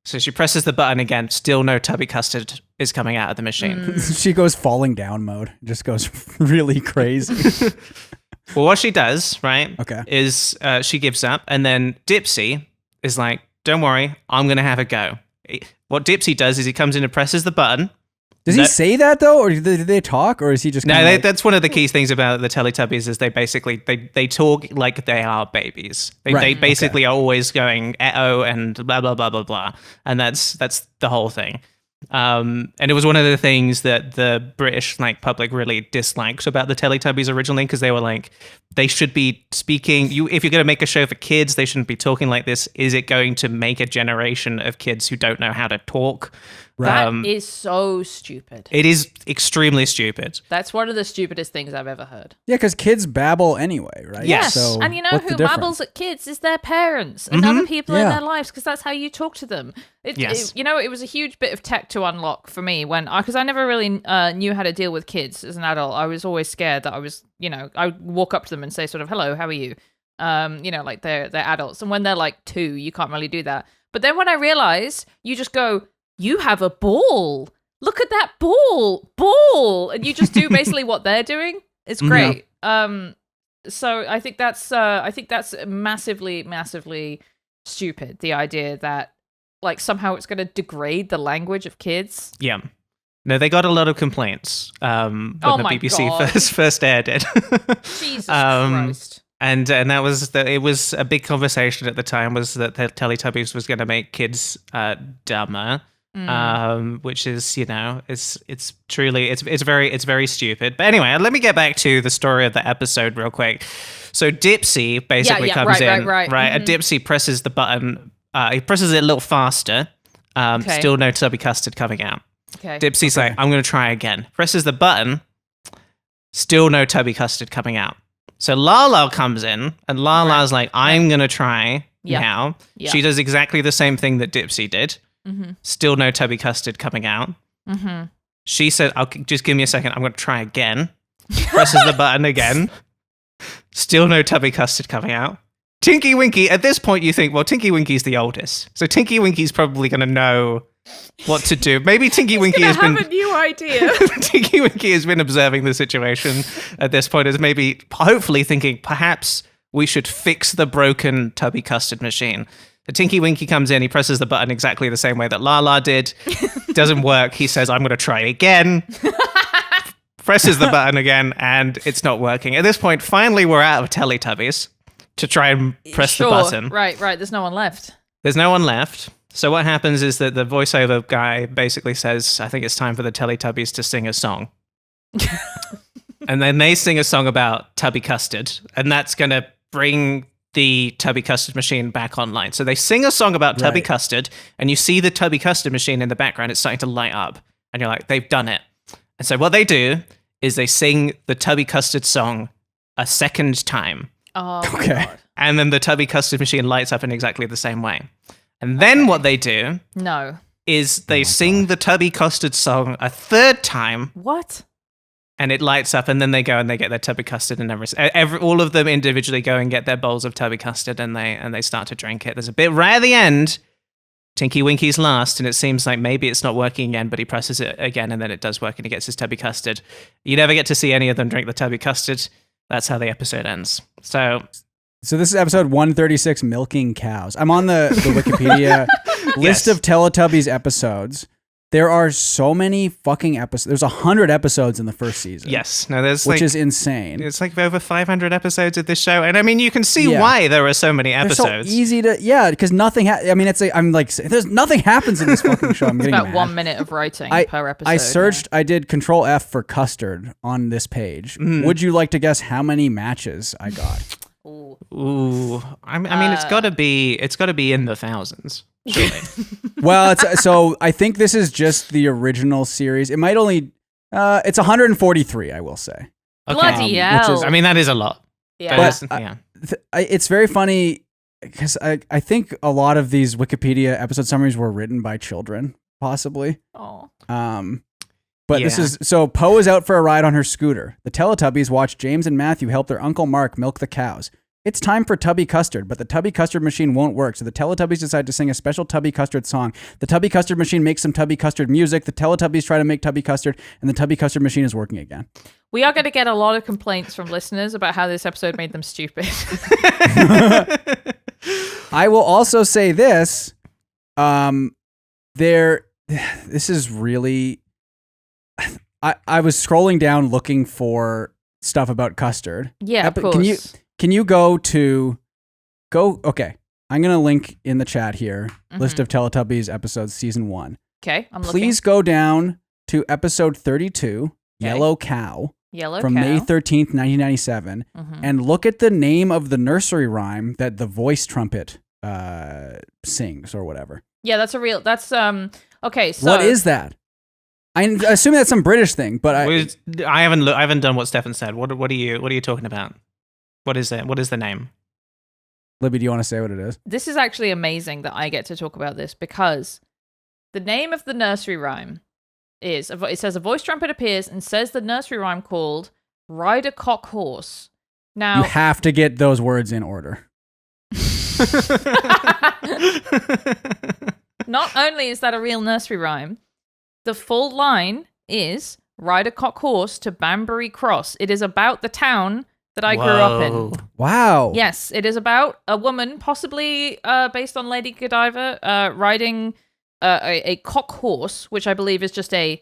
B: So she presses the button again. Still no tubby custard is coming out of the machine.
D: She goes falling down mode. Just goes really crazy.
B: Well, what she does, right,
D: Okay.
B: is she gives up, and then Dipsy is like, "Don't worry, I'm going to have a go." What Dipsy does is he comes in and presses the button.
D: Does he say that though, or do they talk, or is he just?
B: No,
D: kinda like,
B: that's one of the key things about the Teletubbies is they basically they talk like they are babies. They
D: Right,
B: basically are always going "oh" and blah blah blah blah blah, and that's the whole thing. And it was one of the things that the British public really disliked about the Teletubbies originally, because they were like, they should be speaking. If you're going to make a show for kids, they shouldn't be talking like this. Is it going to make a generation of kids who don't know how to talk?
C: That is so stupid.
B: It is extremely stupid.
C: That's one of the stupidest things I've ever heard.
D: Yeah, because kids babble anyway, right?
B: Yes.
D: So
C: And you know
D: what's the
C: who
D: difference?
C: babbles at kids is their parents and other people in
D: Yeah.
C: their lives, because that's how you talk to them.
B: Yes.
C: It was a huge bit of tech to unlock for me because I never really knew how to deal with kids as an adult. I was always scared that I was, I would walk up to them and say sort of, "Hello, how are you?" Like they're adults. And when they're like 2, you can't really do that. But then when I realized, you just go, "You have a ball. Look at that ball," and you just do basically what they're doing. It's great. So I think that's massively, massively stupid. The idea that somehow it's going to degrade the language of kids.
B: Yeah. No, they got a lot of complaints when
C: Oh
B: the
C: my
B: BBC
C: God.
B: first aired it.
C: Jesus Christ.
B: And that was it was a big conversation at the time, was that the Teletubbies was going to make kids dumber, which is it's truly it's very stupid. But anyway, let me get back to the story of the episode real quick. So Dipsy basically comes in,
C: right.
B: And Dipsy presses the button. He presses it a little faster.
C: Okay.
B: Still no tubby custard coming out.
C: Okay.
B: Dipsy's like, "I'm going to try again." Presses the button. Still no tubby custard coming out. So Lala comes in, and Lala's like, "I'm going to try now."
C: Yeah.
B: She does exactly the same thing that Dipsy did.
C: Mm-hmm.
B: Still no tubby custard coming out.
C: Mm-hmm.
B: She said, just give me a second. I'm going to try again." Presses the button again. Still no tubby custard coming out. Tinky Winky, at this point, you think, well, Tinky Winky's the oldest. So Tinky Winky's probably going to know what to do. Maybe Tinky Winky has been...
C: a new idea.
B: Tinky Winky has been observing the situation at this point, as maybe, hopefully thinking, perhaps we should fix the broken tubby custard machine. So Tinky Winky comes in, he presses the button exactly the same way that Lala did. Doesn't work. He says, I'm going to try again. Presses the button again, and it's not working. At this point, finally, we're out of Teletubbies to try and press the button.
C: Right. There's no one left.
B: There's no one left. So what happens is that the voiceover guy basically says, I think it's time for the Teletubbies to sing a song. And then they sing a song about tubby custard, and that's going to bring the tubby custard machine back online. So they sing a song about tubby custard, and you see the tubby custard machine in the background. It's starting to light up, and you're like, they've done it. And so what they do is they sing the tubby custard song a second time.
C: Oh,
D: Okay.
C: God.
B: And then the tubby custard machine lights up in exactly the same way. And then what they do
C: No.
B: is they sing the tubby custard song a third time,
C: What?
B: and it lights up, and then they go and they get their tubby custard, and all of them individually go and get their bowls of tubby custard, and they start to drink it. There's a bit right at the end. Tinky Winky's last, and it seems like maybe it's not working again, but he presses it again, and then it does work, and he gets his tubby custard. You never get to see any of them drink the tubby custard. That's how the episode ends. So
D: this is episode 136, Milking Cows. I'm on the Wikipedia list of Teletubbies episodes. There are so many fucking episodes. There's 100 episodes in the first season.
B: yes, no, there's
D: Which
B: like,
D: is insane.
B: it's like over 500 episodes of this show, and I mean, you can see
D: Yeah.
B: why there are so many
D: They're
B: episodes.
D: so easy to, because nothing, I'm like, there's nothing happens in this fucking show. I'm
C: It's
D: getting
C: about
D: mad.
C: 1 minute of writing per episode.
D: I searched, I did Control F for custard on this page. Would you like to guess how many matches I got?
C: Ooh.
B: Ooh, I mean, it's got to be in the thousands. Surely.
D: Well, so I think this is just the original series. It might only, it's 143, I will say.
C: Bloody
D: which
C: hell.
D: is-
B: I mean, that is a lot.
C: Yeah.
B: But yeah.
D: It's very funny because I think a lot of these Wikipedia episode summaries were written by children, possibly.
C: Oh.
D: But this
B: Yeah.
D: is, so Poe is out for a ride on her scooter. The Teletubbies watch James and Matthew help their Uncle Mark milk the cows. It's time for tubby custard, but the tubby custard machine won't work, so the Teletubbies decide to sing a special tubby custard song. The tubby custard machine makes some tubby custard music. The Teletubbies try to make tubby custard, and the tubby custard machine is working again.
C: We are going to get a lot of complaints from listeners about how this episode made them stupid.
D: I will also say this. This is really... I was scrolling down looking for stuff about custard.
C: Yeah, of course.
D: Can you go, okay. I'm going to link in the chat here, list of Teletubbies episodes, season 1.
C: Okay, I'm looking.
D: Please go down to episode 32, Yellow Cow,
C: Yellow
D: from
C: cow.
D: May 13th, 1997, and look at the name of the nursery rhyme that the voice trumpet sings or whatever.
C: Yeah, okay, so...
D: What is that? I assume that's some British thing, but
B: I haven't done what Stefan said. What are you talking about? What is it? What is the name?
D: Libby, do you want to say what it is?
C: This is actually amazing that I get to talk about this because the name of the nursery rhyme is, it says a voice trumpet appears and says the nursery rhyme called Ride a Cock Horse. Now,
D: You have to get those words in order.
C: not only is that a real nursery rhyme, the full line is Ride a Cock Horse to Banbury Cross. It is about the town that I grew up in.
D: Wow.
C: Yes, it is about a woman, possibly based on Lady Godiva, riding a cock horse, which I believe is just a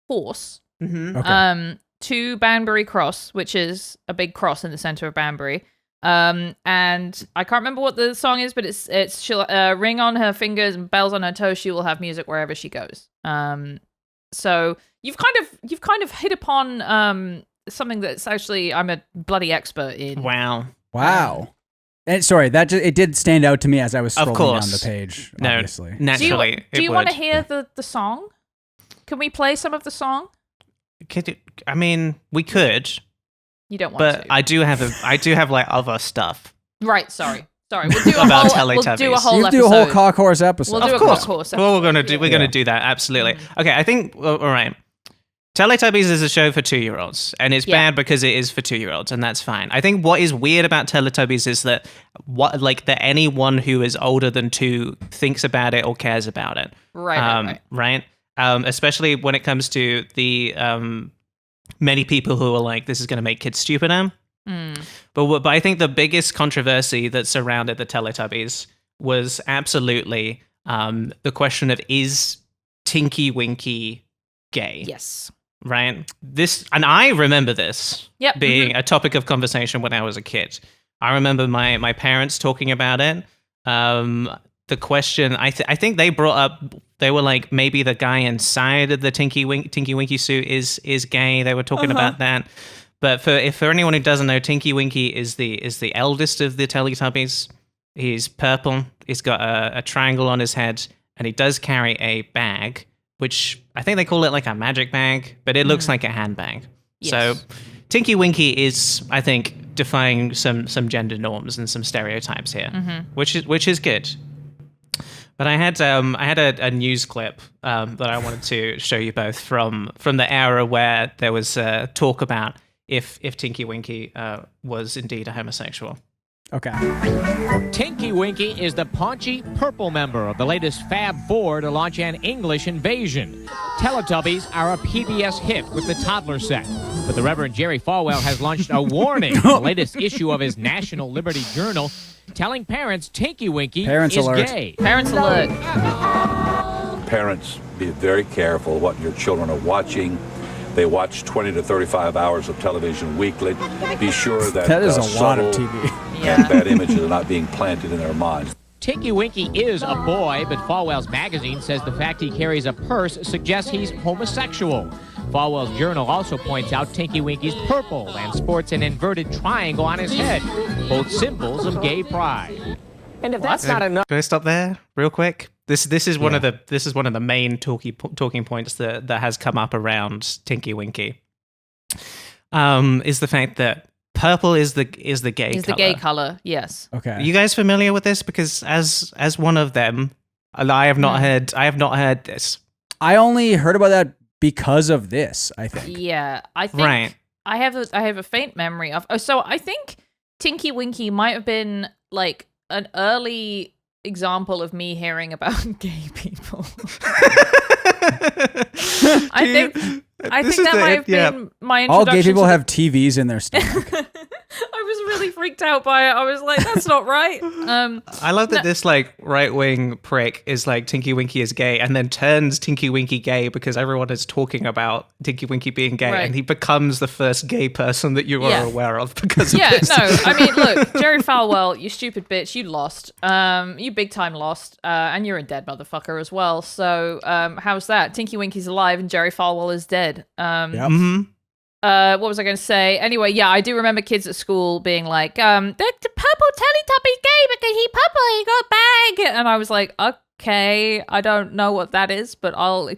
C: horse,
D: Okay.
C: to Banbury Cross, which is a big cross in the center of Banbury. And I can't remember what the song is, but it's she'll ring on her fingers and bells on her toes. She will have music wherever she goes. So you've kind of hit upon something that's actually I'm a bloody expert in.
B: Wow.
D: And sorry, it did stand out to me as I was
B: Of
D: scrolling
B: course.
D: down the page.
B: No,
D: Obviously.
B: naturally.
C: Do you want to hear the song? Can we play some of the song?
B: I mean, we could,
C: You don't want
B: but
C: to.
B: I do have like other stuff.
C: Right, sorry. We'll do a
B: About
C: whole
B: Teletubbies.
C: whole
D: You
C: episode.
D: do a whole cock horse episode.
C: We'll do
B: Of
C: a
B: course.
C: cock horse
B: Well, we're
C: episode,
B: gonna do
C: yeah.
B: that absolutely. Okay, I think all right. Teletubbies is a show for 2-year-olds, and it's bad because it is for 2-year-olds, and that's fine. I think what is weird about Teletubbies is that that anyone who is older than 2 thinks about it or cares about it.
C: Right.
B: Especially when it comes to the many people who are like, this is going to make kids stupider. But I think the biggest controversy that surrounded the Teletubbies was absolutely the question of, is Tinky Winky gay?
C: Yes.
B: Right? And I remember this being a topic of conversation when I was a kid. I remember my parents talking about it. The question, I think they brought up, they were like, maybe the guy inside of the Tinky Winky suit is gay. They were talking about that. But for anyone who doesn't know, Tinky Winky is the eldest of the Teletubbies. He's purple. He's got a triangle on his head, and he does carry a bag, which I think they call it like a magic bag, but it looks like a handbag.
C: Yes.
B: So Tinky Winky is, I think, defying some gender norms and some stereotypes here, which is good. But I had a news clip that I wanted to show you both from the era where there was talk about if Tinky Winky was indeed a homosexual.
D: Okay.
E: Tinky Winky is the paunchy purple member of the latest Fab Four to launch an English invasion. Teletubbies are a PBS hit with the toddler set. But the Reverend Jerry Falwell has launched a warning in the latest issue of his National Liberty Journal, telling parents Tinky Winky is gay.
C: Parents alert.
F: Parents, be very careful what your children are watching. They watch 20 to 35 hours of television weekly. Be sure that
D: is a lot of
F: subtle
D: TV.
F: and bad images are not being planted in their minds.
E: Tinky Winky is a boy, but Falwell's magazine says the fact he carries a purse suggests he's homosexual. Falwell's journal also points out Tinky Winky's purple and sports an inverted triangle on his head, both symbols of gay pride. And if that's not enough,
B: Can I stop there real quick? This is one of the main talking points that has come up around Tinky Winky. Is the fact that purple is the gay color.
C: Is the gay color? Yes.
D: Okay.
B: Are you guys familiar with this? Because as one of them, I have not heard this.
D: I only heard about that because of this, I think.
C: Yeah, I think
B: Right.
C: I have a faint memory of. Oh, so I think Tinky Winky might have been like an early example of me hearing about gay people. I think that might have been my introduction.
D: All gay people
C: to
D: have TVs in their stomach.
C: I was really freaked out by it. I was like, that's not right.
B: I love that this like right-wing prick is like Tinky Winky is gay and then turns Tinky Winky gay because everyone is talking about Tinky Winky being gay, and he becomes the first gay person that you are aware of because of this.
C: I mean, look, Jerry Falwell, you stupid bitch, you lost. You big time lost, and you're a dead motherfucker as well. So how's that? Tinky Winky's alive and Jerry Falwell is dead.
D: Yep.
C: What was I going to say? Anyway, yeah, I do remember kids at school being like, the purple Teletubby gay because he purple, he got bag. And I was like, okay, I don't know what that is, but I'll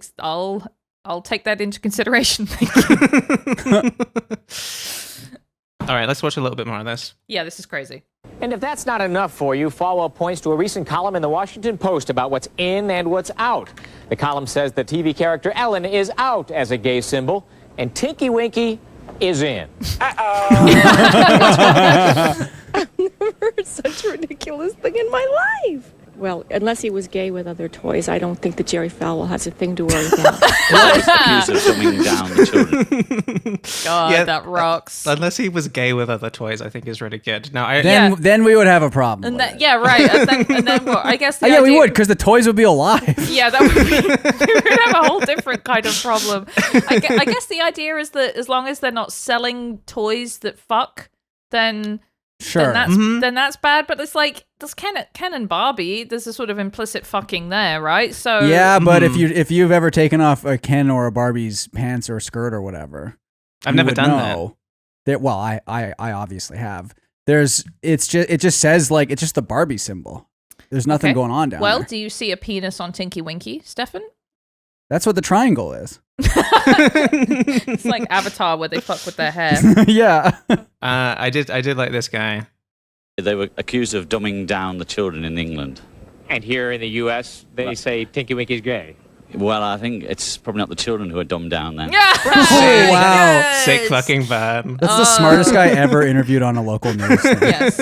C: take that into consideration. Thank you.
B: All right, let's watch a little bit more of this.
C: Yeah, this is crazy.
E: and if that's not enough for you, Falwell points to a recent column in the Washington Post about what's in and what's out. The column says the TV character Ellen is out as a gay symbol, and Tinky Winky is in.
G: I've never heard such a ridiculous thing in my life. Well, unless he was gay with other toys, I don't think that Jerry Falwell has a thing to worry about.
H: Accused of dumbing down the children.
C: God,
B: Yeah,
C: that rocks.
B: Unless he was gay with other toys, I think is really good. No,
D: Then we would have a problem.
C: And
D: with
C: that,
D: it.
C: yeah, right. And then what? I guess. The
D: Yeah, we
C: idea-
D: would, because the toys would be alive.
C: Yeah, that would be, we would have a whole different kind of problem. I guess the idea is that as long as they're not selling toys that fuck, then
D: Sure.
C: then that's bad. But it's like there's Ken and Barbie. There's a sort of implicit fucking there, right? So
D: Yeah, but if you've ever taken off a Ken or a Barbie's pants or skirt or whatever,
B: I've
D: you
B: never
D: would
B: done
D: know that. Well, I obviously have. It just says like it's just the Barbie symbol. There's nothing
C: Okay.
D: going on down
C: Well,
D: there.
C: do you see a penis on Tinky Winky, Stefan?
D: That's what the triangle is.
C: It's like Avatar where they fuck with their hair.
D: Yeah.
B: I did like this guy.
H: They were accused of dumbing down the children in England.
E: And here in the U.S., they say Tinky Winky's gay.
H: Well, I think it's probably not the children who are dumbed down then.
D: Oh, wow.
B: Sick fucking burn.
D: That's the smartest guy ever interviewed on a local news thing.
C: Yes.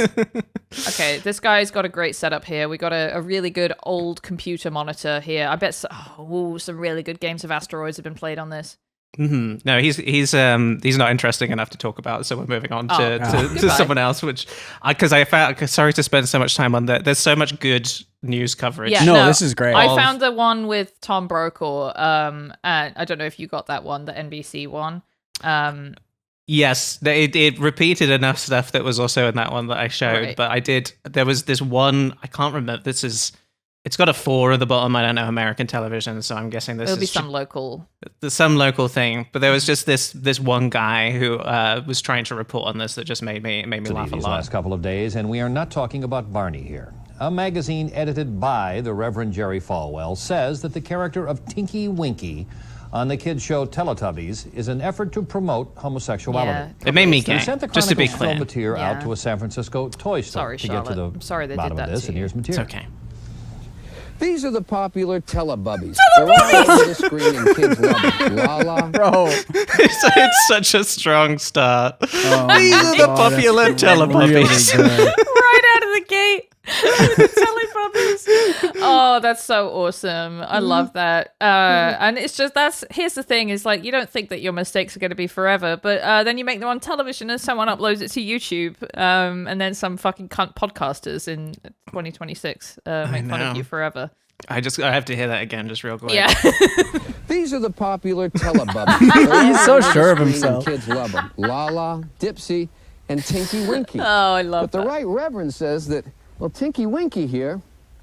C: Okay, this guy's got a great setup here. We got a really good old computer monitor here. I bet some really good games of asteroids have been played on this.
B: Mm-hmm. No, he's not interesting enough to talk about, so we're moving on to someone else. Which, because I found, sorry to spend so much time on that. There's so much good news coverage.
C: Yeah,
D: No, this is great.
C: I found the one with Tom Brokaw. And I don't know if you got that one, the NBC one.
B: Yes, it repeated enough stuff that was also in that one that I showed.
C: Right.
B: But I did. There was this one. I can't remember. It's got a 4 at the bottom. I don't know American television, so I'm guessing this
C: It'll be
B: is
C: some local
B: thing. But there was just this one guy who was trying to report on this that just made me laugh a
I: These
B: lot.
I: last couple of days, and we are not talking about Barney here. A magazine edited by the Reverend Jerry Falwell says that the character of Tinky Winky on the kids show Teletubbies is an effort to promote homosexuality.
B: It made me
I: They
B: gay,
I: sent the
B: just to be
I: Chronicles
B: clear.
I: film material
C: Yeah.
I: out to a San Francisco toy store
C: Sorry,
I: to get to
C: Charlotte.
I: the
C: I'm sorry they
I: bottom
C: did
I: of
C: that
I: this,
C: to
I: and
C: you.
I: here's
B: It's
I: material.
B: okay.
J: These are the popular Teletubbies. They're all over the screen and kids love them. La la.
D: Bro.
B: It's such a strong start. These are the
D: God,
B: popular
D: that's really
B: Teletubbies.
D: good.
C: right out of the gate. The Teletubbies. Oh, that's so awesome. I love that. And it's just, here's the thing, is like, you don't think that your mistakes are going to be forever, but then you make them on television and someone uploads it to YouTube, and then some fucking cunt podcasters in 2026 make fun
B: know.
C: of you forever.
B: I have to hear that again, just real quick.
C: Yeah.
J: These are the popular Teletubbies.
D: He's so sure of
J: And
D: himself.
J: kids love them. La la, Dipsy, and Tinky Winky.
C: Oh, I love
J: But the
C: that.
J: right reverend says that, well, Tinky Winky here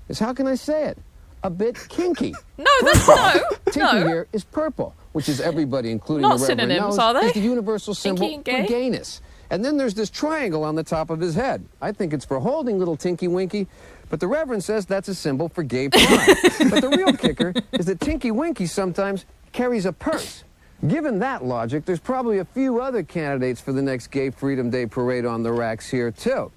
J: is, how can I say it, a bit kinky.
C: No, that's no.
J: Tinky
C: No.
J: here is purple, which is everybody, including
C: Not
J: the reverend
C: synonyms,
J: knows,
C: are they?
J: is the universal
C: Tinky
J: symbol
C: and gay?
J: for gayness. And then there's this triangle on the top of his head. I think it's for holding little Tinky Winky, but the reverend says that's a symbol for gay pride. But the real kicker is that Tinky Winky sometimes carries a purse. Given that logic, there's probably a few other candidates for the next Gay Freedom Day parade on the racks here, too.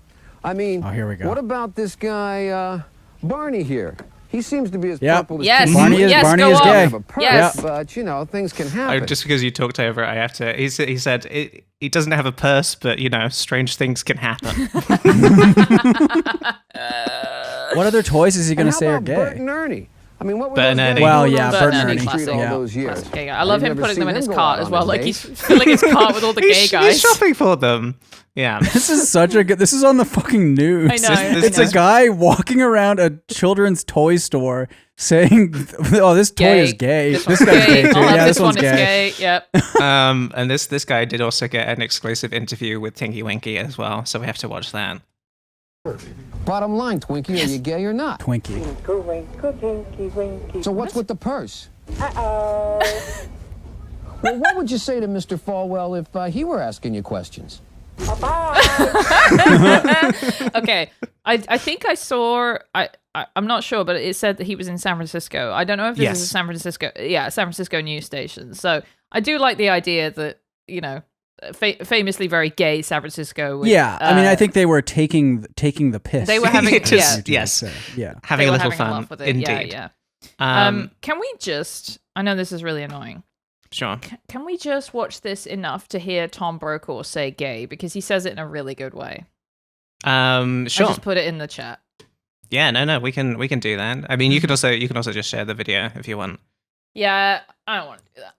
J: I mean,
D: here we go.
J: what about this guy, Barney here? He seems to be as
D: Yep.
J: purple as
C: Yes.
J: Tinky
D: Barney
J: Winky.
D: is,
C: Yes,
D: Barney
C: go
D: is
C: on.
D: gay.
J: Have a purse,
C: Yes.
J: but, you know, things can happen.
B: Just because you talked over it, I have to. He said he doesn't have a purse, but strange things can happen.
D: What other toys is he going
J: And
D: to
J: how
D: say are
J: about Bert
D: gay?
J: and Ernie? I mean, what were
B: Bert
J: those
B: and
J: guys
B: Ernie.
J: doing
D: Well,
J: on
D: yeah,
J: Sesame
D: Bert and
J: Street
D: Ernie.
C: Classic.
J: all
D: Yeah.
J: those years?
C: Classic gay guy. I love
J: I've
C: him
J: never
C: putting them
J: seen
C: in his
J: them go
C: cart
J: out
C: as
J: on
C: well.
J: a
C: Like
J: date.
C: he's filling his cart with all the gay guys.
B: He's shopping for them. Yeah.
D: This is such a good. This is on the fucking news.
C: I know.
D: It's a guy walking around a children's toy store saying, "Oh, this toy is gay.
C: This
D: This
C: one's
D: guy's
C: gay.
D: gay too.
C: I'll have
D: Yeah,
C: this
D: this one's
C: one is
D: gay."
C: gay. Yep.
B: And this guy did also get an exclusive interview with Tinky Winky as well, so we have to watch that.
J: Bottom line, Twinkie, are you gay or not?
D: Twinkie.
J: So what's with the purse? Uh-oh. Well, what would you say to Mr. Falwell if he were asking you questions?
C: Okay. I think I saw. I'm not sure, but it said that he was in San Francisco. I don't know if this is a San Francisco news station. So I do like the idea that, you know, famously very gay San Francisco. With,
D: I mean, I think they were taking the piss.
C: They were having
B: yes,
D: yeah,
B: having a little
C: having
B: fun.
C: laugh with it.
B: Indeed.
C: Yeah.
B: Um,
C: Can we just? I know this is really annoying.
B: Sure.
C: Can we just watch this enough to hear Tom Brokaw say gay, because he says it in a really good way?
B: Sure.
C: I just put it in the chat.
B: Yeah, no, we can do that. I mean, you can also just share the video if you want.
C: Yeah, I don't want to do that.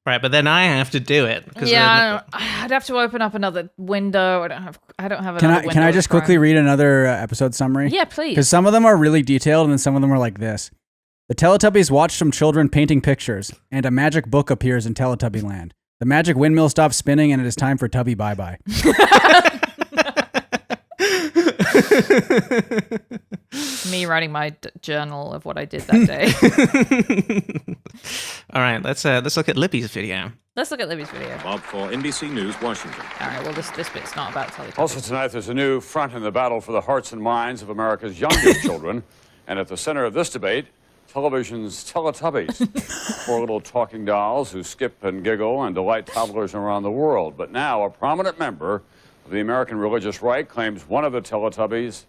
B: Right, but then I have to do it.
C: Yeah, I'd have to open up another window. I don't have another window.
D: Can I just
C: in Chrome.
D: quickly read another episode summary?
C: Yeah, please.
D: Because some of them are really detailed, and then some of them are like this. The Teletubbies watch some children painting pictures, and a magic book appears in Teletubby Land. The magic windmill stops spinning, and it is time for Tubby bye-bye.
C: Me writing my journal of what I did that day.
B: All right, let's look at Libby's video.
C: Let's look at Libby's video.
K: Bob for NBC News, Washington.
C: All right, well, this bit's not about Teletubbies.
K: Also tonight, there's a new front in the battle for the hearts and minds of America's youngest children. And at the center of this debate, television's Teletubbies. 4 little talking dolls who skip and giggle and delight toddlers around the world. But now, a prominent member of the American religious right claims one of the Teletubbies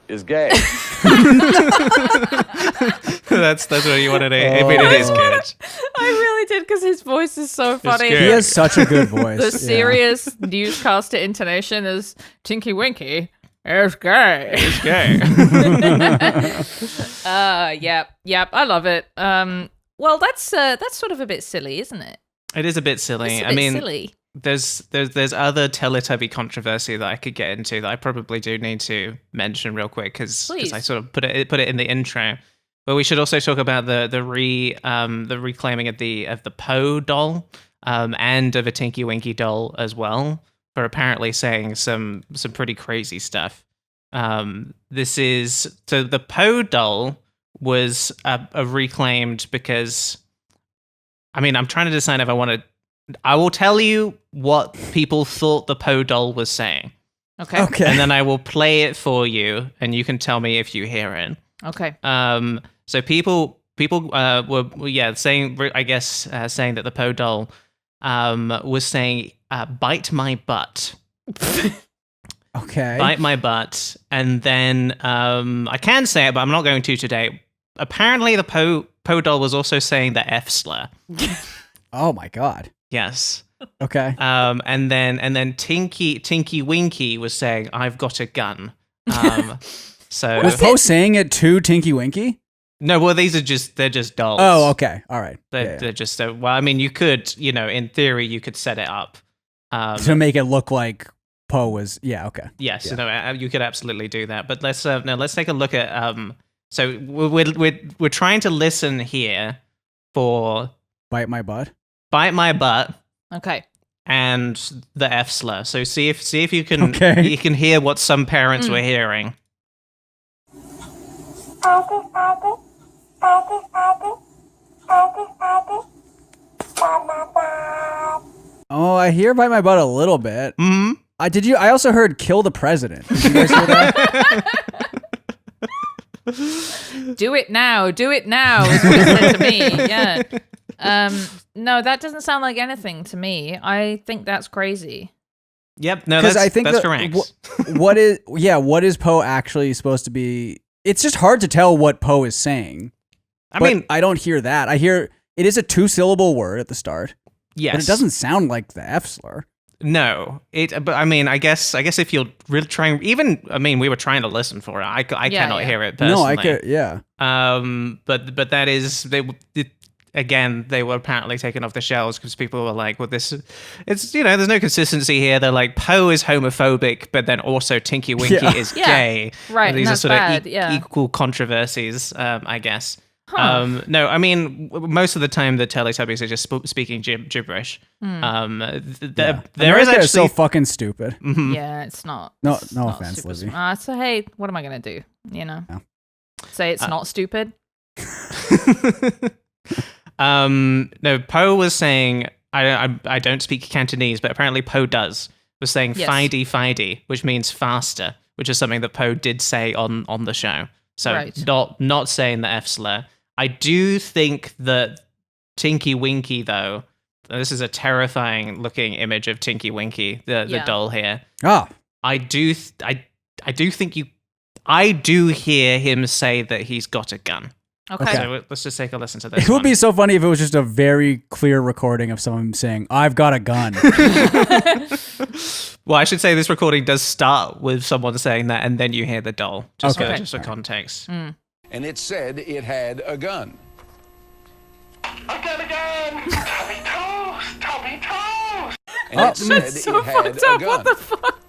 K: is gay.
B: that's what you want to do. I mean, it is good.
C: I really did because his voice is so funny.
B: good.
D: He has such a good voice.
C: The serious newscaster intonation is Tinky Winky is gay.
B: It's gay.
C: Yep. I love it. Well, that's sort of a bit silly, isn't it?
B: It is a bit silly.
C: It's a
B: I
C: bit
B: mean,
C: silly.
B: there's other Teletubby controversy that I could get into that I probably do need to mention real quick because I sort of put it in the intro. But we should also talk about the reclaiming of the Poe doll and of a Tinky Winky doll as well, for apparently saying some pretty crazy stuff. This is so the Poe doll was a reclaimed because, I mean, I'm trying to decide if I want to. I will tell you what people thought the Poe doll was saying.
C: Okay.
B: And then I will play it for you, and you can tell me if you hear it.
C: Okay.
B: So people were saying, I guess, saying that the Poe doll was saying, "Bite my butt."
D: Okay.
B: Bite my butt, and then I can say it, but I'm not going to today. Apparently, the Poe doll was also saying the F slur.
D: Oh my god.
B: Yes.
D: Okay.
B: And then Tinky Winky was saying, "I've got a gun." So
D: was Poe saying it to Tinky Winky?
B: No, well, they're just dolls.
D: Oh, okay. All right.
B: They're just so. Well, I mean, you could, in theory, you could set it up
D: to make it look like Poe was. Yeah. Okay.
B: Yes,
D: Yeah.
B: no, you could absolutely do that. But let's take a look at. So we're trying to listen here for
D: Bite my butt.
B: Bite my butt.
C: Okay.
B: And the F slur. So see if you can
D: Okay.
B: hear what some parents were hearing.
D: Oh, I hear "bite my butt" a little bit.
B: Mm-hmm.
D: I also heard "kill the president." Did you guys hear that?
C: Do it now is what he said to me. Yeah. No, that doesn't sound like anything to me. I think that's crazy.
B: Yep. No, that's correct.
D: What is Poe actually supposed to be? It's just hard to tell what Poe is saying.
B: I mean,
D: I don't hear that. I hear it is a 2-syllable word at the start.
B: Yes.
D: But it doesn't sound like the F slur.
B: No, but I mean, I guess if you're really trying, we were trying to listen for it. I cannot hear it personally.
D: No, I could, yeah.
B: But that is they were apparently taken off the shelves because people were like, well, there's no consistency here. They're like, Poe is homophobic, but then also Tinky Winky is gay.
C: Right.
B: And these
C: and
B: are sort
C: bad.
B: of equal controversies, I guess.
C: Huh.
B: No, I mean, most of the time the Teletubbies are just speaking gibberish. There is actually
D: so fucking stupid.
C: Yeah, it's not.
D: No
C: it's not
D: offense,
C: super
D: Lizzie.
C: So hey, what am I gonna do?
D: No.
C: Say it's not stupid.
B: No, Poe was saying, I don't speak Cantonese, but apparently Poe was saying "fidey fidey," which means faster, which is something that Poe did say on the show. So
C: Right.
B: not saying the F slur. I do think that Tinky Winky, though, this is a terrifying looking image of Tinky Winky, the doll here.
D: Oh.
B: I do hear him say that he's got a gun.
C: Okay.
B: So let's just take a listen to this.
D: It would be so funny if it was just a very clear recording of someone saying, "I've got a gun."
B: Well, I should say this recording does start with someone saying that, and then you hear the doll, just for context.
J: And it said it had a gun.
A: I've got a gun! Tommy Toast! Tommy Toast!
J: And it said
C: That's so
J: it had
C: fucked
J: a
C: up.
J: gun.
C: What the fuck?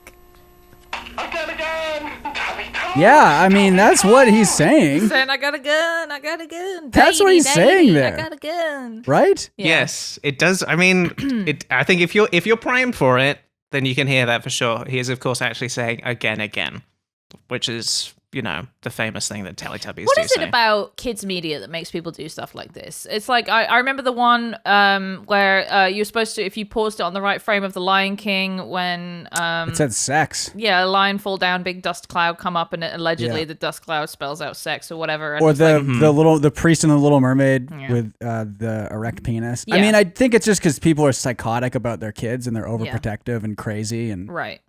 A: I've got a gun! Tommy Toast!
D: Yeah, I mean, that's what he's saying.
C: Saying I got a gun. I got a gun.
D: That's what he's saying there.
C: I got a gun.
D: Right?
C: Yeah.
B: Yes, it does. I mean, I think if you're primed for it, then you can hear that for sure. He is, of course, actually saying again, which is, the famous thing that Teletubbies
C: What
B: do
C: is it
B: say.
C: about kids media that makes people do stuff like this? It's like I remember the one where you're supposed to, if you paused it on the right frame of The Lion King, when
D: It said sex.
C: a lion fall down, big dust cloud come up, and allegedly the dust cloud spells out sex or whatever. And
D: Or
C: it's
D: the priest in The Little Mermaid with the erect penis. I
C: Yeah.
D: mean, I think it's just because people are psychotic about their kids and they're overprotective and crazy. And
C: right.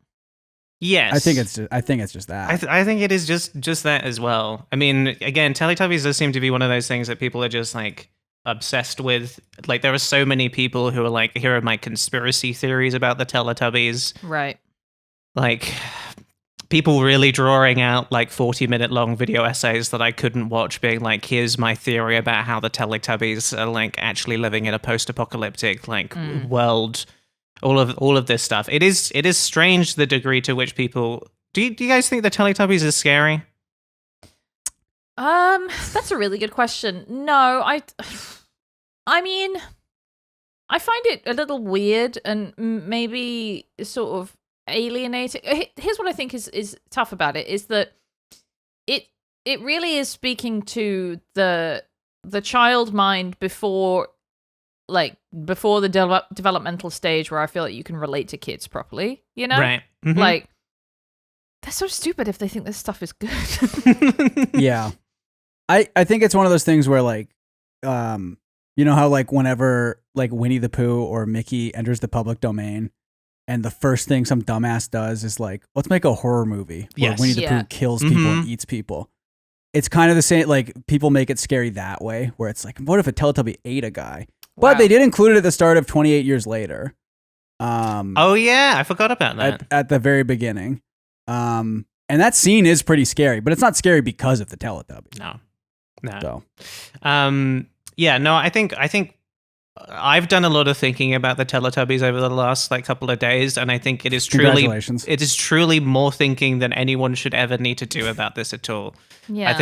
B: Yes.
D: I think it's just that.
B: I think it is just that as well. I mean, again, Teletubbies does seem to be one of those things that people are just like obsessed with. Like, there are so many people who are like, here are my conspiracy theories about the Teletubbies.
C: Right.
B: Like, people really drawing out like 40-minute long video essays that I couldn't watch, being like, here's my theory about how the Teletubbies are like actually living in a post-apocalyptic like world. All of this stuff. It is strange the degree to which people do you guys think the Teletubbies is scary?
C: That's a really good question. No, I mean, I find it a little weird and maybe sort of alienating. Here's what I think is tough about it is that it really is speaking to the child mind before the developmental stage where I feel like you can relate to kids properly, you know?
B: Right. Mm-hmm.
C: Like, they're so stupid if they think this stuff is good.
D: Yeah. I think it's one of those things where like, you know how like whenever like Winnie the Pooh or Mickey enters the public domain and the first thing some dumbass does is like, let's make a horror movie where
B: Yes.
D: Winnie the Pooh kills people and eats people. It's kind of the same, like people make it scary that way where it's like, what if a Teletubby ate a guy? But they did include it at the start of 28 Years Later.
B: Oh yeah, I forgot about that.
D: At the very beginning. And that scene is pretty scary, but it's not scary because of the Teletubbies.
B: No.
D: So.
B: Yeah, no, I think I've done a lot of thinking about the Teletubbies over the last like couple of days, and I think it is truly more thinking than anyone should ever need to do about this at all.
C: Yeah.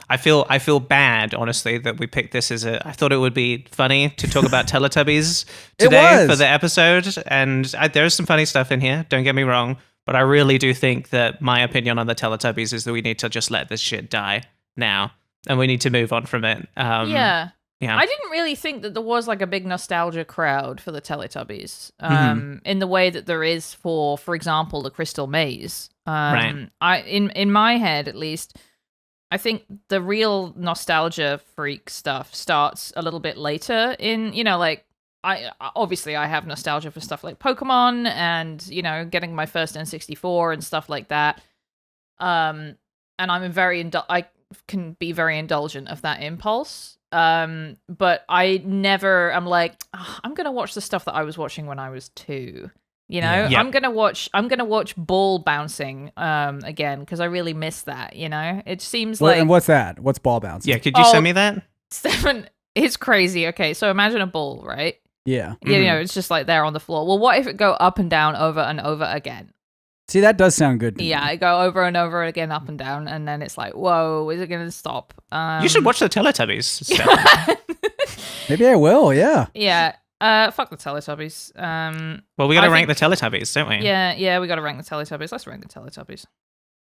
B: I feel bad, honestly, that we picked this as I thought it would be funny to talk about Teletubbies today for the episode, and there's some funny stuff in here, don't get me wrong, but I really do think that my opinion on the Teletubbies is that we need to just let this shit die now, and we need to move on from it.
C: Yeah.
B: Yeah.
C: I didn't really think that there was like a big nostalgia crowd for the Teletubbies, in the way that there is for example, the Crystal Maze.
B: Right.
C: In my head, at least, I think the real nostalgia freak stuff starts a little bit later in, you know, like I have nostalgia for stuff like Pokemon and, you know, getting my first N64 and stuff like that. And I can be very indulgent of that impulse. But I never am like, I'm gonna watch the stuff that I was watching when I was 2. You know,
B: Yeah.
C: I'm gonna watch ball bouncing again because I really miss that. You know, it seems like.
D: And what's that? What's ball bouncing?
B: Yeah, could you send me that?
C: Stefan, it's crazy. Okay, so imagine a ball, right?
D: Yeah.
C: You know, it's just like there on the floor. Well, what if it go up and down over and over again?
D: See, that does sound good to me.
C: Yeah, I go over and over again, up and down, and then it's like, whoa, is it going to stop?
B: You should watch the Teletubbies. Stefan.
D: Maybe I will, yeah.
C: Yeah, fuck the Teletubbies.
B: Well, we got to rank the Teletubbies, don't we?
C: Yeah, we got to rank the Teletubbies. Let's rank the Teletubbies.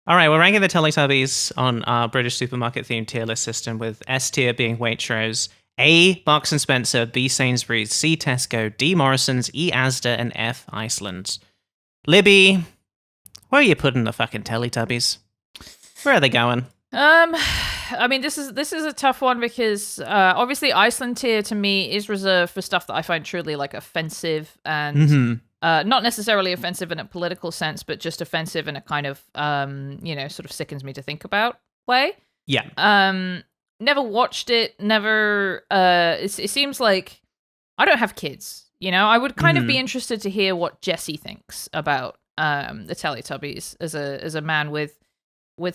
B: All right, we're ranking the Teletubbies on our British supermarket themed tier list system, with S tier being Waitrose, A, Marks and Spencer, B, Sainsbury's, C, Tesco, D, Morrison's, E, Asda, and F, Iceland. Libby, where are you putting the fucking Teletubbies? Where are they going?
C: I mean, this is a tough one because obviously Iceland tier to me is reserved for stuff that I find truly like offensive and not necessarily offensive in a political sense, but just offensive in a kind of you know, sort of sickens me to think about way.
B: Yeah.
C: Never watched it. Never. It seems like I don't have kids. You know, I would kind of be interested to hear what Jesse thinks about the Teletubbies as a man with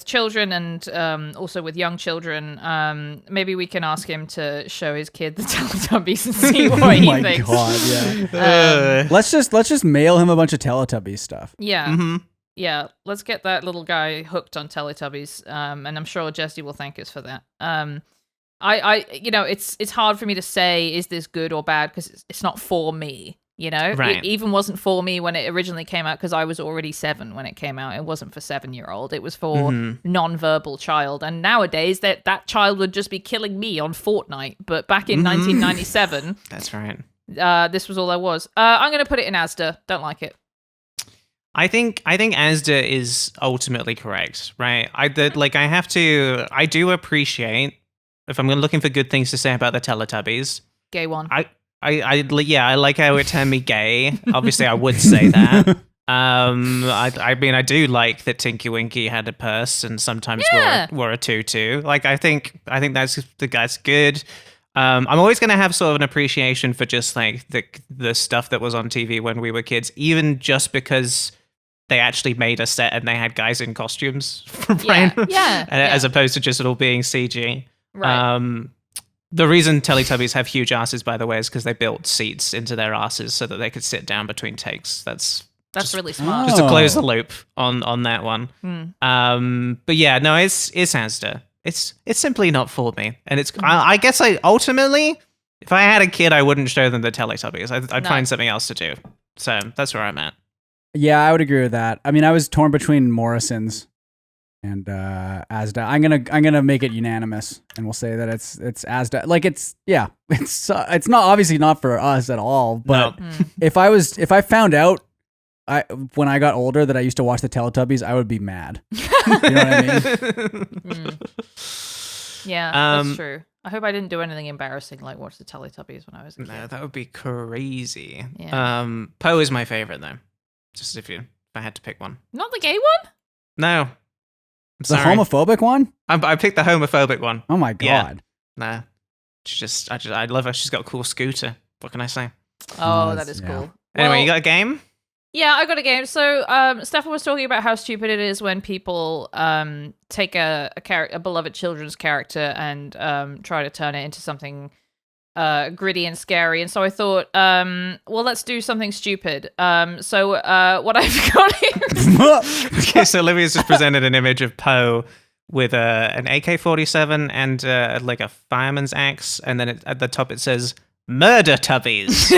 C: children and also with young children. Maybe we can ask him to show his kid the Teletubbies and see what he thinks.
D: Oh my god, yeah. Let's just mail him a bunch of Teletubbies stuff.
C: Yeah. Yeah, let's get that little guy hooked on Teletubbies, and I'm sure Jesse will thank us for that. I you know, it's hard for me to say is this good or bad because it's not for me. You know,
B: right.
C: It even wasn't for me when it originally came out because I was already 7 when it came out. It wasn't for 7-year-old. It was for non-verbal child. And nowadays that child would just be killing me on Fortnite. But back in 1997,
B: that's right.
C: This was all there was. I'm going to put it in Asda. Don't like it.
B: I think Asda is ultimately correct, right? I do appreciate, if I'm looking for good things to say about the Teletubbies,
C: Gay one.
B: I like how it turned me gay. Obviously, I would say that. I mean, I do like that Tinky Winky had a purse and sometimes wore a tutu. Like, I think that's good. I'm always going to have sort of an appreciation for just like the stuff that was on TV when we were kids, even just because they actually made a set and they had guys in costumes for Brian, as opposed to just it all being CG.
C: Right.
B: The reason Teletubbies have huge asses, by the way, is because they built seats into their asses so that they could sit down between takes. That's
C: really smart.
B: Just to close the loop on that one. But yeah, no, it's Asda. It's simply not for me, and it's. I guess ultimately, if I had a kid, I wouldn't show them the Teletubbies. I'd find something else to do. So that's where I'm at.
D: Yeah, I would agree with that. I mean, I was torn between Morrison's and Asda. I'm gonna make it unanimous, and we'll say that it's Asda. Like it's not obviously not for us at all. But if I found out when I got older that I used to watch the Teletubbies, I would be mad. You know what I mean?
C: Yeah, that's true. I hope I didn't do anything embarrassing like watch the Teletubbies when I was a kid.
B: No, that would be crazy.
C: Yeah.
B: Poe is my favorite though. Just if I had to pick one.
C: Not the gay one?
B: No.
D: The homophobic one?
B: I picked the homophobic one.
D: Oh my god.
B: Yeah. Nah. I love her. She's got a cool scooter. What can I say?
C: Oh, that is cool.
B: Anyway, you got a game?
C: Yeah, I got a game. So, Stefan was talking about how stupid it is when people take a beloved children's character and try to turn it into something gritty and scary. And so I thought, well, let's do something stupid. So what I've got here.
B: Okay, so Olivia's just presented an image of Poe with an AK-47 and like a fireman's axe, and then at the top it says "Murder Tubbies."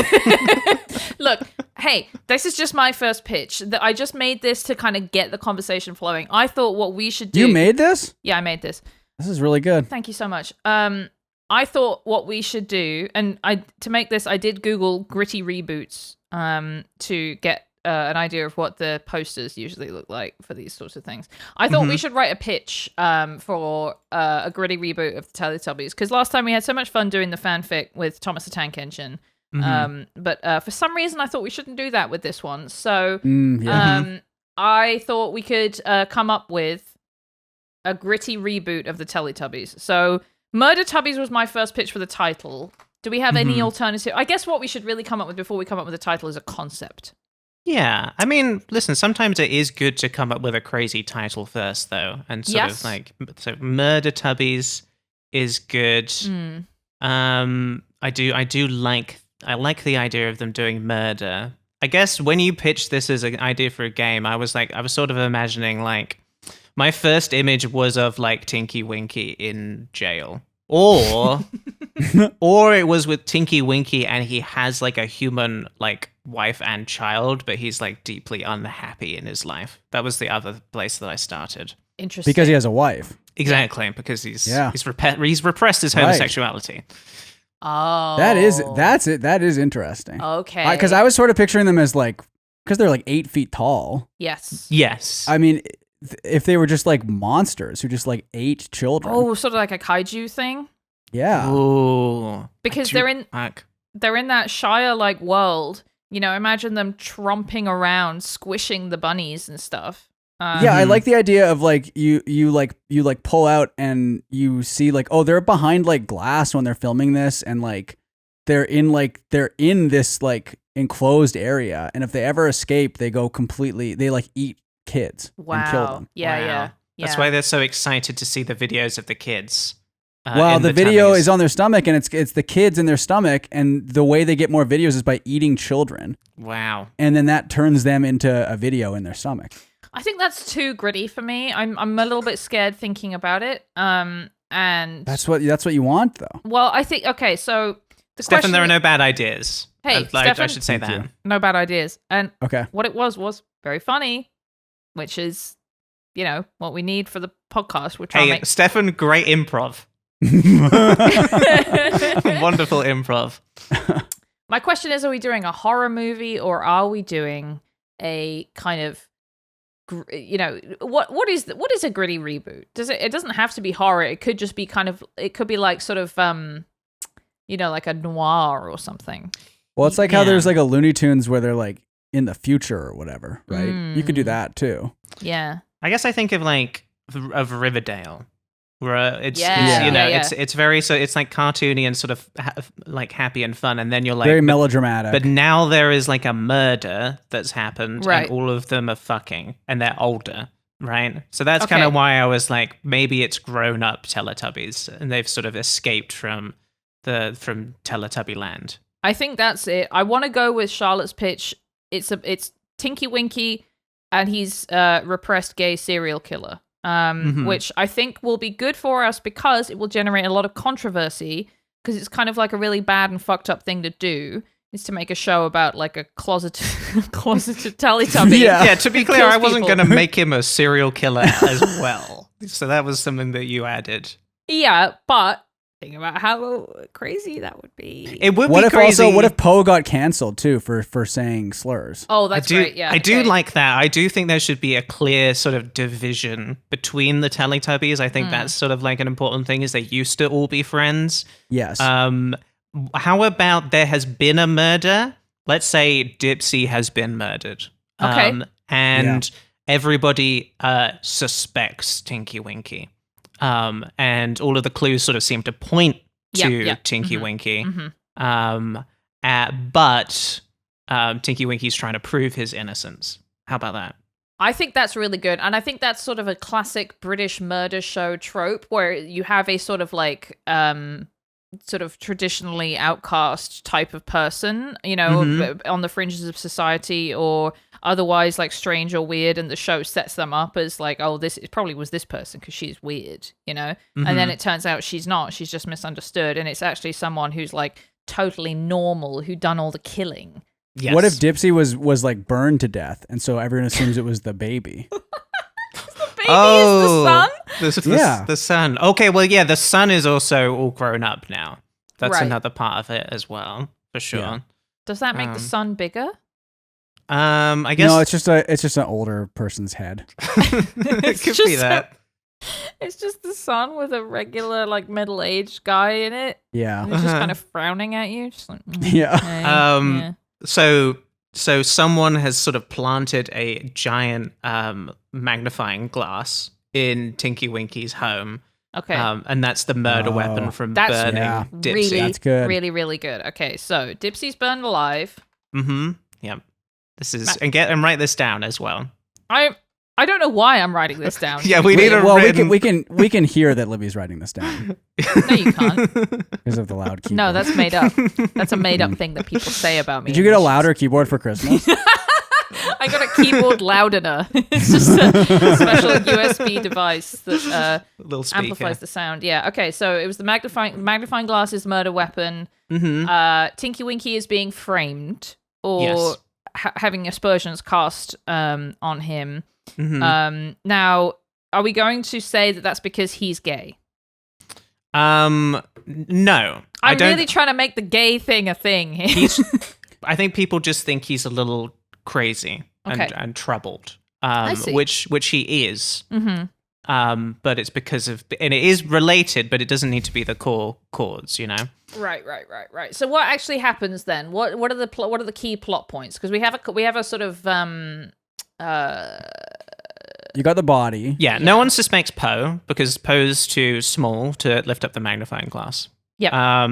C: Look, hey, this is just my first pitch. I just made this to kind of get the conversation flowing. I thought what we should do.
D: You made this?
C: Yeah, I made this.
D: This is really good.
C: Thank you so much. I thought what we should do, and to make this, I did Google gritty reboots to get an idea of what the posters usually look like for these sorts of things. I thought we should write a pitch for a gritty reboot of the Teletubbies, because last time we had so much fun doing the fanfic with Thomas the Tank Engine. But for some reason, I thought we shouldn't do that with this one. So I thought we could come up with a gritty reboot of the Teletubbies. So Murder Tubbies was my first pitch for the title. Do we have any alternative? I guess what we should really come up with before we come up with a title is a concept.
B: Yeah, I mean, listen, sometimes it is good to come up with a crazy title first, though, and sort of like, so Murder Tubbies is good. I like the idea of them doing murder. I guess when you pitched this as an idea for a game, I was sort of imagining like, my first image was of like Tinky Winky in jail, or it was with Tinky Winky and he has like a human like wife and child, but he's like deeply unhappy in his life. That was the other place that I started.
C: Interesting.
D: Because he has a wife.
B: Exactly, because he's repressed his homosexuality.
C: Oh,
D: that is interesting.
C: Okay,
D: because I was sort of picturing them as like, because they're like 8 feet tall.
C: Yes.
D: I mean, if they were just like monsters who just like ate children.
C: Oh, sort of like a kaiju thing.
D: Yeah.
B: Oh,
C: because they're in that Shire like world. You know, imagine them tromping around, squishing the bunnies and stuff.
D: Yeah, I like the idea of like you pull out and you see like, oh, they're behind like glass when they're filming this, and like they're in this like enclosed area, and if they ever escape, they like eat kids and kill them.
C: Yeah.
B: That's why they're so excited to see the videos of the kids.
D: Well, the video is on their stomach, and it's the kids in their stomach, and the way they get more videos is by eating children.
B: Wow.
D: And then that turns them into a video in their stomach.
C: I think that's too gritty for me. I'm a little bit scared thinking about it. And
D: that's what you want, though.
C: Well, I think so.
B: Stefan, there are no bad ideas.
C: Hey,
B: Stefan, I should say that.
C: No bad ideas. And
D: okay,
C: what it was very funny, which is, what we need for the podcast. We're
B: Stefan, great improv. Wonderful improv.
C: My question is, are we doing a horror movie or are we doing a kind of, what is a gritty reboot? It doesn't have to be horror. It could just be it could be like sort of like a noir or something.
D: Well, it's like how there's like a Looney Tunes where they're like in the future or whatever, right? You could do that too.
C: Yeah.
B: I guess I think of like of Riverdale, where it's very it's like cartoony and sort of like happy and fun, and then you're like
D: very melodramatic.
B: But now there is like a murder that's happened,
C: Right.
B: and all of them are fucking, and they're older, right? So that's kind of why I was like, maybe it's grown up Teletubbies, and they've sort of escaped from Teletubby land.
C: I think that's it. I want to go with Charlotte's pitch. It's Tinky Winky, and he's a repressed gay serial killer, which I think will be good for us because it will generate a lot of controversy, because it's kind of like a really bad and fucked up thing to do, is to make a show about like a closeted Teletubby.
B: Yeah, to be clear,
C: Kills
B: I wasn't
C: people.
B: going to make him a serial killer as well. So that was something that you added.
C: Yeah, but think about how crazy that would be.
B: It would
D: What
B: be
D: if
B: crazy.
D: also, what if Poe got canceled too for saying slurs?
C: Oh, that's right. Yeah,
B: I do
C: okay.
B: like that. I do think there should be a clear sort of division between the Teletubbies. I think that's sort of like an important thing, is they used to all be friends.
D: Yes.
B: How about there has been a murder? Let's say Dipsy has been murdered.
C: Okay.
B: And everybody suspects Tinky Winky. And all of the clues sort of seem to point to Tinky Winky. But Tinky Winky's trying to prove his innocence. How about that?
C: I think that's really good. And I think that's sort of a classic British murder show trope where you have a sort of like sort of traditionally outcast type of person, you know, on the fringes of society or otherwise like strange or weird, and the show sets them up as like, oh, it probably was this person because she's weird, you know? And then it turns out she's not, she's just misunderstood, and it's actually someone who's like totally normal who done all the killing.
B: Yes.
D: What if Dipsy was like burned to death, and so everyone assumes it was the baby?
C: Baby is the son?
B: The son. Okay, well, yeah, the son is also all grown up now. That's
C: Right.
B: another part of it as well, for sure.
D: Yeah.
C: Does that make the son bigger?
B: I guess
D: No, it's just an older person's head.
B: it could be that.
C: It's just the son with a regular like middle-aged guy in it.
D: Yeah.
C: And he's just kind of frowning at you. Just like,
D: Yeah.
C: okay, yeah.
B: So someone has sort of planted a giant magnifying glass in Tinky Winky's home.
C: Okay.
B: And that's the murder weapon from
C: That's
B: burning
D: Yeah.
B: Dipsy.
C: really,
D: That's good.
C: really, really good. Okay, so Dipsy's burned alive.
B: Yep. This is and write this down as well.
C: I don't know why I'm writing this down.
B: Yeah, we need a written...
D: we can hear that Libby's writing this down
C: No, you can't.
D: because of the loud keyboard.
C: No, that's made up. That's a made up thing that people say about me.
D: Did you get a louder keyboard for Christmas?
C: I got a keyboard loudener. It's just a special USB device that
B: little speaker.
C: amplifies the sound. Yeah. Okay. So it was the magnifying glass's murder weapon. Tinky Winky is being framed or
B: Yes.
C: having aspersions cast on him. Now, are we going to say that that's because he's gay?
B: No.
C: I'm really trying to make the gay thing a thing here.
B: I think people just think he's a little crazy and troubled,
C: I see.
B: which he is. But it's because of, and it is related, but it doesn't need to be the core chords, you know.
C: Right. So what actually happens then? What are the key plot points? Because we have a sort of
D: You got the body.
B: Yeah, no one suspects Poe because Poe's too small to lift up the magnifying glass.
C: Yeah.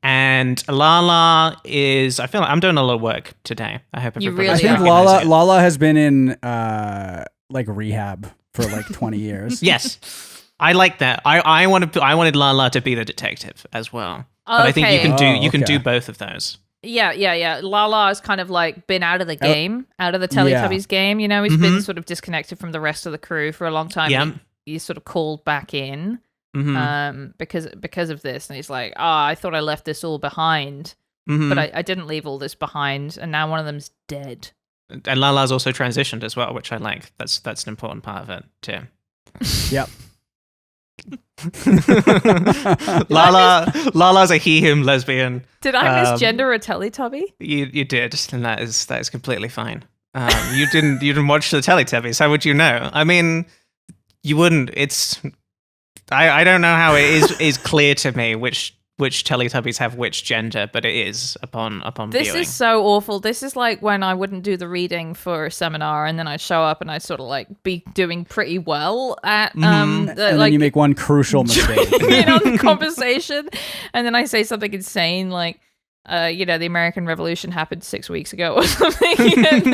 B: And Lala is, I feel like I'm doing a lot of work today. I hope everybody.
C: really
D: I think
B: recognizes it.
D: Lala has been in like rehab for like 20 years.
B: Yes. I like that. I wanted Lala to be the detective as well. But I think you can do both of those.
C: Yeah. Lala has kind of like been out of the game, out of the Teletubbies game. You know, he's been sort of disconnected from the rest of the crew for a long time.
B: Yeah.
C: He's sort of called back in because of this, and he's like, I thought I left this all behind, but I didn't leave all this behind, and now one of them's dead.
B: And Lala's also transitioned as well, which I like. That's an important part of it too.
D: Yep.
B: Lala's a he/him lesbian.
C: Did I misgender a Teletubby?
B: You did, and that is completely fine. You didn't watch the Teletubbies. How would you know? I mean, you wouldn't. It's I don't know how it is clear to me which which Teletubbies have which gender, but it is upon
C: This
B: viewing.
C: is so awful. This is like when I wouldn't do the reading for a seminar, and then I'd show up and I'd sort of like be doing pretty well at
D: and then you make one crucial mistake.
C: in on the conversation, and then I say something insane like, the American Revolution happened 6 weeks ago or something. And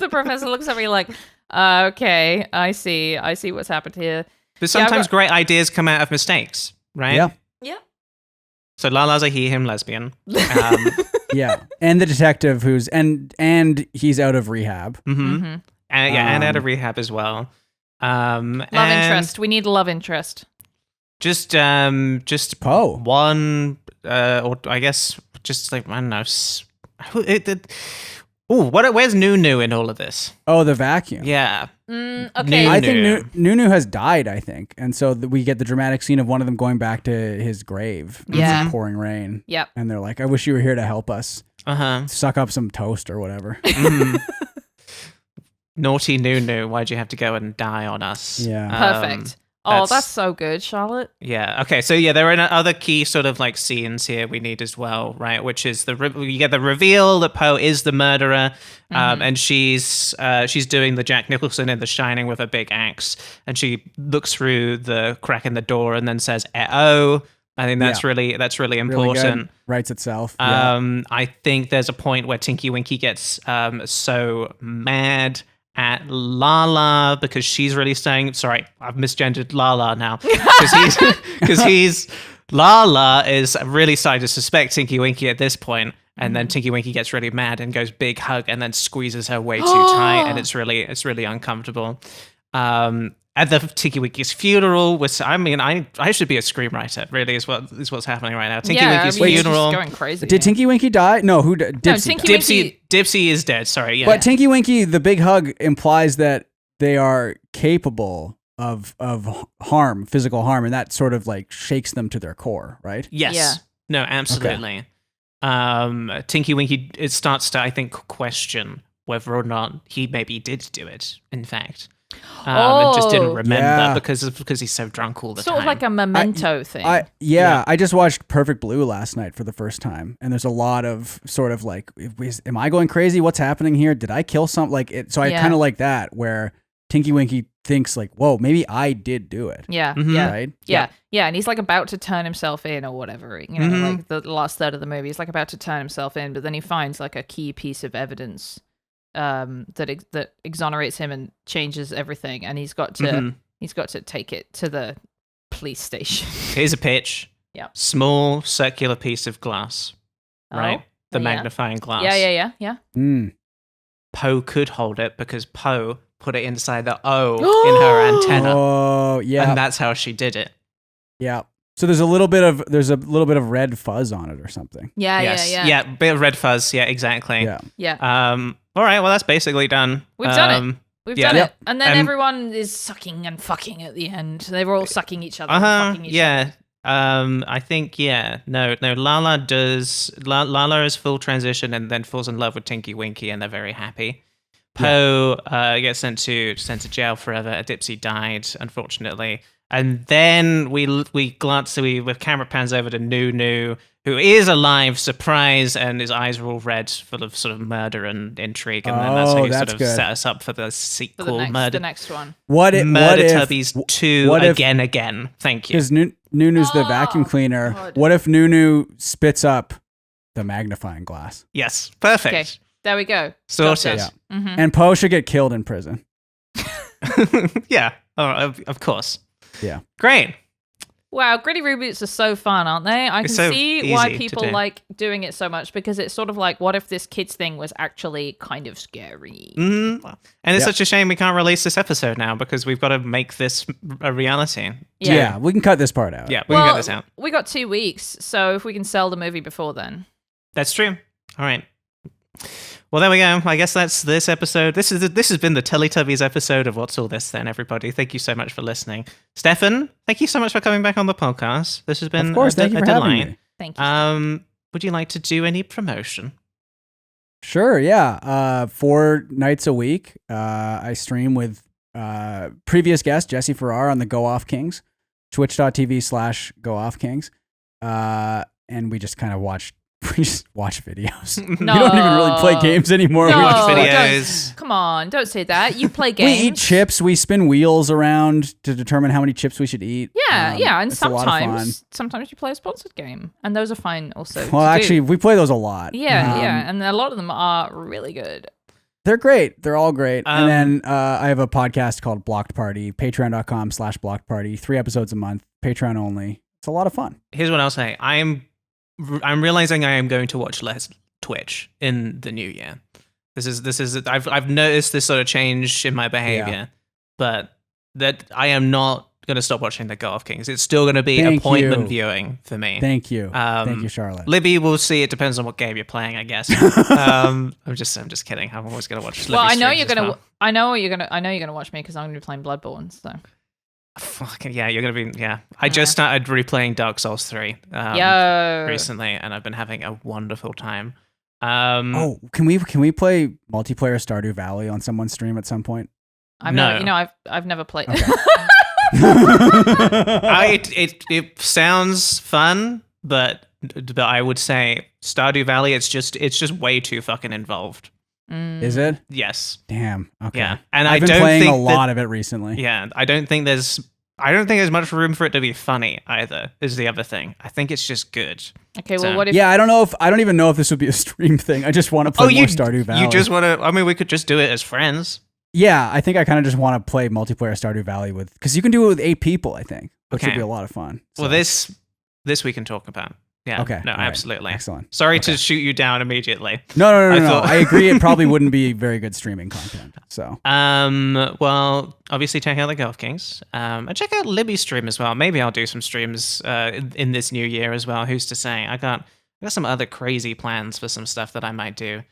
C: the professor looks at me like, okay, I see what's happened here.
B: But sometimes great ideas come out of mistakes, right?
D: Yeah.
C: Yeah.
B: So Lala's a he, him lesbian.
D: Yeah, and the detective and he's out of rehab.
B: And out of rehab as well.
C: Love interest. We need a love interest.
B: Just
D: Poe.
B: One, or I guess just like, I don't know. Where's Nunu in all of this?
D: Oh, the vacuum.
B: Yeah.
C: Okay.
D: I think Nunu has died, I think. And so we get the dramatic scene of one of them going back to his grave.
C: Yeah.
D: It's pouring rain.
C: Yep.
D: And they're like, I wish you were here to help us. Suck up some toast or whatever.
B: Naughty Nunu, why'd you have to go and die on us?
D: Yeah.
C: Perfect. That's so good, Charlotte.
B: Yeah. Okay. So there are other key sort of like scenes here we need as well, right? Which is you get the reveal that Poe is the murderer, and she's doing the Jack Nicholson in The Shining with a big axe, and she looks through the crack in the door and then says, "Oh." I think that's really important.
D: Really good. Writes itself.
B: I think there's a point where Tinky Winky gets so mad at Lala because she's really saying, sorry, I've misgendered Lala now. Because Lala is really starting to suspect Tinky Winky at this point, and then Tinky Winky gets really mad and goes big hug and then squeezes her way too tight, and it's really uncomfortable. At the Tinky Winky's funeral, I should be a screenwriter. Really, is what's happening right now. Tinky Winky's funeral.
C: Going crazy.
D: Did Tinky Winky die? No, who did?
B: Dipsy is dead. Sorry, yeah.
D: But Tinky Winky, the big hug implies that they are capable of harm, physical harm, and that sort of like shakes them to their core, right?
B: Yes.
C: Yeah.
B: No, absolutely. Tinky Winky, it starts to, I think, question whether or not he maybe did do it. In fact. And just didn't remember because he's so drunk all the time.
C: Sort of like a memento thing.
D: I just watched Perfect Blue last night for the first time, and there's a lot of sort of like, am I going crazy? What's happening here? Did I kill something? Like it. So I kind of like that where Tinky Winky thinks like, whoa, maybe I did do it.
C: Yeah.
D: Right?
C: Yeah, and he's like about to turn himself in or whatever. You know, like the last third of the movie, he's like about to turn himself in, but then he finds like a key piece of evidence that exonerates him and changes everything, and he's got to take it to the police station.
B: Here's a pitch.
C: Yeah.
B: Small circular piece of glass. Right? The magnifying glass.
C: Yeah.
B: Poe could hold it because Poe put it inside the O in her antenna.
D: Oh, yeah.
B: And that's how she did it.
D: Yeah. So there's a little bit of red fuzz on it or something.
C: Yeah,
B: bit of red fuzz. Yeah, exactly.
D: Yeah.
B: All right. Well, that's basically done.
C: We've done it. We've done
B: Yep.
C: it. And then everyone is sucking and fucking at the end. They were all sucking each other. And fucking each other.
B: I think, no, Lala does. Lala is full transition and then falls in love with Tinky Winky, and they're very happy. Poe gets sent to jail forever. Dipsy died, unfortunately. And then we glance, the camera pans over to Nunu, who is alive, surprise, and his eyes are all red, full of sort of murder and intrigue. And then that's how you sort of set us up for the sequel,
C: the next one.
B: Tubbies 2 again. Thank you.
D: Because Nunu's the vacuum cleaner.
C: God.
D: What if Nunu spits up the magnifying glass?
B: Yes, perfect.
C: Okay, there we go.
B: Sorted.
D: Yeah. And Poe should get killed in prison.
B: Yeah, of course.
D: Yeah.
B: Great.
C: Wow, gritty reboots are so fun, aren't they? I can
B: so
C: see why
B: easy to
C: people
B: do.
C: like doing it so much, because it's sort of like, what if this kids thing was actually kind of scary?
B: And it's such a shame we can't release this episode now because we've got to make this a reality.
D: Yeah, we can cut this part out.
B: Yeah, we can cut this out.
C: We got 2 weeks, so if we can sell the movie before then.
B: That's true. All right. Well, there we go. I guess that's this episode. This has been the Teletubbies episode of What's All This Then, everybody. Thank you so much for listening. Stefan, thank you so much for coming back on the podcast. This has been
D: of course, thank you for having me.
C: Thank you.
B: Would you like to do any promotion?
D: Sure, yeah. 4 nights a week, I stream with previous guest Jesse Farrar on the Go Off Kings, twitch.tv/Go Off Kings. and we just kind of watch videos.
C: No.
D: We don't even really play games anymore.
C: No,
D: We
B: watch
D: watch
B: videos.
C: Come on, don't say that. You play
D: We
C: games.
D: eat chips. We spin wheels around to determine how many chips we should eat.
C: Yeah, and
D: it's a lot of fun.
C: sometimes you play a sponsored game, and those are fine also.
D: Well,
C: to
D: actually,
C: do.
D: we play those a lot.
C: Yeah, and a lot of them are really good.
D: They're great. They're all great. And then I have a podcast called Blocked Party, patreon.com/blocked party, 3 episodes a month, Patreon only. It's a lot of fun.
B: Here's what I'll say. I'm realizing I am going to watch less Twitch in the new year. This is I've noticed this sort of change in my behavior, but that I am not going to stop watching the Golf Kings. It's still going to be appointment viewing for me.
D: Thank you. Thank you, Charlotte.
B: Libby, we'll see. It depends on what game you're playing, I guess. I'm just kidding. I'm always going to watch.
C: Well, I know
B: streams
C: you're
B: as
C: gonna.
B: well.
C: I know you're gonna watch me because I'm gonna be playing Bloodborne. So.
B: Fucking yeah, you're gonna be I just started replaying Dark Souls 3 recently, and I've been having a wonderful time.
D: Can we play multiplayer Stardew Valley on someone's stream at some point?
C: I've never played.
D: Okay.
B: It sounds fun, but I would say Stardew Valley. It's just way too fucking involved.
D: Is it?
B: Yes.
D: Damn. Okay.
B: Yeah, and
D: I've been playing a lot of it recently.
B: Yeah, I don't think there's much room for it to be funny either. Is the other thing. I think it's just good.
C: Okay. Well, what if?
D: Yeah, I don't even know if this would be a stream thing. I just want to play more Stardew Valley.
B: You just want to? I mean, we could just do it as friends.
D: Yeah, I think I kind of just want to play multiplayer Stardew Valley because you can do it with 8 people. I think, which would be a lot of fun. So.
B: Well, this we can talk about. Yeah.
D: Okay.
B: No,
D: all right.
B: absolutely.
D: Excellent.
B: Sorry to shoot you down immediately.
D: No. I agree. It probably wouldn't be very good streaming content. So.
B: Well, obviously check out the Golf Kings. And check out Libby's stream as well. Maybe I'll do some streams in this new year as well. Who's to say? I got some other crazy plans for some stuff that I might do.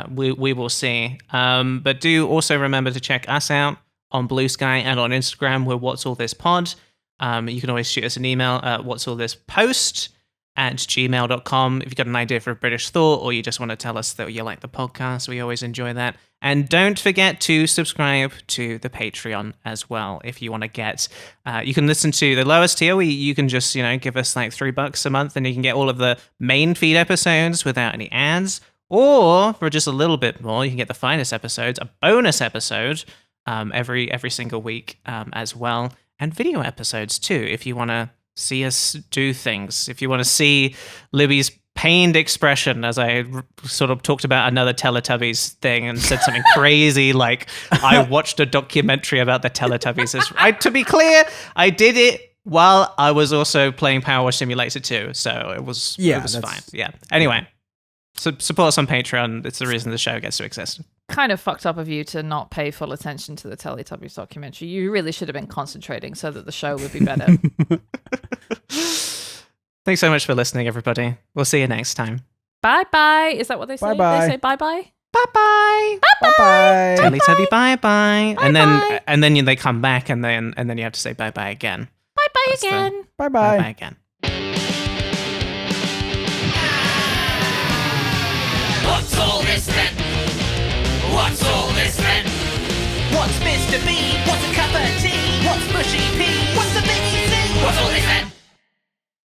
B: We will see. But do also remember to check us out on Blue Sky and on Instagram. We're What's All This Pod. You can always shoot us an email at whatsallthispost@gmail.com if you've got an idea for a British thought, or you just want to tell us that you like the podcast. We always enjoy that. And don't forget to subscribe to the Patreon as well if you want to get. You can listen to the lowest tier. You can just give us like $3 a month, and you can get all of the main feed episodes without any ads. Or for just a little bit more, you can get the finest episodes, a bonus episode every single week as well, and video episodes too if you want to see us do things. If you want to see Libby's pained expression as I sort of talked about another Teletubbies thing and said something crazy like I watched a documentary about the Teletubbies. To be clear, I did it while I was also playing Power Wash Simulator 2, so it was fine. Yeah. Anyway, so support us on Patreon. It's the reason the show gets to exist.
C: Kind of fucked up of you to not pay full attention to the Teletubbies documentary. You really should have been concentrating so that the show would be better.
B: Thanks so much for listening, everybody. We'll see you next time.
C: Bye-bye. Is that what they say?
D: Bye-bye.
C: They say bye-bye?
B: Bye-bye.
D: Bye-bye.
B: Teletubby bye-bye. And then they come back and then you have to say bye-bye again.
C: Bye-bye again.
D: Bye-bye.
B: Bye-bye again.
L: What's all this then? What's all this then? What's Mr. B? What's a cup of tea? What's mushy pea?